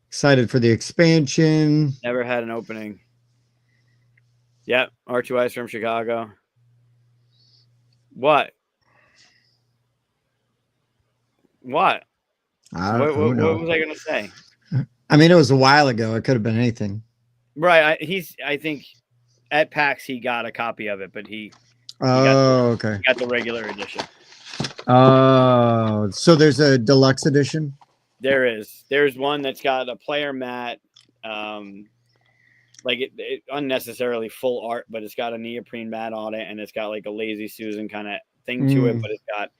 Excited for the expansion. Never had an opening. Yep. R2I's from Chicago. What? What? What was I going to say? I mean, it was a while ago. It could have been anything. Right. I think at PAX he got a copy of it, but he got the regular edition. Oh, so there's a deluxe edition? There's one that's got a player mat, like it unnecessarily full art, but it's got a neoprene mat on it, and it's got like a Lazy Susan kind of thing to it, but it's got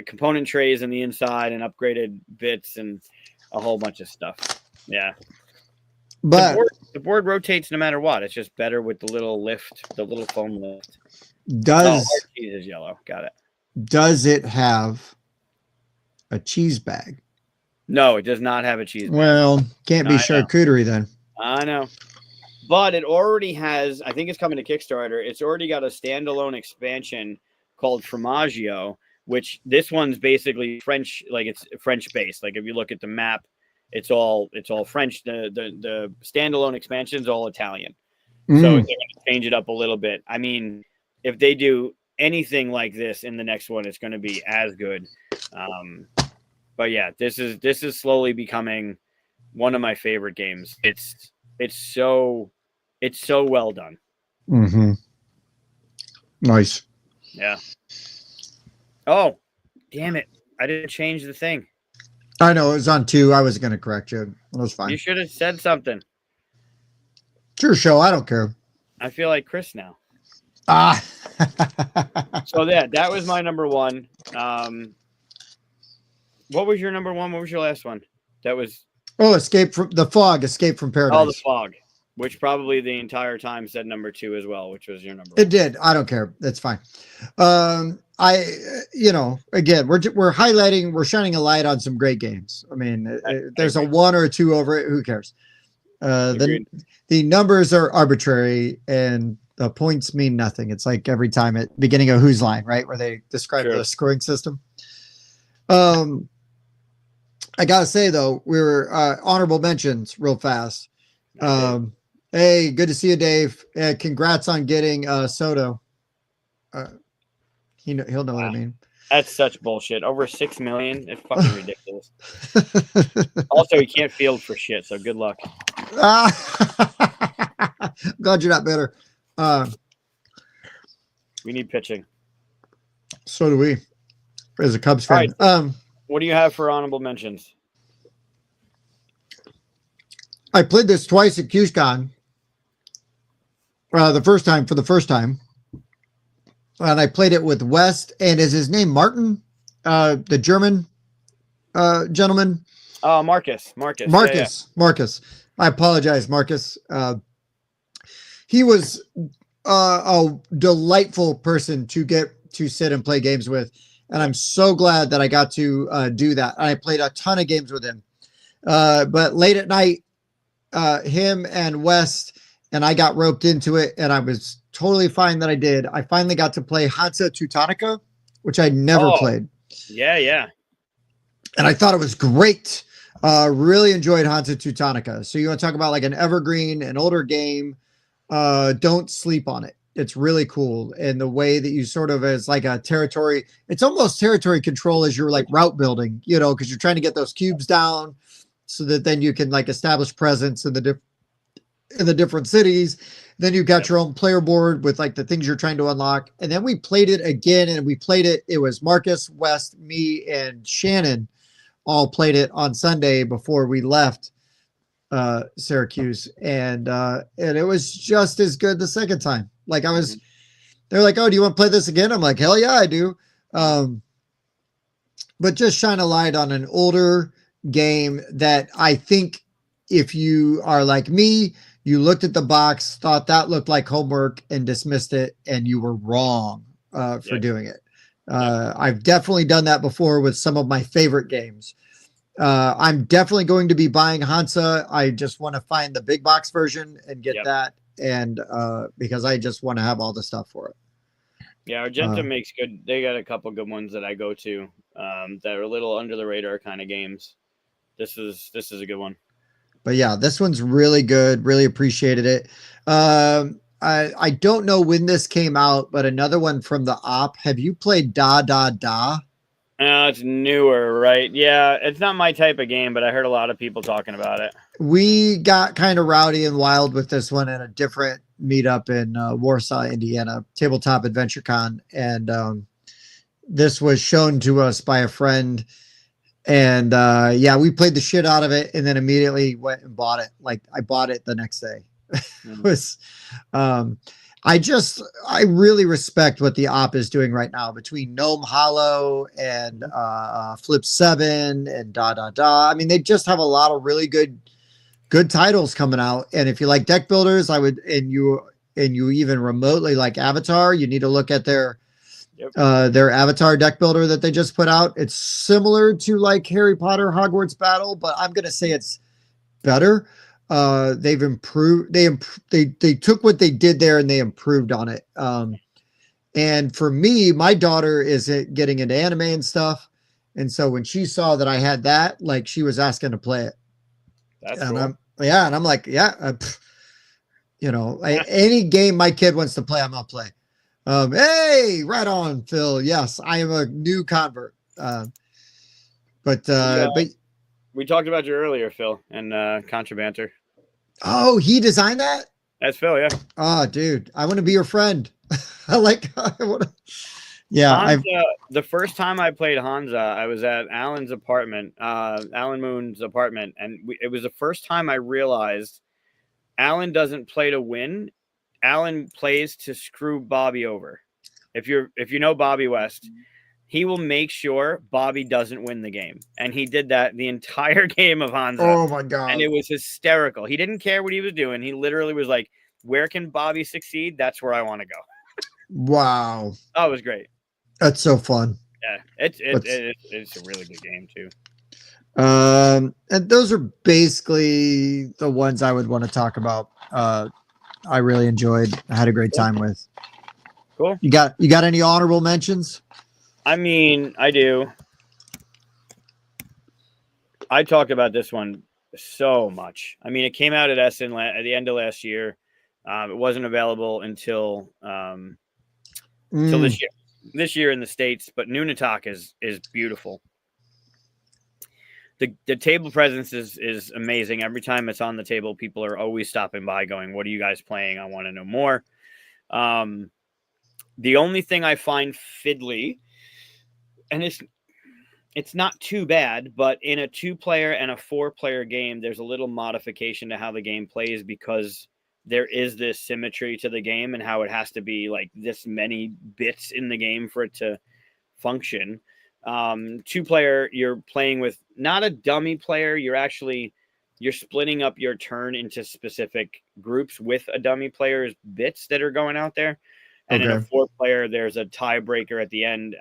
component trays in the inside and upgraded bits and a whole bunch of stuff. Yeah. But the board rotates no matter what. It's just better with the little lift, the little foam lift. Hard cheese is yellow. Got it. Does it have a cheese bag? No, it does not have a cheese bag. Well, can't be charcuterie then. I know. But it already has, I think it's coming to Kickstarter. It's already got a standalone expansion called Formaggio, which this one's basically French, like it's French based. Like if you look at the map, it's all French. The standalone expansion is all Italian. So they're going to change it up a little bit. I mean, if they do anything like this in the next one, it's going to be as good. But yeah, this is slowly becoming one of my favorite games. It's so well done. Nice. Yeah. Oh, damn it! I didn't change the thing. I know it was on 2. I was going to correct you. It was fine. You should have said something. It's your show. I don't care. I feel like Chris now. So that was my number one. What was your number one? What was your last one? That was Escape from Paradise. Oh, the Fog, which probably the entire time said number 2 as well, which was your number one. It did. I don't care. That's fine. Again, we're highlighting, we're shining a light on some great games. I mean, there's a 1 or a 2 over it. Who cares? The numbers are arbitrary and the points mean nothing. It's like every time at beginning of Who's Line, right? Where they describe the scoring system. I gotta say though, we were honorable mentions real fast. Hey, good to see you, Dave. Congrats on getting Soto. He'll know what I mean. That's such bullshit. Over 6 million. It's fucking ridiculous. Also, he can't field for shit, so good luck. Glad you're not better. We need pitching. So do we. As a Cubs fan. Right. What do you have for honorable mentions? I played this twice at QSCon. For the first time. and I played it with West. And is his name Martin? The German gentleman, Oh, Marcus. Yeah, yeah. Marcus. I apologize, Marcus. He was a delightful person to get to sit and play games with, and Yep. I'm so glad that I got to do that. I played a ton of games with him, but late at night, him and West and I got roped into it, and I was totally fine that I did. I finally got to play Hansa Teutonica, which I never Oh, played, yeah, yeah. and I thought it was great. Really enjoyed Hansa Teutonica. So you want to talk about like an evergreen, an older game? Don't sleep on it. It's really cool. And the way that you sort of as like a territory, it's almost territory control as you're like route building, you know, because you're trying to get those cubes down so that then you can like establish presence in the different cities. Then you got Yep. your own player board with like the things you're trying to unlock. And then we played it again, and we played it. It was Marcus, West, me, and Shannon all played it on Sunday before we left Syracuse, and it was just as good the second time. Like I was, Mhm. they're like, "Oh, do you want to play this again?" I'm like, "Hell yeah, I do." Um, but just shine a light on an older game that I think if you are like me, you looked at the box, thought that looked like homework, and dismissed it, and you were wrong for Yep. doing it. Yep. I've definitely done that before with some of my favorite games. I'm definitely going to be buying Hansa. I just want to find the big box version and get Yep. that, and because I just want to have all the stuff for it. Yeah, Uh, Argenta makes good. They got a couple good ones that I go to that are a little under the radar kind of games. This is a good one. but yeah, this one's really good. Really appreciated it. I don't know when this came out, but another one from the op. Have you played Da Da Da? It's newer, right? Yeah, it's not my type of game, but I heard a lot of people talking about it. We got kind of rowdy and wild with this one in a different meetup in Warsaw, Indiana, Tabletop Adventure Con, and this was shown to us by a friend, and yeah, we played the shit out of it, and then immediately went and bought it. Like I bought it the next day. It Mm. was um I really respect what the op is doing right now between Gnome Hollow and Flip 7 and Da Da Da. I mean, they just have a lot of really good titles coming out. And if you like deck builders, I would, and you even remotely like Avatar, you need to look at Yep. their Avatar deck builder that they just put out. It's similar to like Harry Potter Hogwarts Battle, but I'm gonna say it's better. They've improved. They took what they did there and they improved on it. And for me, my daughter is getting into anime and stuff, and so when she saw that I had that, like she was asking to play it, That's and cool. I'm like, yeah, you know, any game my kid wants to play, I'm gonna play. Hey, right on, Phil. Yes, I am a new convert. But We uh, but we talked about you earlier, Phil, and Contrabanter. oh, he designed that. That's Phil, yeah. Oh, dude, I want to be your friend. I like. I want to. Yeah, I've. Hansa. The first time I played Hansa, I was at Alan's apartment, Alan Moon's apartment, and it was the first time I realized Alan doesn't play to win. Alan plays to screw Bobby over. If you know Bobby West, he will make sure Bobby doesn't win the game, and he did that the entire game of Hansa, Oh my and god. it was hysterical. He didn't care what he was doing. He literally was like, "Where can Bobby succeed? That's where I want to go." Wow, Oh, it was great. that's so fun. Yeah, What's it's a really good game too. and those are basically the ones I would want to talk about. I really enjoyed. I had a great Cool. time with. Cool. You got any honorable mentions? I mean, I do. I talked about this one so much. I mean, it came out at Essen at the end of last year. It wasn't available until Mm, this year in the States, but Nunatak is beautiful. The table presence is amazing. Every time it's on the table, people are always stopping by going, "What are you guys playing? I want to know more." The only thing I find fiddly, and it's not too bad, but in a 2-player and a 4-player game, there's a little modification to how the game plays because there is this symmetry to the game and how it has to be like this many bits in the game for it to function. 2-player, you're playing with not a dummy player. You're splitting up your turn into specific groups with a dummy player's bits that are going out there. And in a Okay. 4-player, there's a tiebreaker at the end.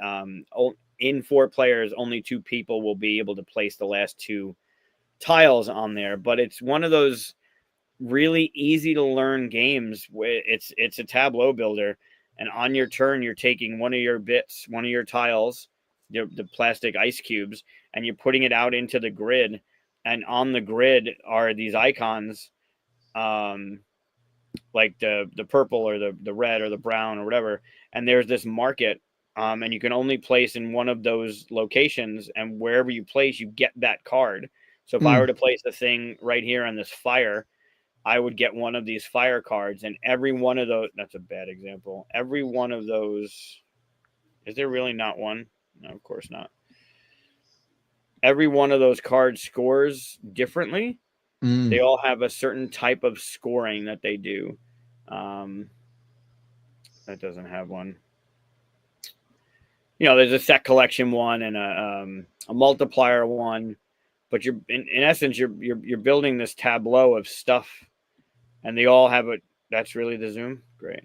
In 4 players, only 2 people will be able to place the last 2 tiles on there. But it's one of those really easy to learn games. It's a tableau builder, and on your turn, you're taking one of your bits, one of your tiles, the plastic ice cubes, and you're putting it out into the grid. And on the grid are these icons, like the purple or the red or the brown or whatever. And there's this market, and you can only place in one of those locations. And wherever you place, you get that card. So if I were to place a thing right here on this fire, I would get one of these fire cards, and every one of those, that's a bad example. Every one of those, is there really not one? No, of course not. Every one of those cards scores differently. They all have a certain type of scoring that they do. That doesn't have one. There's a set collection one and a multiplier one, but you're in essence you're building this tableau of stuff, and they all have a. That's really the zoom. Great.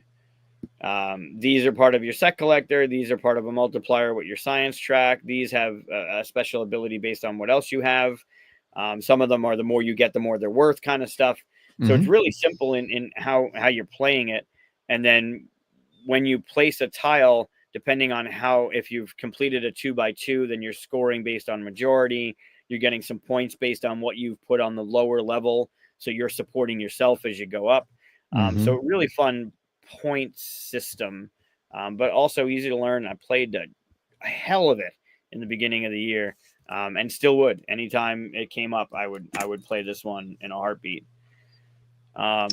These are part of your set collector. These are part of a multiplier with your science track. These have a special ability based on what else you have. Some of them are the more you get, the more they're worth kind of stuff. So it's really simple in how you're playing it. And then when you place a tile, depending on if you've completed a 2x2, then you're scoring based on majority. You're getting some points based on what you've put on the lower level. So you're supporting yourself as you go up. So really fun point system, but also easy to learn. I played a hell of it in the beginning of the year, and still would. Anytime it came up, I would play this one in a heartbeat. I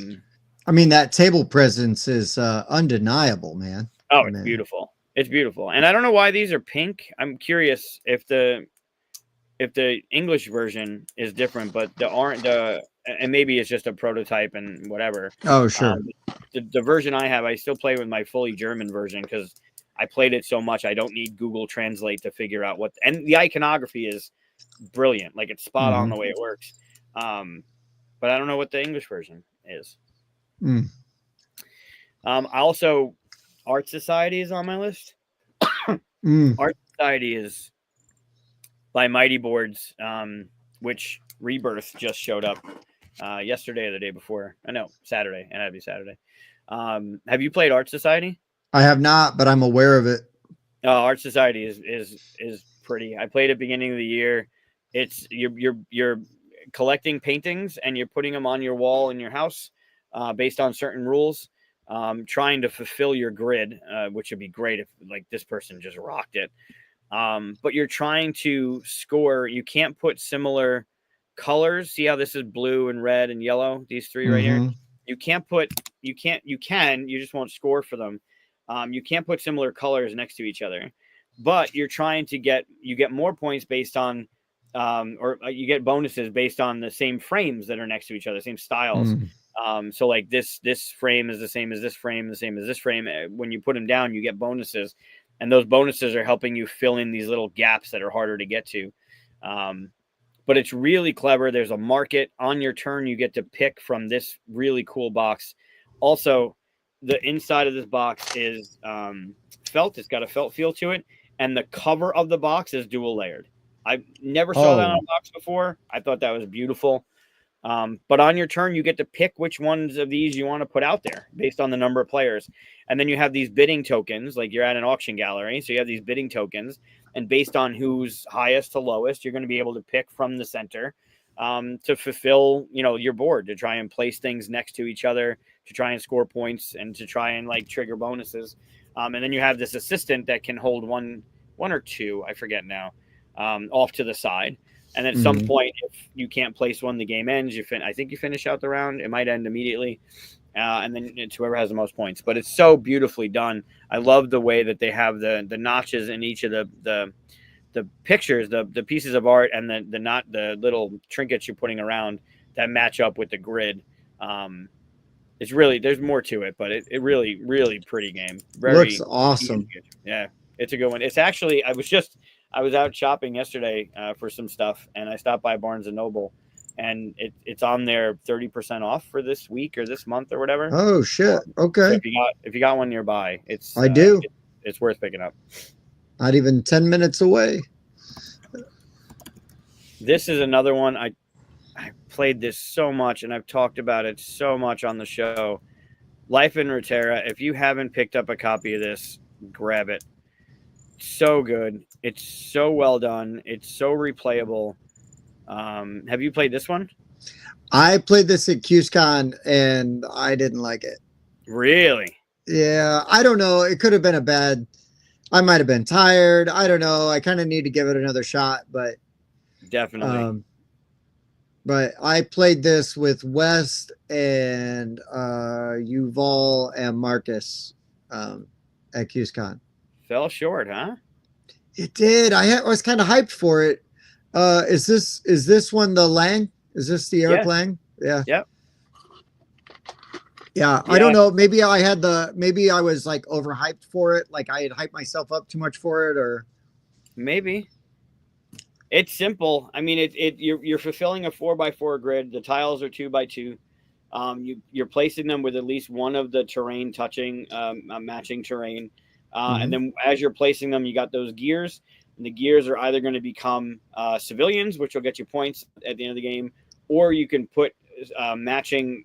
mean, that table presence is undeniable, man. Oh, it's beautiful. It's beautiful. And I don't know why these are pink. I'm curious if the English version is different, but and maybe it's just a prototype and whatever. Oh, sure. The version I have, I still play with my fully German version because I played it so much. I don't need Google Translate to figure out and the iconography is brilliant. Like, it's spot on the way it works. But I don't know what the English version is. Also, Art Society is on my list. Art Society is by Mighty Boards, which Rebirth just showed up yesterday or the day before. I know, Saturday, and that'd be Saturday. Have you played Art Society? I have not, but I'm aware of it. Art Society is pretty. I played it beginning of the year. It's you're collecting paintings and you're putting them on your wall in your house based on certain rules. Trying to fulfill your grid, which would be great if like this person just rocked it. But you're trying to score. You can't put similar colors. See how this is blue and red and yellow? These 3 right here. You just won't score for them. You can't put similar colors next to each other, but you're trying to get more points based on, or you get bonuses based on the same frames that are next to each other, same styles. So like this frame is the same as this frame, the same as this frame. When you put them down, you get bonuses, and those bonuses are helping you fill in these little gaps that are harder to get to. But it's really clever. There's a market on your turn. You get to pick from this really cool box. Also, the inside of this box is felt. It's got a felt feel to it. And the cover of the box is dual layered. I never saw that on a box before. I thought that was beautiful. But on your turn, you get to pick which ones of these you want to put out there based on the number of players. And then you have these bidding tokens, like you're at an auction gallery. So you have these bidding tokens. And based on who's highest to lowest, you're going to be able to pick from the center to fulfill, your board, to try and place things next to each other, to try and score points, and to try and like trigger bonuses. And then you have this assistant that can hold one or two, I forget now, off to the side. And at some point, if you can't place one, the game ends. I think you finish out the round. It might end immediately. And then it's whoever has the most points. But it's so beautifully done. I love the way that they have the notches in each of the pictures, the pieces of art, and the little trinkets you're putting around that match up with the grid. It's really, there's more to it, but it really, really pretty game. Looks Very awesome. yeah, it's a good one. It's actually, I was out shopping yesterday for some stuff, and I stopped by Barnes and Noble, and it's on there 30% off for this week or this month or whatever. Oh shit. So Okay. if you got one nearby, I do. it's worth picking up. Not even 10 minutes away. This is another one I played this so much, and I've talked about it so much on the show. Life in Ruterra. If you haven't picked up a copy of this, grab it. So good. It's so well done. It's so replayable. Have you played this one? I played this at QSCon and I didn't like it. Really? Yeah, I don't know. It could have been I might have been tired. I don't know. I kind of need to give it another shot, but definitely. But I played this with West and Yuval and Marcus at QSCon. Fell short, huh? It did. I was kind of hyped for it. Is this one the Lang? Is this the Eric Lang? Yeah. Yep. Yeah. I don't know. Maybe I was like overhyped for it. Like I had hyped myself up too much for it, or maybe. It's simple. I mean, you're fulfilling a 4x4 grid. The tiles are 2x2. You're placing them with at least one of the terrain touching, matching terrain. And then as you're placing them, you got those gears. And the gears are either going to become civilians, which will get you points at the end of the game, or you can put matching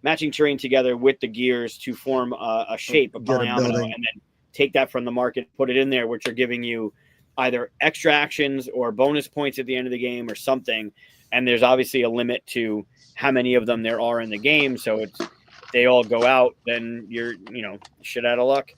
terrain together with the gears to form a shape, a polyomino, and then take that from the market, put it in there, which are giving you either extra actions or bonus points at the end of the game or something. And there's obviously a limit to how many of them there are in the game. So if they all go out, then you're, shit out of luck.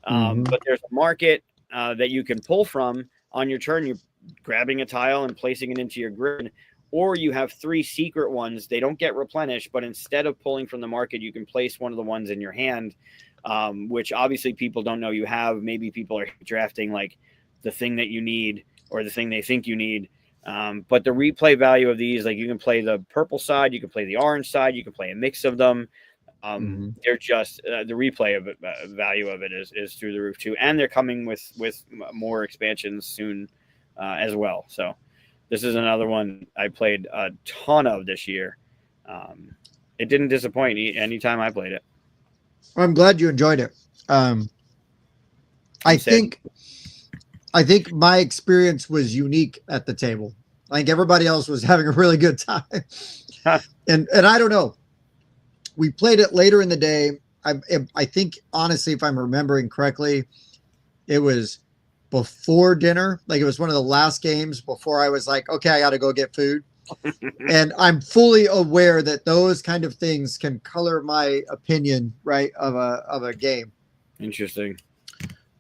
But there's a market that you can pull from on your turn. You're grabbing a tile and placing it into your grid, or you have 3 secret ones. They don't get replenished, but instead of pulling from the market, you can place one of the ones in your hand, which obviously people don't know you have. Maybe people are drafting like the thing that you need or the thing they think you need. But the replay value of these, like you can play the purple side, you can play the orange side, you can play a mix of them. They're just the replay of it, value of it is through the roof too, and they're coming with more expansions soon as well. So this is another one I played a ton of this year. It didn't disappoint anytime I played it. I'm glad you enjoyed it. I think my experience was unique at the table. I think everybody else was having a really good time, and I don't know. We played it later in the day. I think, honestly, if I'm remembering correctly, it was before dinner. Like it was one of the last games before I was like, okay, I got to go get food. And I'm fully aware that those kind of things can color my opinion, right, of a game. Interesting.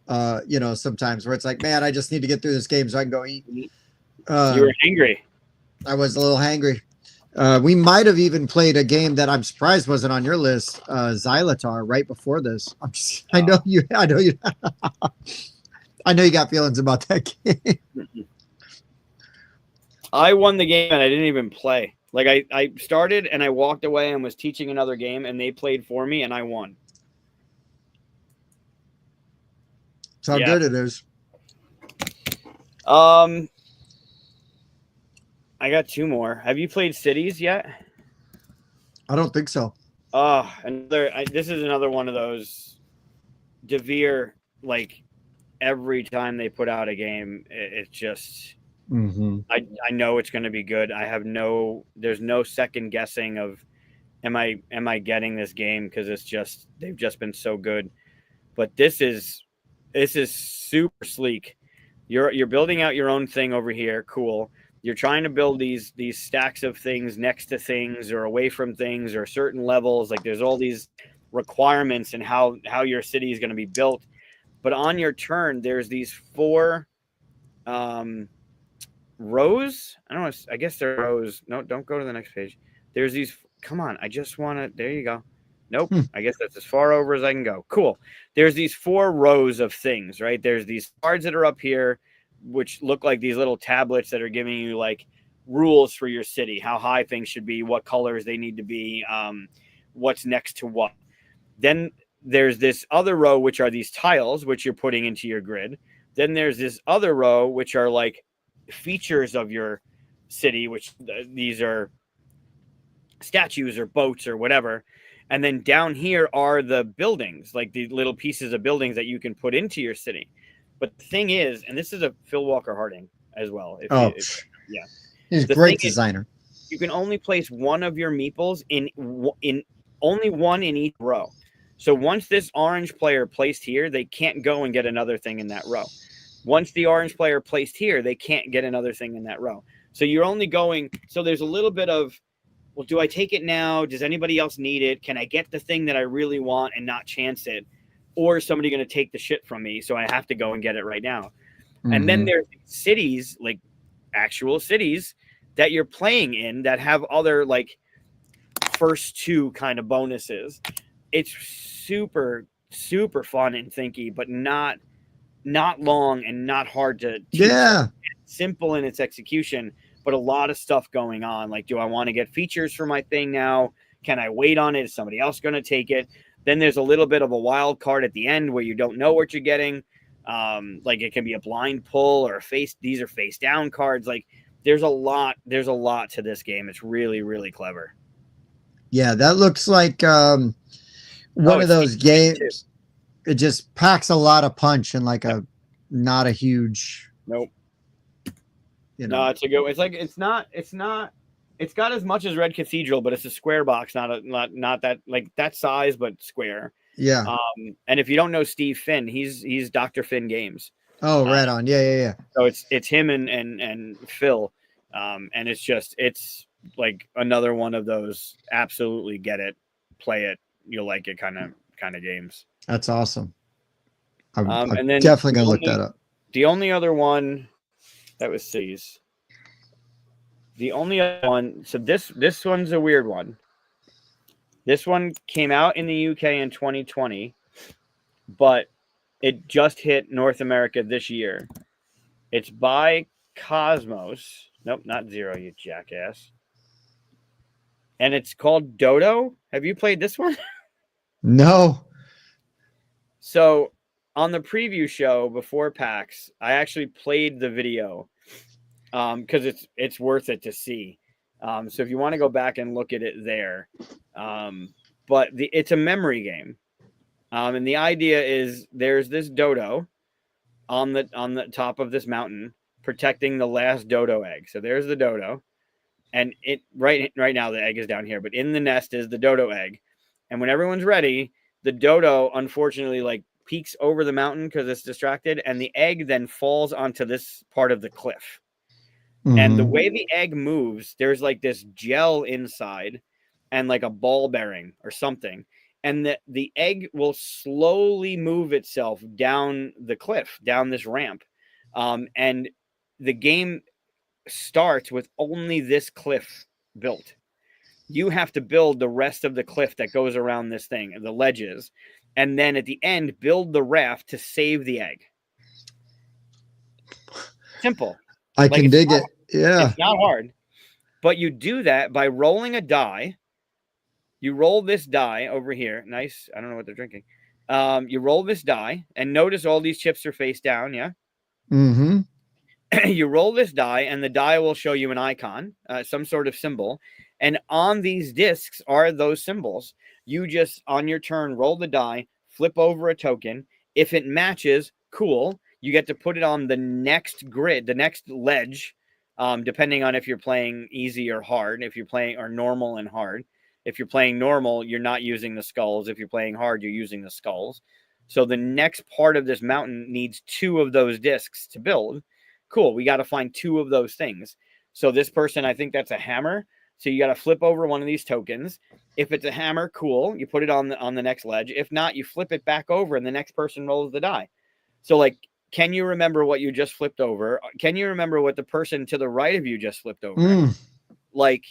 Sometimes where it's like, man, I just need to get through this game so I can go eat. You were hangry. I was a little hangry. We might have even played a game that I'm surprised wasn't on your list, Xylatar, right before this. I know you I know you got feelings about that game. I won the game and I didn't even play. Like I started and I walked away and was teaching another game and they played for me and I won. That's how good it is. I got 2 more. Have you played Cities yet? I don't think so. Oh, this is another one of those DeVere, like every time they put out a game, it's just I know it's going to be good. There's no second guessing of am I getting this game, because they've just been so good. But this is super sleek. You're building out your own thing over here. Cool. You're trying to build these stacks of things next to things or away from things or certain levels. Like there's all these requirements and how your city is going to be built. But on your turn, there's these 4 rows. I don't know. I guess they're rows. No, don't go to the next page. There's these. Come on. I just want to. There you go. Nope. I guess that's as far over as I can go. Cool. There's these 4 rows of things, right? There's these cards that are up here, which look like these little tablets that are giving you like rules for your city, how high things should be, what colors they need to be, what's next to what. Then there's this other row, which are these tiles, which you're putting into your grid. Then there's this other row, which are like features of your city, which these are statues or boats or whatever. And then down here are the buildings, like the little pieces of buildings that you can put into your city. But the thing is, and this is a Phil Walker Harding as well. Yeah, he's a the great designer. You can only place one of your meeples in only one in each row. So once this orange player placed here, they can't go and get another thing in that row. Once the orange player placed here, they can't get another thing in that row. So you're only going. So there's a little bit of, well, do I take it now? Does anybody else need it? Can I get the thing that I really want and not chance it? Or is somebody going to take the shit from me? So I have to go and get it right now. Mm-hmm. And then there's cities, like actual cities that you're playing in that have other like first two kind of bonuses. It's super, super fun and thinky, but not long and not hard to teach. Yeah. It's simple in its execution, but a lot of stuff going on. Like, do I want to get features for my thing now? Can I wait on it? Is somebody else going to take it? Then there's a little bit of a wild card at the end where you don't know what you're getting. Like it can be a blind pull or these are face down cards. Like there's a lot to this game. It's really, really clever. Yeah, that looks like one of those games. It just packs a lot of punch and like not a huge. Nope. No, it's a good. It's like it's not. It's got as much as Red Cathedral, but it's a square box, not that like that size, but square. Yeah. And if you don't know Steve Finn, he's Dr. Finn Games. Oh, right on. Yeah. So it's him and Phil, and it's like another one of those absolutely get it, play it, you'll like it kind of games. That's awesome. I'm and then definitely gonna look that up. The only other one that was C's. The only other one. So this one's a weird one. This one came out in the UK in 2020, but it just hit North America this year. It's by Cosmos. Nope, not Zero, you jackass. And it's called Dodo. Have you played this one? No. So on the preview show before PAX, I actually played the video because it's worth it to see. So if you want to go back and look at it there, but it's a memory game, and the idea is there's this dodo on the top of this mountain protecting the last dodo egg. So there's the dodo, and it right now the egg is down here, but in the nest is the dodo egg, and when everyone's ready, the dodo unfortunately like peeks over the mountain because it's distracted, and the egg then falls onto this part of the cliff. Mm-hmm. And the way the egg moves, there's like this gel inside and like a ball bearing or something. And the egg will slowly move itself down the cliff, down this ramp. And the game starts with only this cliff built. You have to build the rest of the cliff that goes around this thing, the ledges. And then at the end, build the raft to save the egg. Simple. I can dig it. Yeah. It's not hard. But you do that by rolling a die. You roll this die over here. Nice. I don't know what they're drinking. You roll this die, and notice all these chips are face down, yeah? Mm-hmm. You roll this die, and the die will show you an icon, some sort of symbol. And on these discs are those symbols. You just, on your turn, roll the die, flip over a token. If it matches, cool. You get to put it on the next grid, the next ledge, depending on if you're playing easy or hard, if you're playing or normal and hard. If you're playing normal, you're not using the skulls. If you're playing hard, you're using the skulls. So the next part of this mountain needs 2 of those discs to build. Cool. We got to find 2 of those things. So this person, I think that's a hammer. So you got to flip over one of these tokens. If it's a hammer, cool. You put it on the next ledge. If not, you flip it back over and the next person rolls the die. So like, can you remember what you just flipped over? Can you remember what the person to the right of you just flipped over? Like,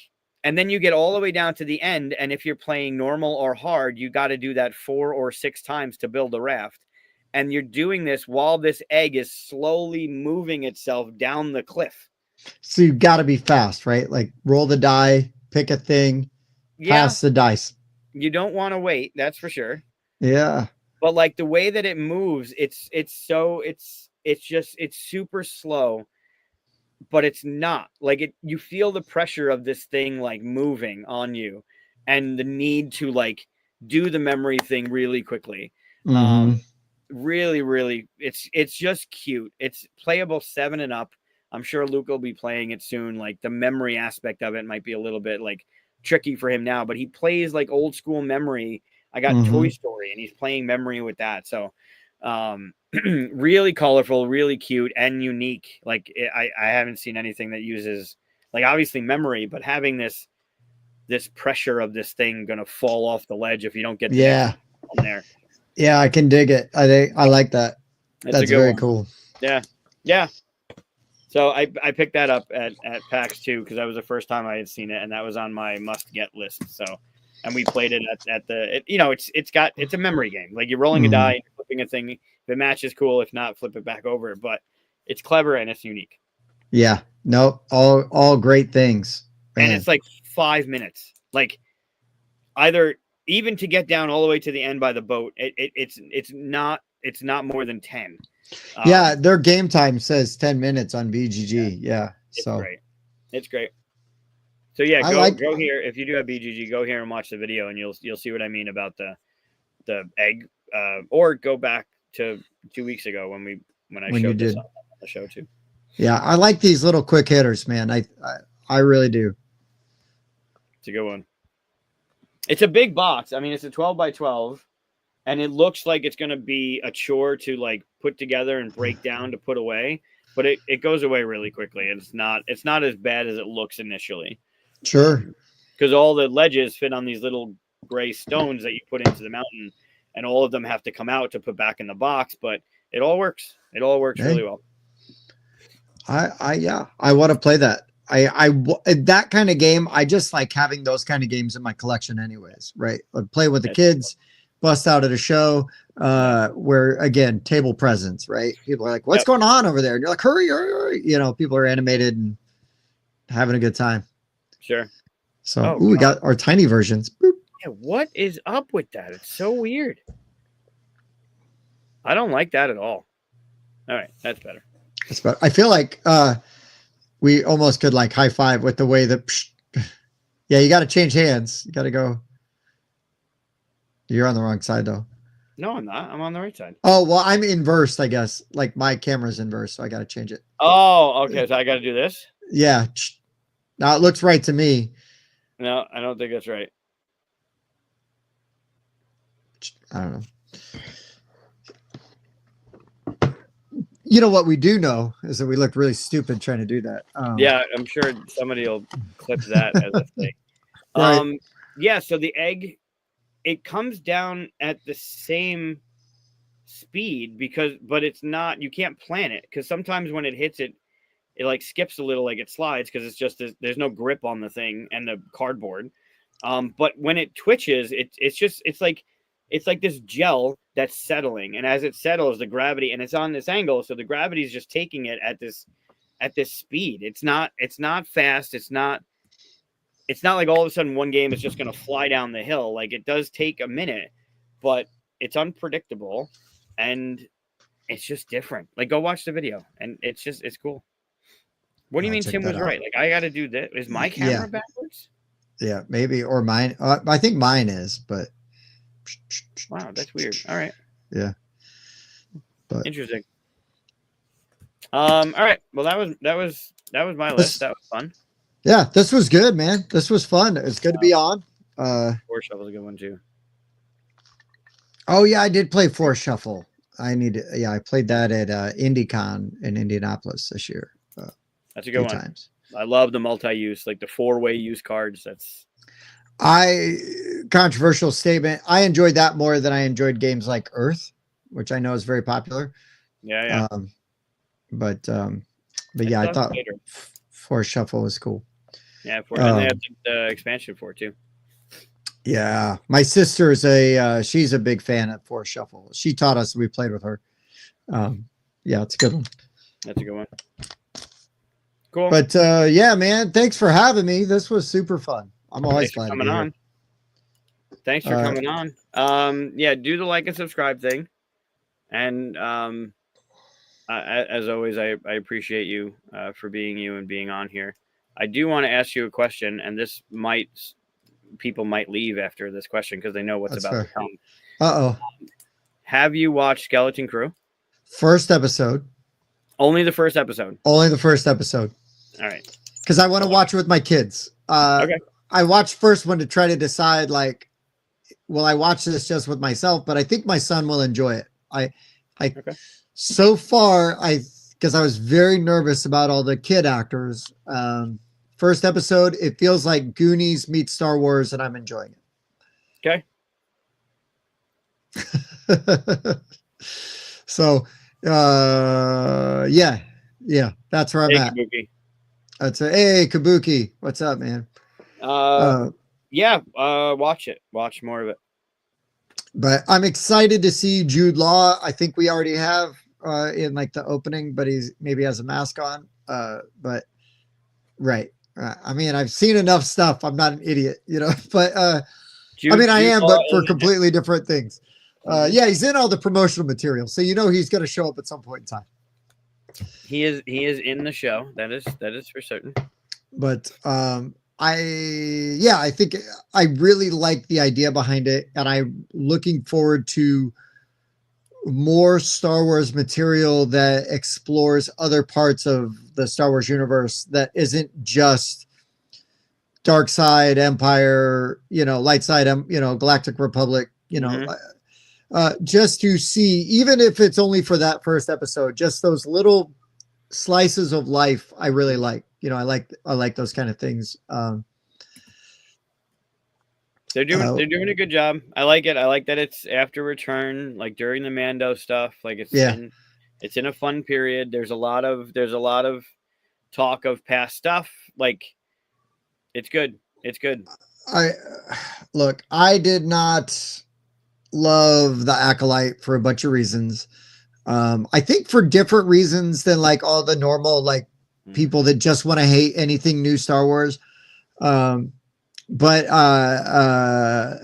and then you get all the way down to the end. And if you're playing normal or hard, you got to do that 4 or 6 times to build a raft. And you're doing this while this egg is slowly moving itself down the cliff. So you got to be fast, right? Like roll the die, pick a thing, pass the dice. You don't want to wait, that's for sure. Yeah. But like the way that it moves, it's super slow, but it's not like it. You feel the pressure of this thing like moving on you, and the need to like do the memory thing really quickly. Mm-hmm. Really, really, it's just cute. It's playable 7 and up. I'm sure Luke will be playing it soon. Like the memory aspect of it might be a little bit like tricky for him now, but he plays like old school memory. I got Toy Story and he's playing memory with that. So really colorful, really cute and unique. Like I haven't seen anything that uses like obviously memory, but having this pressure of this thing going to fall off the ledge if you don't get the next one there. Yeah, I can dig it. I like that. That's very cool. Yeah. Yeah. So I picked that up at PAX too, because that was the first time I had seen it, and that was on my must get list. So, and we played it at the it's a memory game. Like you're rolling a die, and flipping a thing. If it matches, cool. If not, flip it back over. But it's clever and it's unique. Yeah. No, all great things. Man. And it's like 5 minutes. Like either even to get down all the way to the end by the boat, it's not more than 10. Yeah, their game time says 10 minutes on BGG. Yeah. It's great. So yeah, go here. If you do have BGG, go here and watch the video and you'll see what I mean about the egg. Or go back to 2 weeks ago when I showed this on the show too. Yeah, I like these little quick hitters, man. I really do. It's a good one. It's a big box. I mean, it's a 12 by 12, and it looks like it's going to be a chore to like put together and break down to put away, but it goes away really quickly. And it's not as bad as it looks initially. Sure. Because all the ledges fit on these little gray stones that you put into the mountain, and all of them have to come out to put back in the box, but it all works. It all works really well. I want to play that. That kind of game, I just like having those kind of games in my collection anyways, right? I'd play with the kids, bust out at a show, where again, table presence, right? People are like, what's going on over there? And you're like, hurry, hurry, hurry. You know, people are animated and having a good time. Sure. So we got our tiny versions. Boop. Yeah, what is up with that? It's so weird. I don't like that at all. All right, that's better. That's better. I feel like we almost could like high five with the way that yeah, you got to change hands. You got to go. You're on the wrong side though. No, I'm not. I'm on the right side. Oh, well, I'm inversed, I guess. Like my camera's inverse, so I got to change it. Oh, okay. So I got to do this? Yeah. Now it looks right to me. No, I don't think that's right. I don't know. You know what we do know is that we looked really stupid trying to do that. Yeah, I'm sure somebody will clip that as a thing. Right. Yeah, so the egg, it comes down at the same speed but it's not, you can't plan it because sometimes when it hits it like skips a little, like it slides because it's just there's no grip on the thing and the cardboard. But when it twitches, it's like this gel that's settling, and as it settles, the gravity, and it's on this angle, so the gravity is just taking it at this speed. It's not fast. It's not like all of a sudden one game is just going to fly down the hill. Like it does take a minute, but it's unpredictable and it's just different. Like go watch the video and it's cool. What do you mean Tim was right? Like I got to do this. Is my camera backwards? Yeah, maybe, or mine. I think mine is, but wow, that's weird. All right. Yeah. But interesting. All right. Well, that was my list. That was fun. Yeah, this was good, man. This was fun. It's good to be on. Force Shuffle is a good one too. Oh yeah, I did play Force Shuffle. I played that at IndyCon in Indianapolis this year. That's a good one. Times. I love the multi-use, like the 4-way use cards. Controversial statement. I enjoyed that more than I enjoyed games like Earth, which I know is very popular. Yeah. But yeah, I thought Force Shuffle was cool. Yeah, and they have the expansion for it too. Yeah, my sister is she's a big fan of Force Shuffle. She taught us. We played with her. Yeah, it's a good one. That's a good one. Cool. But yeah, man, thanks for having me. This was super fun. I'm always glad to be here. Thanks for coming on. Yeah, do the like and subscribe thing. And as always, I appreciate you for being you and being on here. I do want to ask you a question, and this might people might leave after this question because they know what's That's about to fair. come. Uh-oh. Have you watched Skeleton Crew? First episode. Only the first episode. Only the first episode. All right. Because I want to watch it with my kids. Okay. I watched first one to try to decide, like, will I watch this just with myself? But I think my son will enjoy it. Okay. So far, because I was very nervous about all the kid actors. First episode, it feels like Goonies meets Star Wars, and I'm enjoying Okay. it. So, yeah, that's where I'm Hey, at. Kabuki. That's hey, Kabuki, what's up, man? Yeah, watch it. Watch more of it. But I'm excited to see Jude Law. I think we already have in like the opening, but he's maybe has a mask on. But right. I mean, I've seen enough stuff. I'm not an idiot, you know. But I mean, I am, but for completely different things. Yeah, he's in all the promotional material, so you know he's going to show up at some point in time. He is in the show. That is for certain. But I think I really like the idea behind it, and I'm looking forward to more Star Wars material that explores other parts of the Star Wars universe that isn't just dark side, Empire, you know, light side, you know, Galactic Republic, you know, just to see, even if it's only for that first episode, just those little slices of life I really like. You know, I like those kind of things. They're doing a good job. I like it. I like that it's after Return, like during the Mando stuff. Like it's in a fun period. There's a lot of talk of past stuff. Like it's good. It's good. I did not love the Acolyte for a bunch of reasons. I think for different reasons than like all the normal like people that just want to hate anything new Star Wars. But I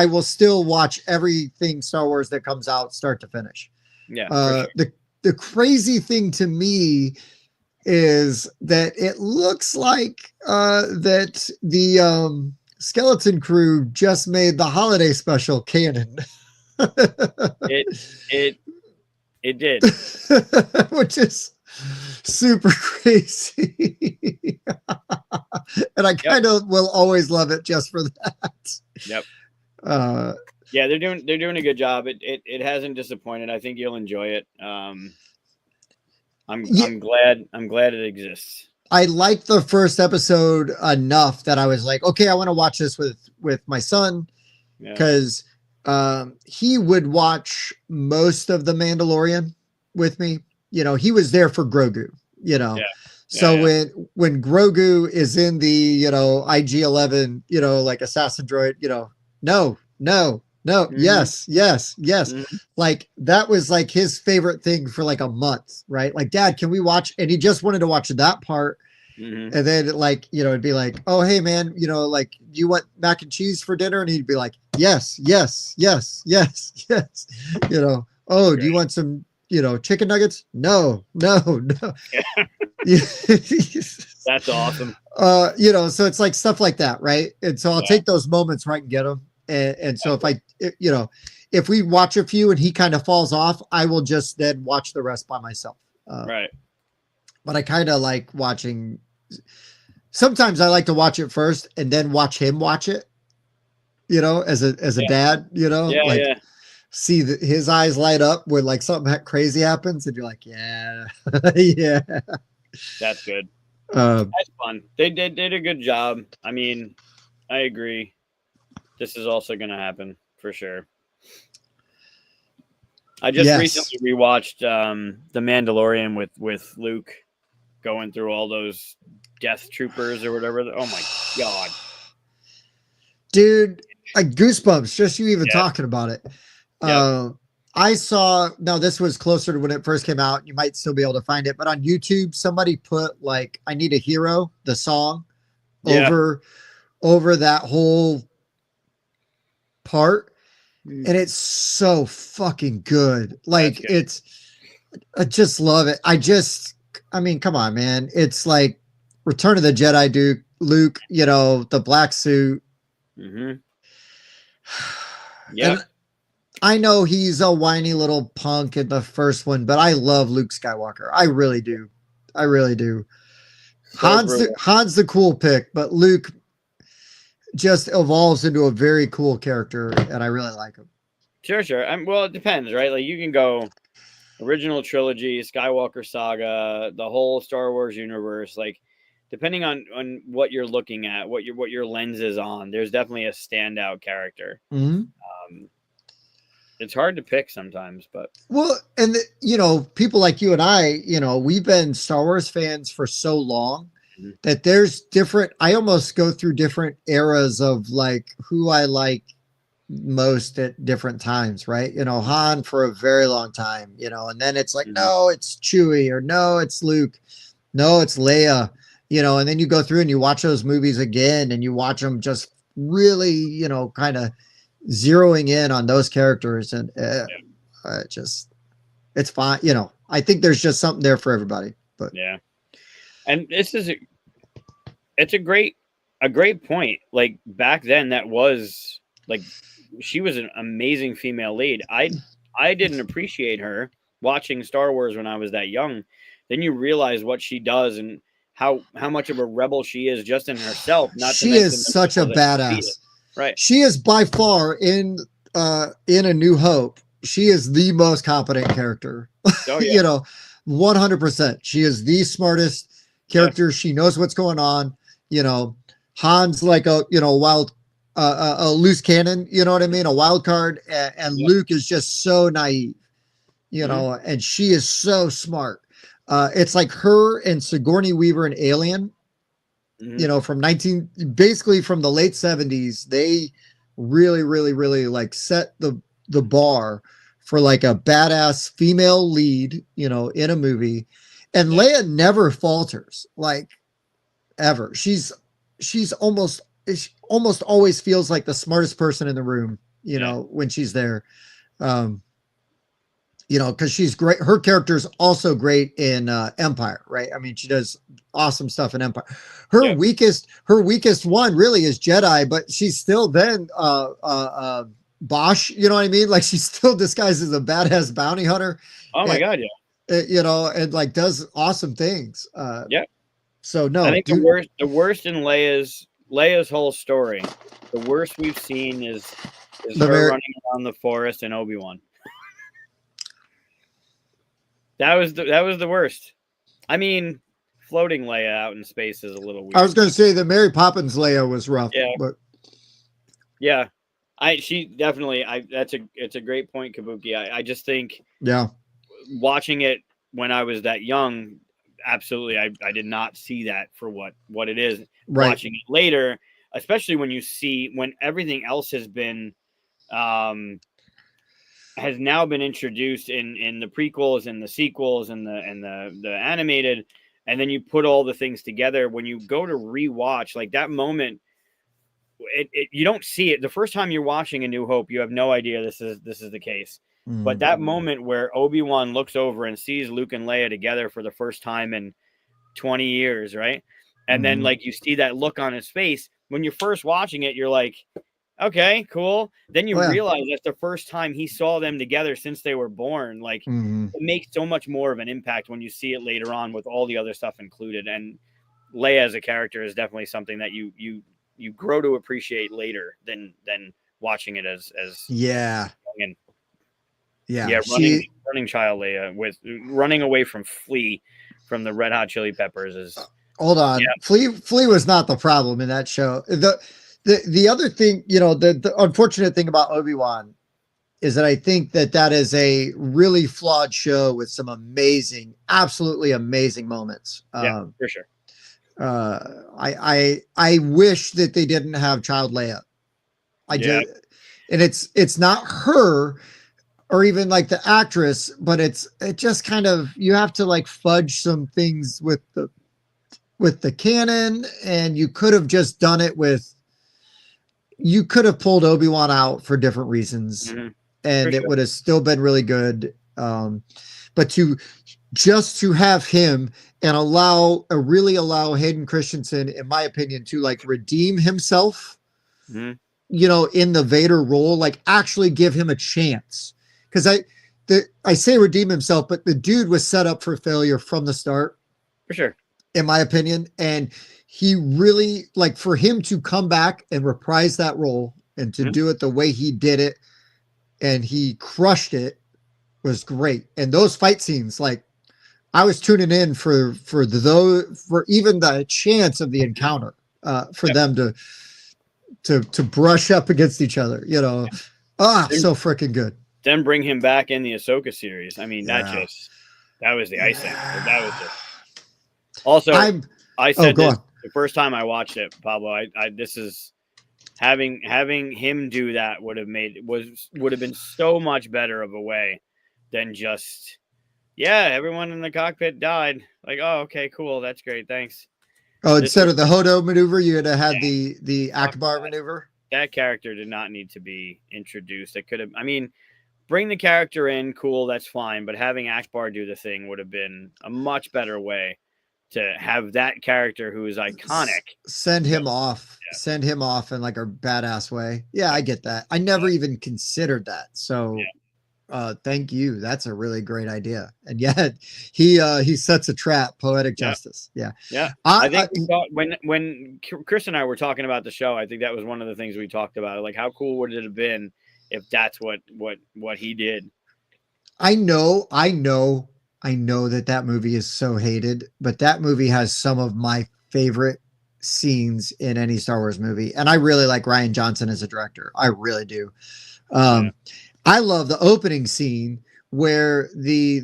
will still watch everything Star Wars that comes out start to finish. Yeah. The crazy thing to me is that it looks like that the Skeleton Crew just made the holiday special canon. It did. Which is super crazy. And I kind of will always love it just for that. Yep. Yeah, they're doing a good job. It hasn't disappointed. I think you'll enjoy it. I'm glad it exists. I liked the first episode enough that I was like, okay, I want to watch this with my son, because he would watch most of The Mandalorian with me. You know, he was there for Grogu, you know. Yeah. So when Grogu is in the, you know, IG-11, you know, like assassin droid, you know, no, yes. Like that was like his favorite thing for like a month, right? Like, Dad, can we watch? And he just wanted to watch that part. And then like, you know, it'd be like, oh, hey man, you know, like, do you want mac and cheese for dinner? And he'd be like, yes. You know, oh, do you want some, you know, chicken nuggets? No. That's awesome. You know, so it's like stuff like that, right? And so I'll take those moments where I can get them. And so if we watch a few and he kind of falls off, I will just then watch the rest by myself. Right. But I kind of like watching. Sometimes I like to watch it first and then watch him watch it. You know, as a dad, you know, see his eyes light up when like something crazy happens, and you're like, yeah. That's good. That's fun. They did a good job. I mean, I agree. This is also going to happen for sure. I just recently rewatched The Mandalorian with Luke going through all those Death Troopers or whatever. Oh my God. Dude, like goosebumps, just you even talking about it. I saw, now this was closer to when it first came out. You might still be able to find it, but on YouTube, somebody put like, I Need a Hero, the song over that whole part, Mm. and it's so fucking good. Like Good. I just love it. I mean, come on, man. It's like Return of the Jedi, Duke, Luke, the black suit. Mm-hmm. Yep. And I know he's a whiny little punk in the first one, but I love Luke Skywalker. I really do. I really do. So brutal. Han's the cool pick, but Luke just evolves into a very cool character, and I really like him. Sure. Well, it depends, right? Like you can go original trilogy, Skywalker saga, the whole Star Wars universe. Like depending on what you're looking at, what your lens is on, there's definitely a standout character. Mm-hmm. It's hard to pick sometimes, but Well, and people like you and I, we've been Star Wars fans for so long that there's different. I almost go through different eras of like who I like most at different times, right? Han for a very long time, and then it's like, no, it's Chewie, or no, it's Luke, no, it's Leia, and then you go through and you watch those movies again and you watch them just really, kind of zeroing in on those characters, and it's fine. I think there's just something there for everybody. But yeah, and it's a great point. Like back then, that was like she was an amazing female lead. I didn't appreciate her watching Star Wars when I was that young. Then you realize what she does and how much of a rebel she is just in herself. Not she is such a badass. Right. She is by far in A New Hope. She is the most competent character. Oh, yeah. 100%. She is the smartest character. Yeah. She knows what's going on. Han's like a wild, a loose cannon. You know what I mean? A wild card. And Luke is just so naive. And she is so smart. It's like her and Sigourney Weaver and Alien. From basically from the late 70s, they really, really, really like set the bar for like a badass female lead, in a movie. And Leia never falters, like ever. She's almost always feels like the smartest person in the room, when she's there. Because she's great. Her character is also great in Empire, right? I mean, she does awesome stuff in Empire. Her weakest one really is Jedi, but she's still then Bosch. You know what I mean? Like she still disguises a badass bounty hunter. Oh my god, yeah. And like does awesome things. So no, I think the worst in Leia's whole story, the worst we've seen is her running around the forest in Obi-Wan. That was the worst. I mean, floating Leia out in space is a little weird. I was going to say the Mary Poppins Leia was rough. Yeah, but yeah, she definitely. It's a great point, Kabuki. I just think watching it when I was that young, absolutely, I did not see that for what it is. Right. Watching it later, especially when everything else has been. Has now been introduced in the prequels and the sequels and the animated, and then you put all the things together. When you go to rewatch, like that moment, you don't see it the first time you're watching A New Hope. You have no idea this is the case. But that moment where Obi-Wan looks over and sees Luke and Leia together for the first time in 20 years, right? And then like you see that look on his face when you're first watching it, you're like, okay, cool. Then you realize that's the first time he saw them together since they were born. Like it makes so much more of an impact when you see it later on with all the other stuff included. And Leia as a character is definitely something that you grow to appreciate later than watching it as running child Leia with running away from Flea from the Red Hot Chili Peppers is. Hold on, Flea was not the problem in that show. The other thing, the unfortunate thing about Obi-Wan is that I think that is a really flawed show with some absolutely amazing moments. For sure. I wish that they didn't have child Leia. And it's not her or even like the actress, but it just kind of, you have to like fudge some things with the canon, and you could have just done it with you could have pulled Obi-Wan out for different reasons, and it sure. would have still been really good. But to have him and really allow Hayden Christensen, in my opinion, to like redeem himself, in the Vader role, like actually give him a chance. Because I say redeem himself, but the dude was set up for failure from the start. For sure. In my opinion. And he really, like, for him to come back and reprise that role and to do it the way he did it, and he crushed it, was great. And those fight scenes, like, I was tuning in for even the chance of the encounter, for them to brush up against each other, so freaking good. Then bring him back in the Ahsoka series. I mean, that was the icing. That was it. Also, I said this the first time I watched it, Pablo. This is having him do that would have been so much better of a way than just everyone in the cockpit died. Like, oh, okay, cool, that's great, thanks. Oh, instead of the Hodo maneuver, you would have had the Akbar maneuver. That character did not need to be introduced. It could have. I mean, bring the character in, cool, that's fine. But having Akbar do the thing would have been a much better way to have that character who is iconic. Send him off. Yeah. Send him off in like a badass way. Yeah, I get that. I never even considered that. So thank you. That's a really great idea. And yet he sets a trap, poetic justice. Yeah. Yeah. I think when Chris and I were talking about the show, I think that was one of the things we talked about. Like, how cool would it have been if that's what he did? I know that movie is so hated, but that movie has some of my favorite scenes in any Star Wars movie. And I really like Rian Johnson as a director. I really do. I love the opening scene where the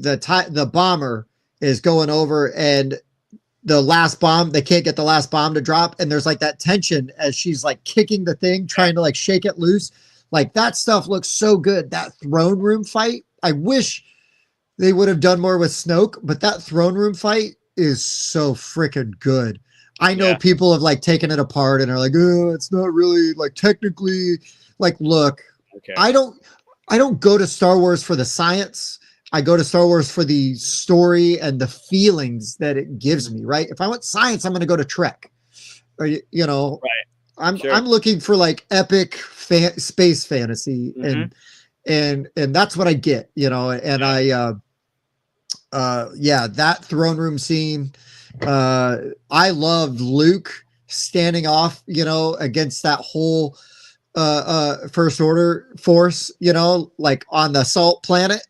bomber is going over and the last bomb, they can't get the last bomb to drop. And there's like that tension as she's like kicking the thing, trying to like shake it loose. Like, that stuff looks so good. That throne room fight, I wish they would have done more with Snoke, but that throne room fight is so freaking good. I know people have like taken it apart and are like, oh, it's not really like technically, like, look, I don't go to Star Wars for the science. I go to Star Wars for the story and the feelings that it gives me, right? If I want science, I'm going to go to Trek, or, I'm looking for like epic space fantasy, and that's what I get, and that throne room scene. I loved Luke standing off, against that whole First Order force, like on the salt planet.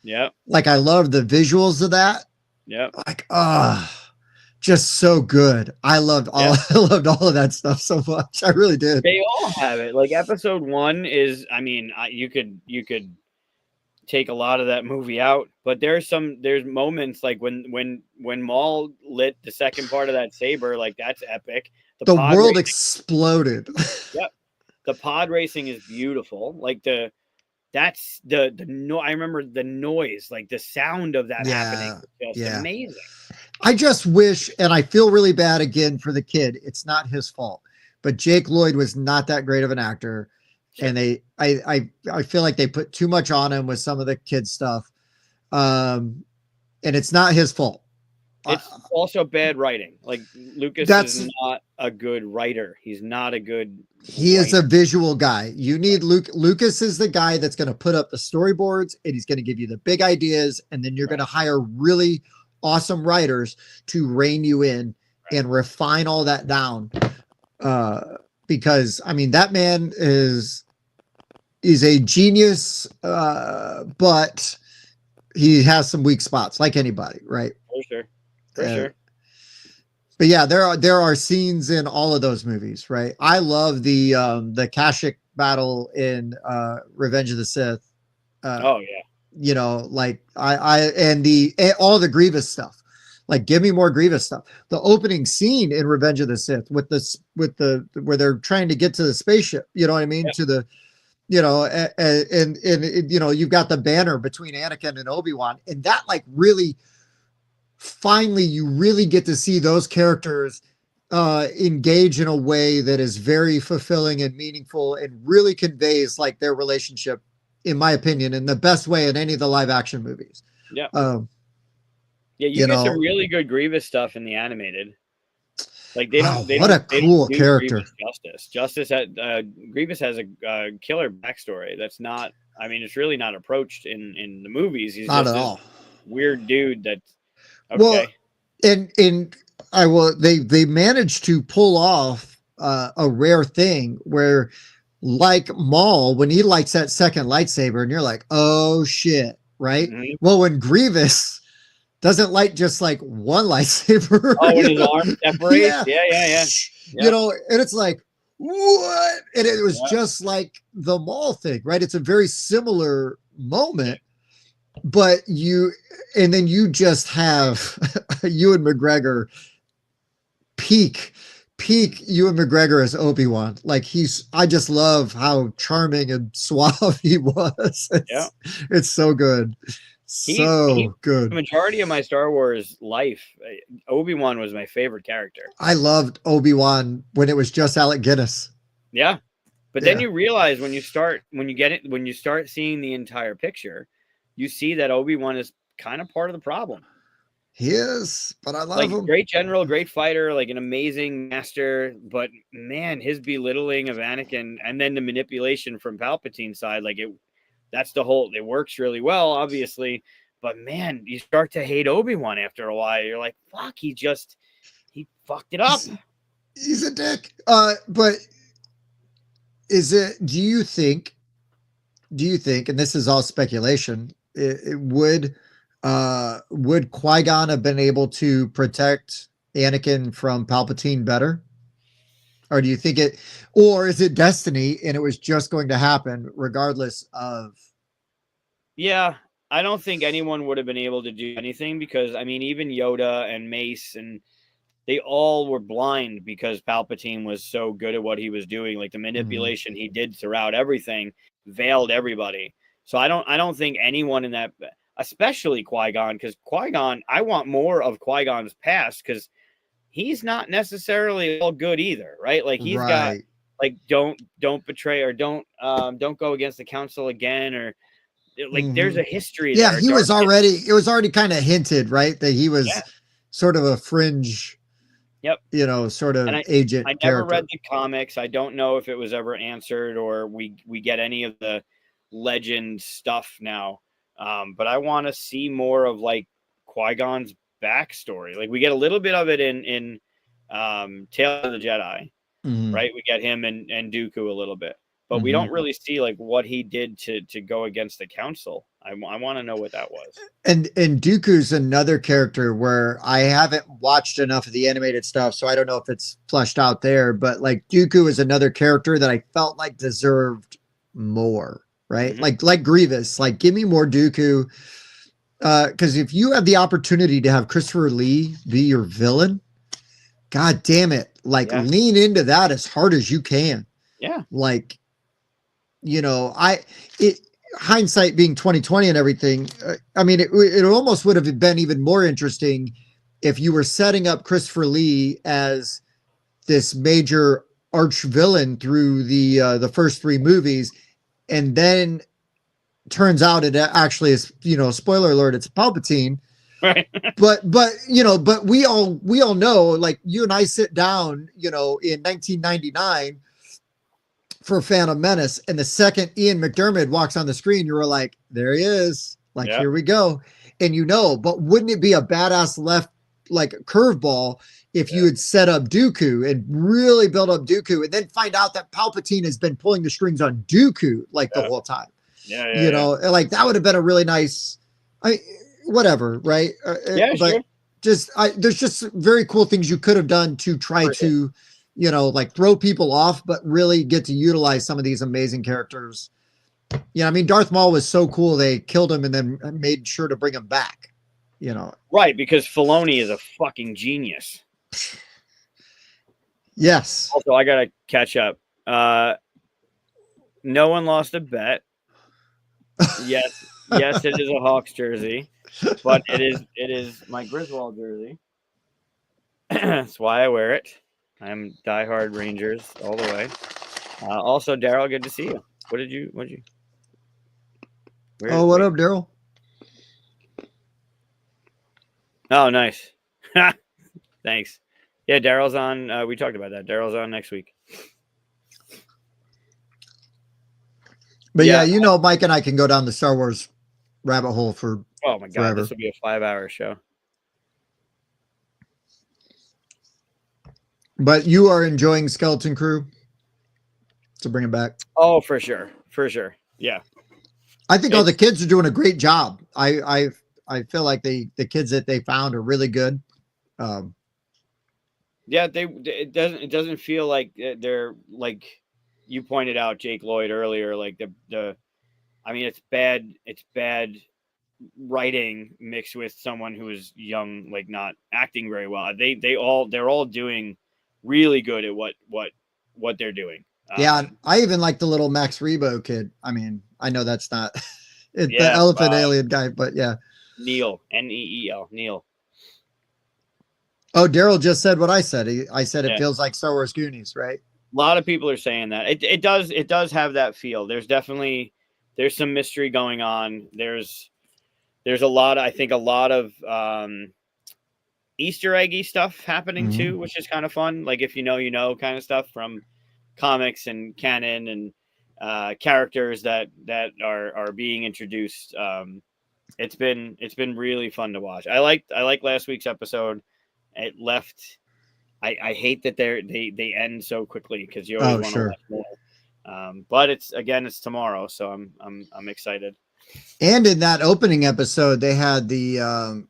Yeah. Like, I love the visuals of that. Yeah. Like, just so good. I loved all of that stuff so much. I really did. They all have it. Like, episode 1 is, I mean, you could take a lot of that movie out, but there's moments like when Maul lit the second part of that saber, like, that's epic. The world exploded. Yep. The pod racing is beautiful. Like, that's the I remember the noise, like the sound of that happening was just amazing. I just wish, and I feel really bad again for the kid. It's not his fault, but Jake Lloyd was not that great of an actor. Sure. And I feel like they put too much on him with some of the kid stuff. And it's not his fault. It's also bad writing. Like, Lucas is not a good writer. He's not a good He is a visual guy. You need Lucas is the guy that's going to put up the storyboards, and he's going to give you the big ideas, and then you're going to hire really awesome writers to rein you in and refine all that down. Because, I mean, that man is a genius, but he has some weak spots, like anybody, right? For sure. But yeah, there are scenes in all of those movies, right? I love the Kashyyyk battle in Revenge of the Sith. Like all the Grievous stuff. Like, give me more Grievous stuff. The opening scene in Revenge of the Sith with the where they're trying to get to the spaceship, you know what I mean? To the, and you've got the banner between Anakin and Obi-Wan, and that, like, really, finally, you really get to see those characters engage in a way that is very fulfilling and meaningful and really conveys like their relationship, in my opinion, in the best way in any of the live action movies. Yeah. Um, Yeah, you you get some know, really good Grievous stuff in the animated. Like wow, what a they don't cool do character. Grievous justice. Justice had Grievous has a killer backstory. That's not. I mean, it's really not approached in the movies. He's Not just at this all. weird dude that. Well, Okay. and I will they managed to pull off a rare thing where like Maul, when he lights that second lightsaber and you're like, oh shit, right? Mm-hmm. Well, when Grievous doesn't light just like one lightsaber, Oh, when his arm separates. yeah, Yeah. you Yep. know, and it's like, what? And it was Yep. just like the Maul thing, right? It's a very similar moment, Yeah. but and then you just have Ewan McGregor peak Ewan McGregor as Obi-Wan. Like I just love how charming and suave he was. Yeah. It's so good. He So good. the majority of my Star Wars life, Obi-Wan was my favorite character. I loved Obi-Wan when it was just Alec Guinness. Yeah. But Yeah. then you realize when you start seeing the entire picture, you see that Obi-Wan is kind of part of the problem. He is, but I love Like him. great general, great fighter, like an amazing master, but man, his belittling of Anakin and then the manipulation from Palpatine's side, like that's the whole, it works really well, obviously, but man, you start to hate Obi-Wan after a while. You're like, fuck, he fucked it up. He's a dick. But do you think, and this is all speculation, it would Qui-Gon have been able to protect Anakin from Palpatine better? Or do you think or is it destiny and it was just going to happen regardless of? Yeah, I don't think anyone would have been able to do anything because, I mean, even Yoda and Mace, and they all were blind because Palpatine was so good at what he was doing. Like the manipulation he did throughout everything veiled everybody. So I don't think anyone in that, especially Qui-Gon, because Qui-Gon, I want more of Qui-Gon's past because he's not necessarily all good either, right? Like he's got Right. like don't betray or don't go against the council again, or like there's a history Yeah, there. it was already kind of hinted, right, that he was sort of a fringe, Yep. Sort of And agent I never character. read the comics. I don't know if it was ever answered or we get any of the legend stuff now. But I want to see more of like Qui-Gon's backstory. Like we get a little bit of it in Tales of the Jedi, right? We get him and Dooku a little bit, but we don't really see like what he did to go against the council. I want to know what that was. And Dooku's another character where I haven't watched enough of the animated stuff, so I don't know if it's fleshed out there. But like Dooku is another character that I felt like deserved more, right? Like Grievous, like give me more Dooku. Because if you have the opportunity to have Christopher Lee be your villain, God damn it, like lean into that as hard as you can. Yeah, like hindsight being 2020 and everything, I mean, it almost would have been even more interesting if you were setting up Christopher Lee as this major arch villain through the first three movies, and then turns out it actually is, spoiler alert, it's Palpatine. right. but we all know, like you and I sit down, in 1999 for Phantom Menace, and the second Ian McDermott walks on the screen, you were like, there he is. Like, here we go. And but wouldn't it be a badass left, like curveball if you had set up Dooku and really build up Dooku and then find out that Palpatine has been pulling the strings on Dooku like the whole time? Like that would have been a really nice, whatever. Right. But sure. There's just very cool things you could have done to try to, like throw people off, but really get to utilize some of these amazing characters. I mean, Darth Maul was so cool. They killed him and then made sure to bring him back, Right. Because Filoni is a fucking genius. Yes. Also, I got to catch up. No one lost a bet. Yes, it is a Hawks jersey, but it is my Griswold jersey. That's why I wear it. I'm diehard Rangers all the way. Also, Daryl, good to see you. What did you? Oh, what up, Daryl? Oh, nice. Thanks. Yeah, Daryl's on. We talked about that. Daryl's on next week. But yeah, you know, Mike and I can go down the Star Wars rabbit hole for oh my god, forever. This will be a 5-hour show. But you are enjoying Skeleton Crew, so bring it back. Oh, for sure, yeah. I think all the kids are doing a great job. I feel like the kids that they found are really good. Yeah, it doesn't feel like they're like you pointed out, Jake Lloyd, earlier. Like I mean, it's bad writing mixed with someone who is young, like not acting very well. They're all doing really good at what they're doing. Yeah, I even like the little Max Rebo kid. I mean, I know that's not the elephant alien guy, but yeah. Neil, Neel, Neil. Oh, Daryl just said what I said. I said it feels like Star Wars Goonies, right? A lot of people are saying that. It does have that feel. There's some mystery going on. There's a lot of Easter eggy stuff happening too, which is kind of fun. Like if you know kind of stuff from comics and canon and characters that are being introduced. It's been really fun to watch. I like last week's episode. It left. I hate that they end so quickly because you always want to watch more. But it's tomorrow, so I'm excited. And in that opening episode, they had the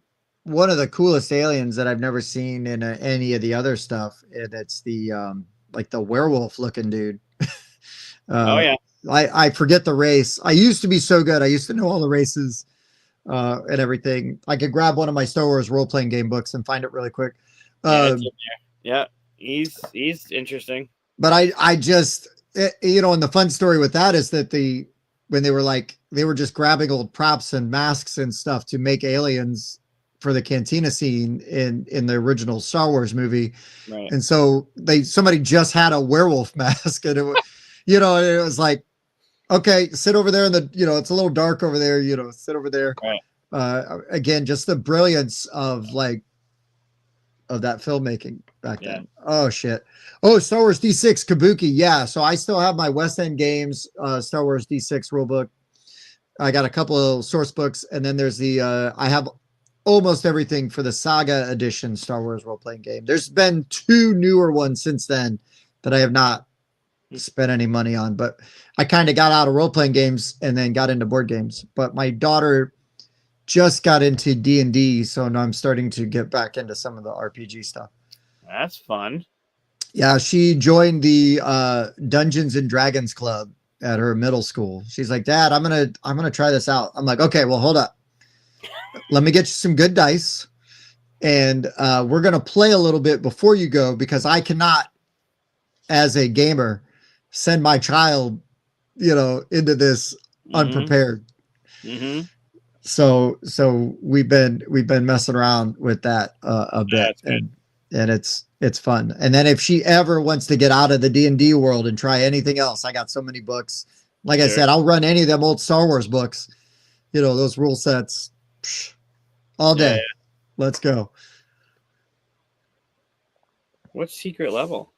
one of the coolest aliens that I've never seen in any of the other stuff. And it's the like the werewolf looking dude. Oh yeah. I forget the race. I used to be so good. I used to know all the races and everything. I could grab one of my Star Wars role playing game books and find it really quick. Yeah, he's interesting. But I just you know, and the fun story with that is that when they were just grabbing old props and masks and stuff to make aliens for the cantina scene in the original Star Wars movie. Right. And so somebody just had a werewolf mask and it was, you know, it was like, okay, sit over there it's a little dark over there, sit over there. Right. Again, just the brilliance of that filmmaking back then. Oh shit. Oh, Star Wars D6 Kabuki. Yeah. So I still have my West End Games, Star Wars D6 rulebook. I got a couple of source books, and then there's I have almost everything for the Saga edition Star Wars role-playing game. There's been 2 newer ones since then that I have not spent any money on, but I kind of got out of role-playing games and then got into board games. But my daughter just got into D&D, so now I'm starting to get back into some of the RPG stuff. That's fun. Yeah, she joined the Dungeons and Dragons club at her middle school. She's like, Dad, I'm gonna try this out. I'm like, okay, well, hold up. Let me get you some good dice, and we're gonna play a little bit before you go, because I cannot, as a gamer, send my child, into this unprepared. Mm-hmm. So we've been messing around with that a bit, and it's fun. And then if she ever wants to get out of the D&D world and try anything else, I got so many books. Like I said, I'll run any of them old Star Wars books, those rule sets all day. Yeah. Let's go. What's Secret Level?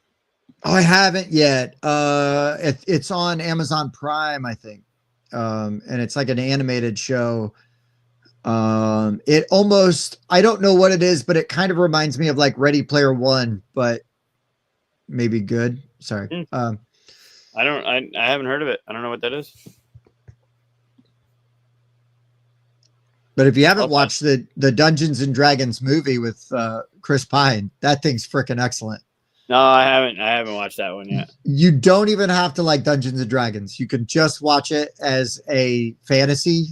Oh, I haven't yet. It's on Amazon Prime, I think. And it's like an animated show. It almost, I don't know what it is, but it kind of reminds me of like Ready Player One, but maybe good. Sorry. I haven't heard of it. I don't know what that is. But if you haven't watched the Dungeons and Dragons movie with Chris Pine, that thing's freaking excellent. No, I haven't watched that one yet. You don't even have to like Dungeons and Dragons. You can just watch it as a fantasy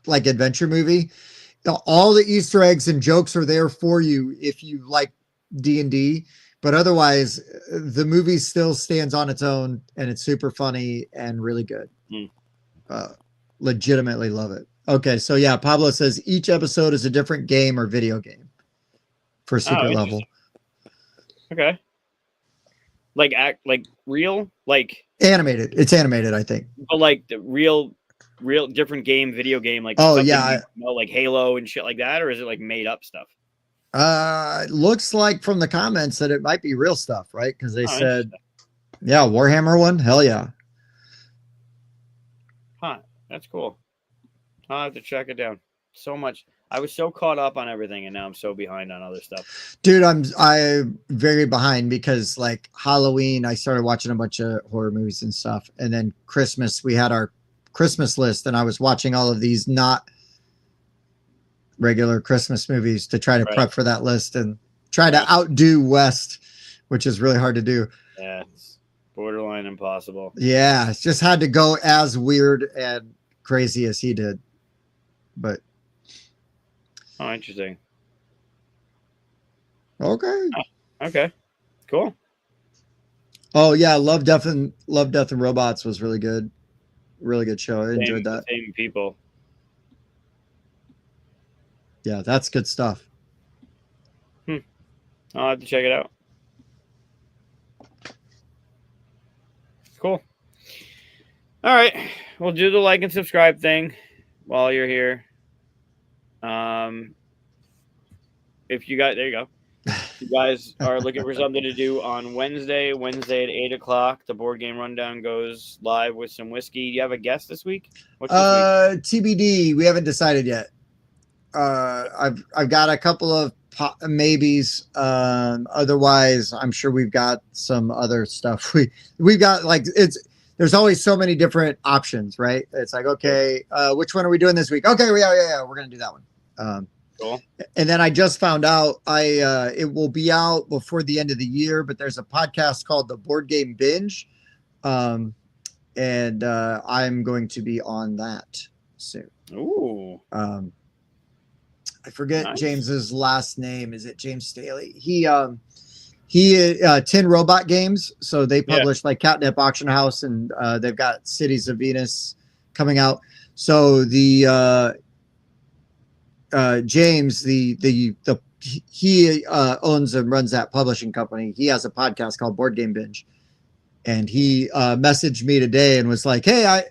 like adventure movie. All the Easter eggs and jokes are there for you if you like D&D, but otherwise the movie still stands on its own, and it's super funny and really good. Legitimately love it. Okay, so yeah, Pablo says each episode is a different game or video game for Secret Level. Okay. Like real, like Animated. It's animated, I think. but like the real different video game, like Oh something yeah. like Halo and shit like that, or is it like made up stuff? Looks like from the comments that it might be real stuff, right? Because they said, yeah, Warhammer one. Hell yeah. Huh. That's cool. I'll have to check it down. So much. I was so caught up on everything, and now I'm so behind on other stuff. Dude, I'm very behind because like Halloween, I started watching a bunch of horror movies and stuff, and then Christmas, we had our Christmas list, and I was watching all of these not regular Christmas movies to try to prep for that list and try to outdo West, which is really hard to do. Yeah, it's borderline impossible. Yeah, it's just had to go as weird and crazy as he did. But oh, interesting. Okay. Okay. Cool. Oh yeah, Love, Death and Robots was really good. Really good show. I enjoyed that. Same people. Yeah, that's good stuff. I'll have to check it out. Cool. All right. We'll do the like and subscribe thing while you're here. If you guys, there you go. If you guys are looking for something to do on Wednesday at 8:00, the Board Game Rundown goes live with some whiskey. Do you have a guest this week? What's this week? TBD. We haven't decided yet. I've got a couple of maybes. Otherwise, I'm sure we've got some other stuff. We've got like there's always so many different options, right? It's like, okay, which one are we doing this week? Okay, yeah, we're gonna do that one. Cool. And then I just found out it will be out before the end of the year, but there's a podcast called the Board Game Binge, and I'm going to be on that soon. Ooh. I forget James's last name. Is it James Staley? He 10 Robot Games. So they publish like Catnip Auction House, and they've got Cities of Venus coming out. So the James, he owns and runs that publishing company. He has a podcast called Board Game Binge, and he messaged me today and was like, "Hey,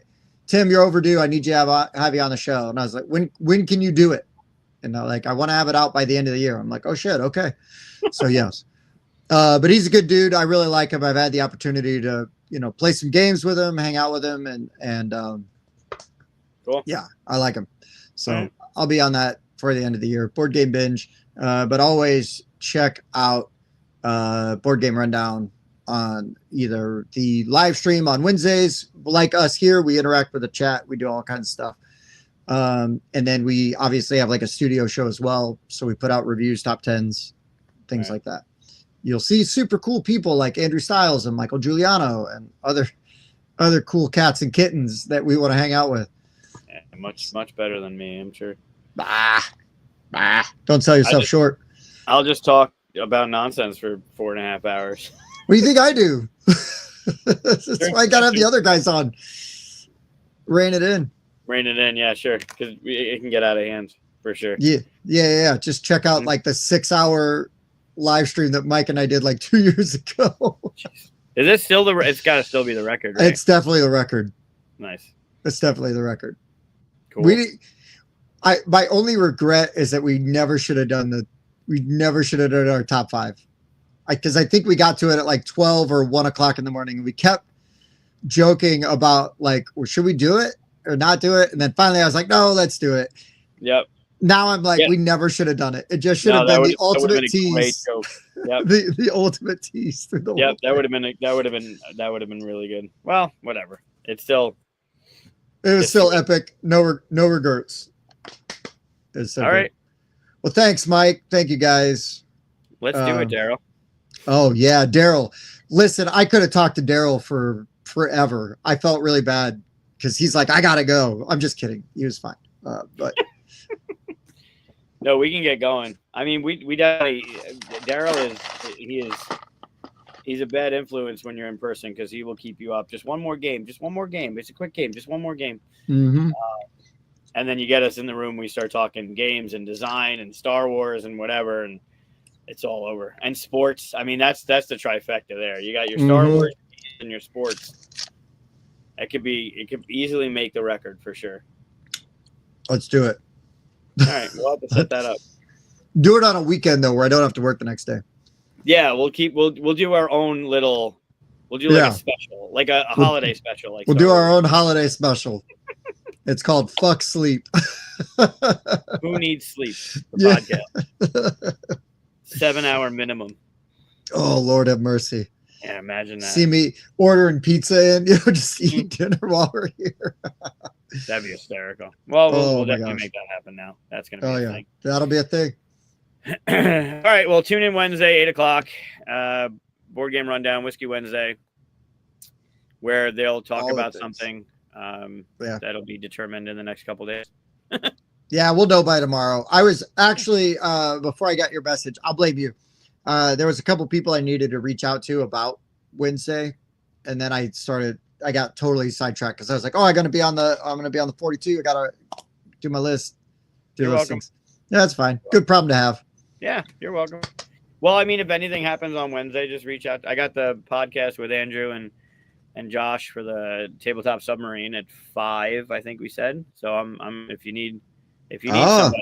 Tim, you're overdue. I need you to have you on the show." And I was like, "When can you do it?" And they're like, "I want to have it out by the end of the year." I'm like, "Oh shit, okay." So yes, but he's a good dude. I really like him. I've had the opportunity to play some games with him, hang out with him, and cool. Yeah, I like him. So I'll be on that for the end of the year. Board Game Binge, but always check out Board Game Rundown on either the live stream on Wednesdays, like us here. We interact with the chat. We do all kinds of stuff. And then we obviously have like a studio show as well. So we put out reviews, top 10s, things like that. You'll see super cool people like Andrew Stiles and Michael Giuliano and other cool cats and kittens that we want to hang out with. Yeah, much better than me, I'm sure. Bah. Don't sell yourself short. I'll just talk about nonsense for 4.5 hours. What do you think I do? That's why I gotta have the other guys on. Rein it in. Yeah, sure. Because it can get out of hand for sure. Yeah. Just check out like the 6-hour live stream that Mike and I did like 2 years ago. Is it still it's got to still be the record, right? It's definitely the record. Nice. It's definitely the record. Cool. My only regret is that we never should have done our top 5. Because I think we got to it at like 12 or 1 o'clock in the morning, and we kept joking about like, well, should we do it or not do it? And then finally I was like, no, let's do it. Yep. Now I'm like, we never should have done it. It just should have been the ultimate tease. Yep. the ultimate tease through the whole that would have been really good. Well, whatever. It was still epic. No regrets. All right. Well, thanks, Mike. Thank you guys. Let's do it, Daryl. Oh yeah, Daryl. Listen, I could have talked to Daryl for forever. I felt really bad because he's like, I gotta go. I'm just kidding. He was fine. But no, we can get going. I mean, we definitely. Daryl he's a bad influence when you're in person because he will keep you up. Just one more game. It's a quick game. Just one more game. Mm-hmm. And then you get us in the room. We start talking games and design and Star Wars and whatever. And it's all over. And sports, I mean, that's the trifecta there. You got your Star Wars and your sports. It could easily make the record for sure. Let's do it. All right, we'll have to set that up. Do it on a weekend though, where I don't have to work the next day. Yeah, we'll do our own little. We'll do like a special, like a holiday special. Like we'll do our own holiday special. It's called "Fuck Sleep." Who needs sleep? The podcast. 7-hour minimum. Oh Lord have mercy. Yeah, imagine that. See me ordering pizza and just eating dinner while we're here. That'd be hysterical. Well, we'll definitely make that happen now. That's gonna be a thing. That'll be a thing. All right. Well, tune in Wednesday, 8:00. Board Game Rundown, Whiskey Wednesday, where they'll talk about something that'll be determined in the next couple days. Yeah, we'll know by tomorrow. I was actually before I got your message, I'll blame you. There was a couple people I needed to reach out to about Wednesday, and then I got totally sidetracked because I was like, "Oh, I'm gonna be on the 42. I gotta do my list." You're welcome. Yeah, that's fine. Good problem to have. Yeah, you're welcome. Well, I mean, if anything happens on Wednesday, just reach out. I got the podcast with Andrew and Josh for the Tabletop Submarine at 5, I think we said. So I'm if you need somebody,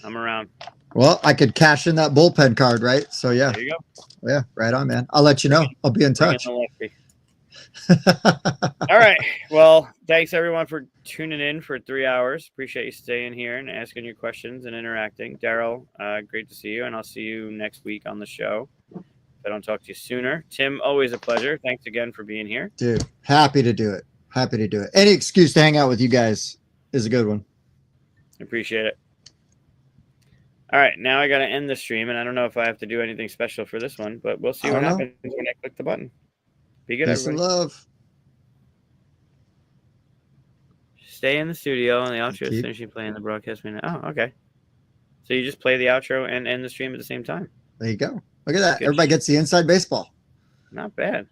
I'm around. Well, I could cash in that bullpen card, right? So yeah. There you go. Yeah, right on, man. I'll let you know. I'll be in touch. All right. Well, thanks everyone for tuning in for 3 hours. Appreciate you staying here and asking your questions and interacting. Daryl, great to see you, and I'll see you next week on the show. If I don't talk to you sooner. Tim, always a pleasure. Thanks again for being here. Dude, happy to do it. Any excuse to hang out with you guys is a good one. Appreciate it. All right, now I got to end the stream, and I don't know if I have to do anything special for this one, but we'll see what happens when I click the button. Be good, Peace everybody. and love. Stay in the studio, and the outro is finishing playing the broadcast minute. Oh, okay. So you just play the outro and end the stream at the same time. There you go. Look at that. Everybody gets the inside baseball. Not bad.